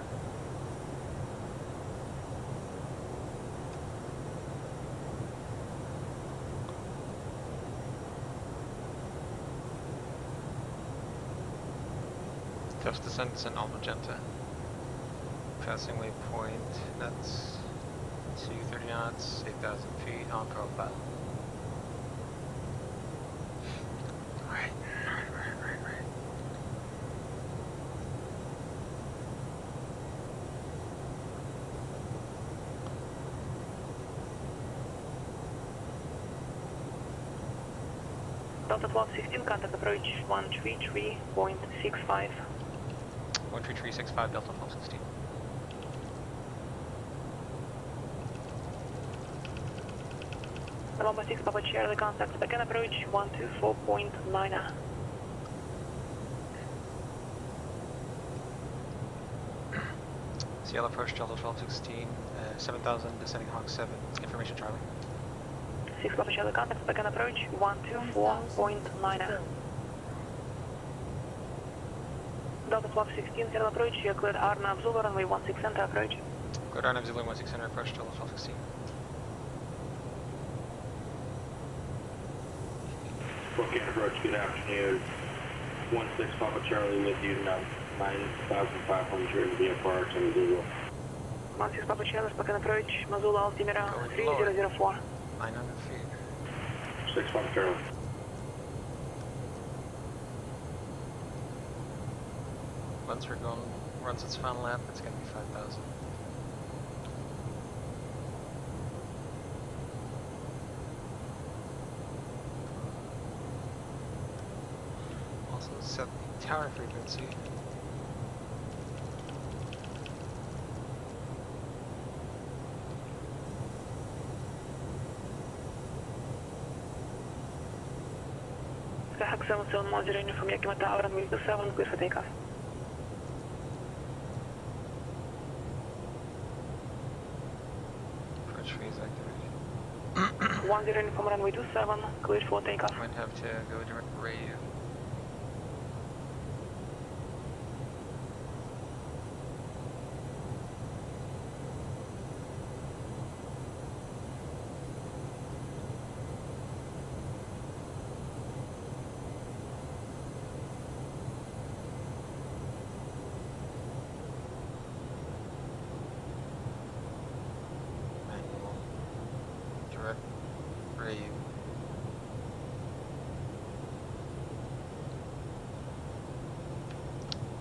Tough descent and all magenta. Passing waypoint, that's 230 knots, 8,000 feet on profile. Right. Delta 1216, contact approach 133.65. 13365 Delta 1216. November 6 Papa Charlie, contact back and approach 124.9. Seattle approach Delta 1216, 7000 descending Hawk 7. Information Charlie. 6 Papa Charlie, contact back and approach 124.9. Delta 1216, Seattle approach, you cleared Arnav Zulu, runway 16 center approach. Cleared Arnav Zulu, 16 center approach, Delta 1216. Broken approach, good afternoon. 16 Papa Charlie with you, 9,500 VFR to Missoula. 16 Papa Charlie, back and approach, Missoula altimeter 3004. 900 feet. 6 Papa Charlie. Once we're going, runs its final lap, it's going to be 5,000. set the tower frequency. Skyhawk 7710 from Yakima Tower and Windows 7, clear for takeoff. Approach phase activated. 10 from runway 27, clear for takeoff. Might have to go direct radio.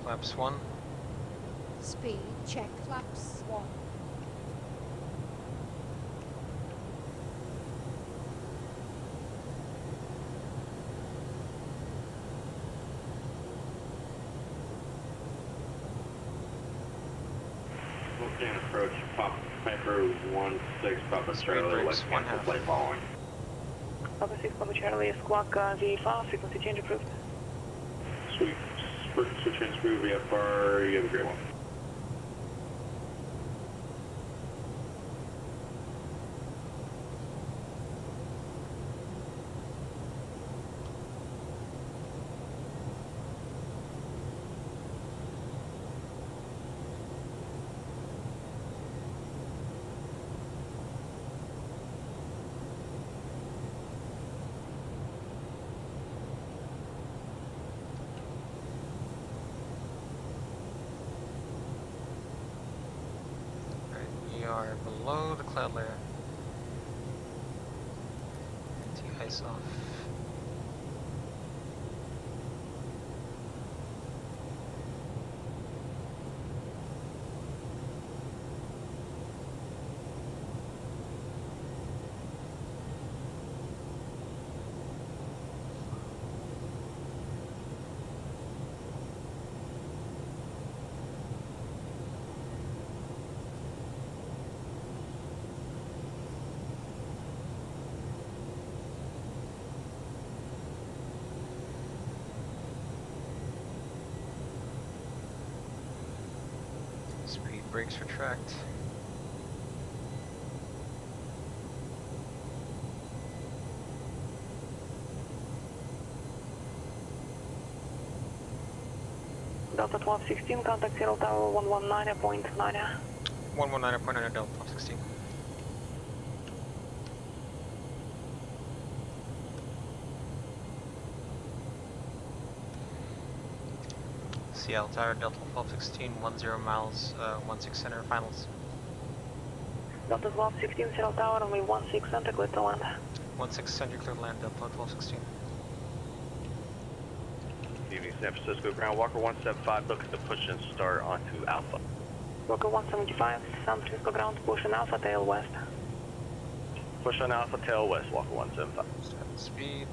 Flaps 1. Speed, check, flaps 1. Looking approach, Pop Piper 16, Papa Charlie, let's cancel flight following. Papa 6, Papa Charlie, squawk VFR, frequency change approved. Sweet. Switch and screw VFR, you have a great one. Are below the cloud layer. Anti-ice off. Speed brakes retract. Delta 1216, contact Zero Tower 119.9. 119.9 Delta 1216. Seattle Tower, Delta 1216, 10 miles, 16 center, finals. Delta 1216, Seattle Tower, only 16 center, clear to land. 16 center, clear to land, Delta 1216. Evening, San Francisco ground, Walker 175, looking to push and start onto Alpha. Walker 175, San Francisco ground, push on Alpha, tail west. Push on Alpha, tail west, Walker 175. Speed.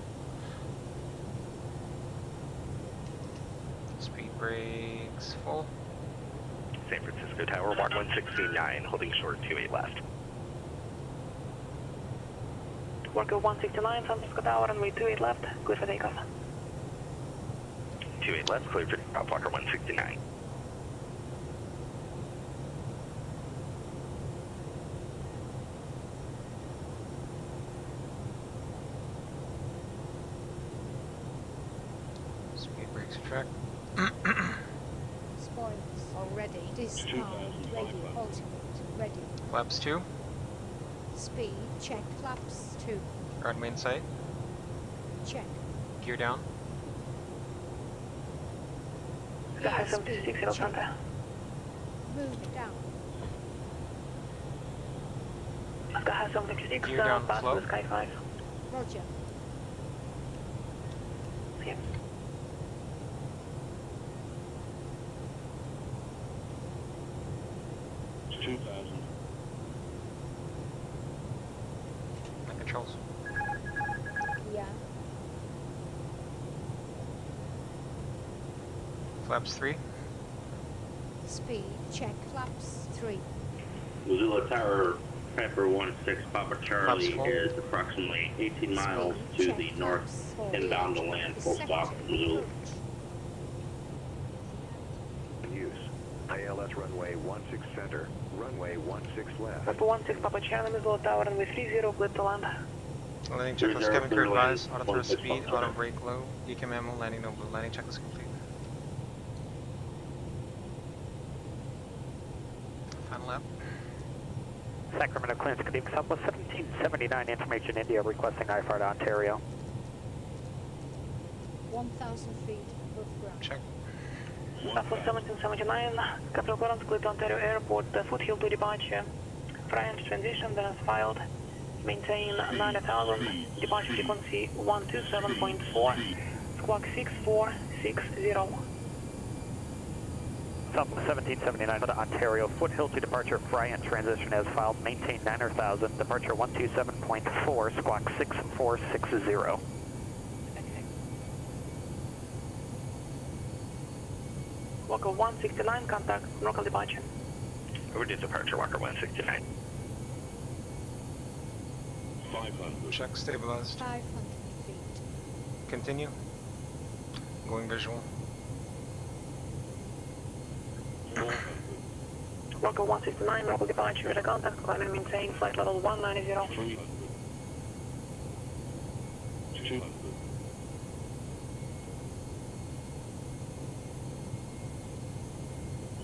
Brakes full. San Francisco Tower, Mark 169, holding short 28 left. Worker 169, San Francisco Tower, runway 28 left, clear for takeoff. 28 left, clear for takeoff, Walker 169. Speed brakes retract. Spoilers already. Disarm. Radio ultimate. Ready. Flaps 2. Speed. Check. Flaps 2. Runway in sight. Check. Gear down. Sky 76, Zero Center. Move it down. Sky 76, Gear down, pass slow. to Sky 5. Roger. Yeah. Controls. Yeah. flaps 3. Speed, check, flaps 3. Missoula Tower, Piper 16 Papa Charlie is approximately 18 miles to the north, inbound to land, full stop, Missoula. Use. ILS runway 16 center, runway 16 left. Piper 16 Papa Charlie, Missoula Tower, runway 30, clear to land. Landing checklist, cabin crew advised, auto thrust speed, auto brake low, ECAM ammo, landing no blue, landing checklist complete. Final lap. Sacramento clearance, Quebec Southwest 1779, information India requesting IFR to Ontario. 1,000 feet above ground. Check. Southwest 1779, capital clearance, clear to Ontario Airport, foothill to departure. French transition, then as filed. Maintain 9000, departure frequency 127.4, squawk 6460. Southwest 1779 to Ontario, foothill to departure, fry and transition as filed, maintain 9000, departure 127.4, squawk 6460. Walker 169, contact local departure. Over to departure, Walker 169. 500. Check stabilized. 500 feet. Continue. Going visual. Walker 169, local departure, with a contact, climb and maintain flight level 190. 300. 200.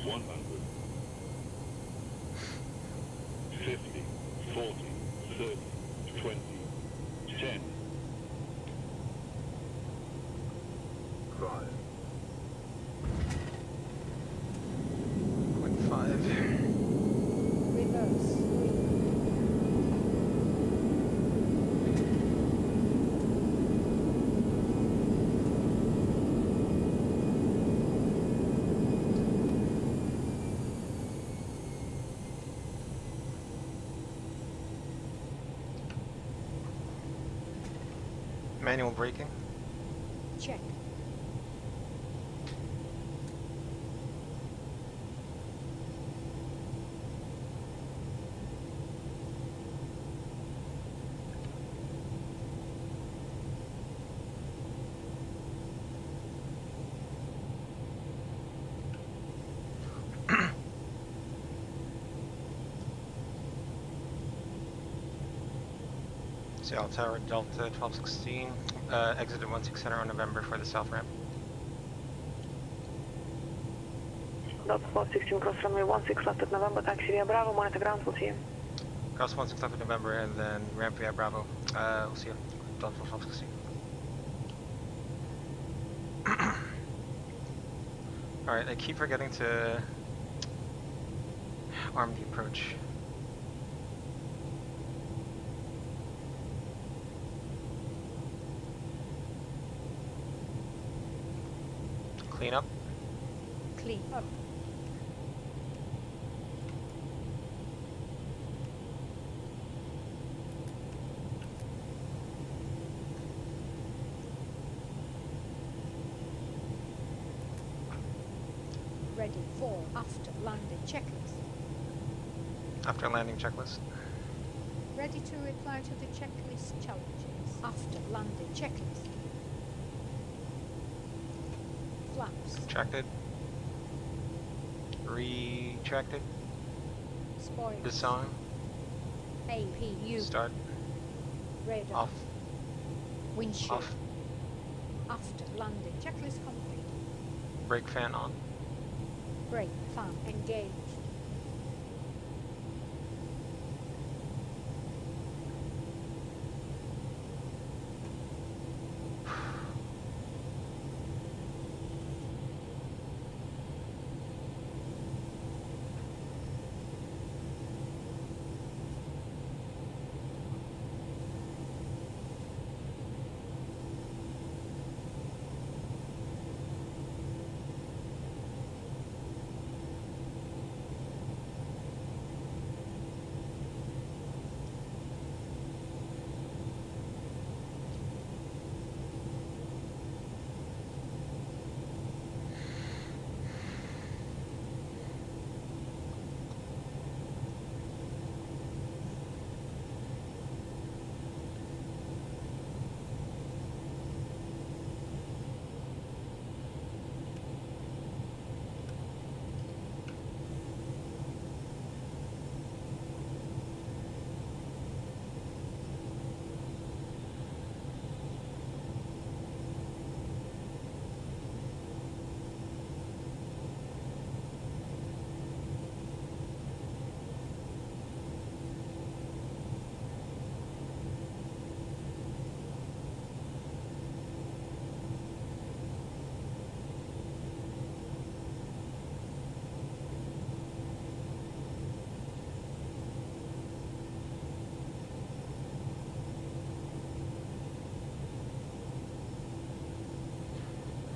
100. 50, 40, 30, 20, 10. 5. 0.5. Reverse. Manual braking. Check. Seattle Tower, Delta 1216, exited 16 center on November for the south ramp. Delta 1216, cross runway 16 left at November, taxi via Bravo, monitor ground, we'll see you. Cross 16 left at November and then ramp via Bravo. We'll see you. Delta 1216. Alright, I keep forgetting to arm the approach. Clean up. Clean up. Ready for after landing checklist. After landing checklist. Ready to reply to the checklist challenges. After landing checklist. Flaps. Retracted. Retracted. Spoilers. Disarm. APU. Start. Radar. Off. Windshield. Off. After landing checklist complete. Brake fan on. Brake fan engaged.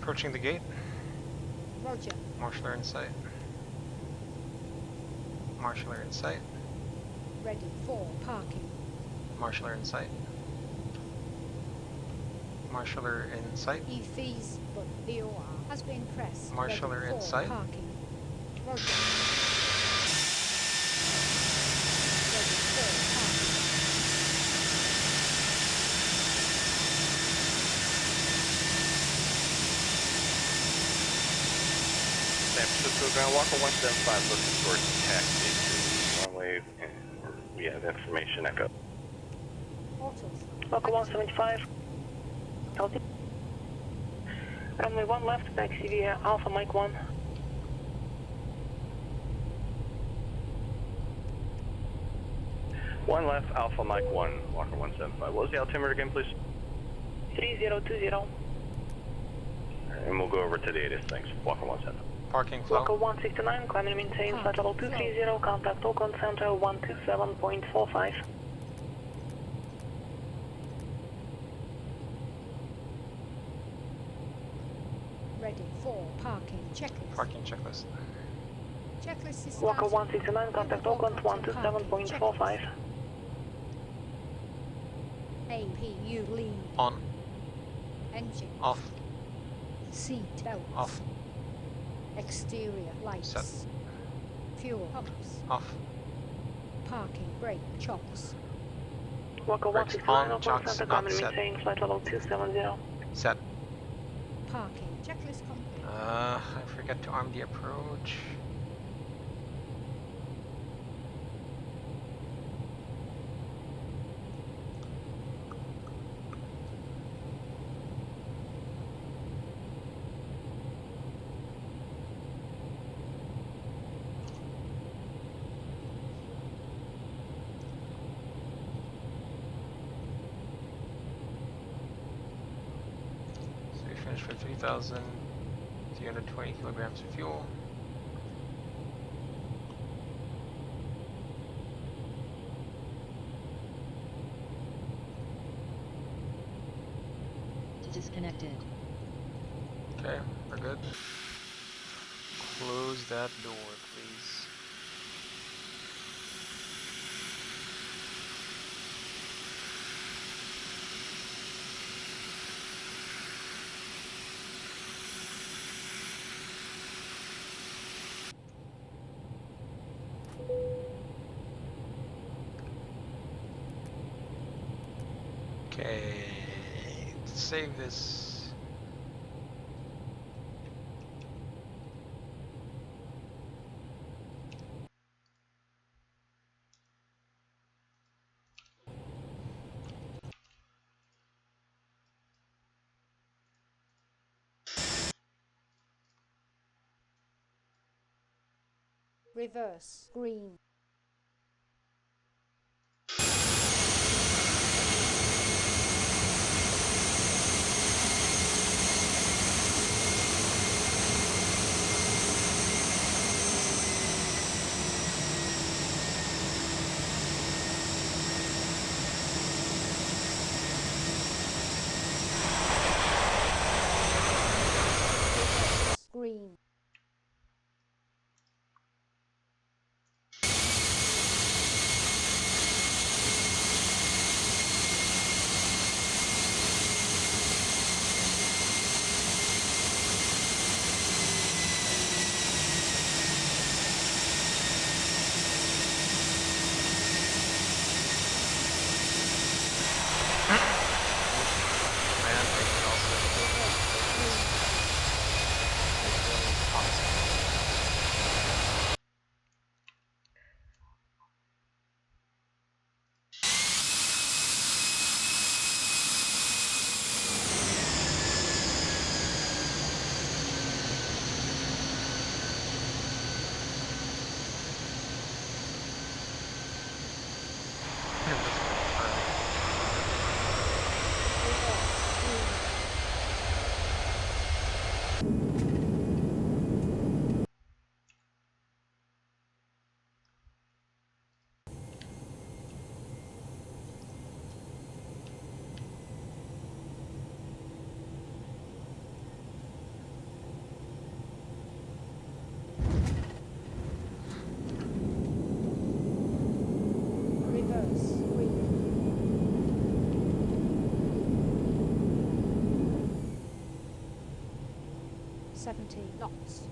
Approaching the gate. Roger. Marshaller in sight. Marshaller in sight. Ready for parking. Marshaller in sight. Marshaller in sight. EFES, but the OR has been pressed. Marshaller Ready in for sight. parking. Roger. Ready for parking. San Francisco ground, Walker 175 looking towards taxi to runway, and we have information echo. Autos. Walker 175. Healthy. Runway 1 left, taxi via Alpha Mike 1. One left, Alpha Mike 1, Walker 175. What was the altimeter again, please? 3020. And we'll go over to the ADD-ONS. Thanks. Walker 17. Parking flow. Walker 169, climbing maintain, flight level 230, contact Oakland Center 127.45. Ready for parking. Checklist. Parking checklist. Checklist is Walker started. 169, contact Oakland 127.45. APU lead. On. Engine. Off. Seat belt. Off. Exterior lights. Set. Fuel pumps. Off. Parking brake chocks. Walker Brakes 169, on, Oakland chocks Center, not climbing set. maintain, flight level 270. Set. Parking. Checklist complete. I forgot to arm the approach. So we finished with 3,320 kilograms of fuel. Disconnected. Okay, we're good. Close that door, please. Okay, let's save this. Reverse. Green. Reverse. Green. 70 knots.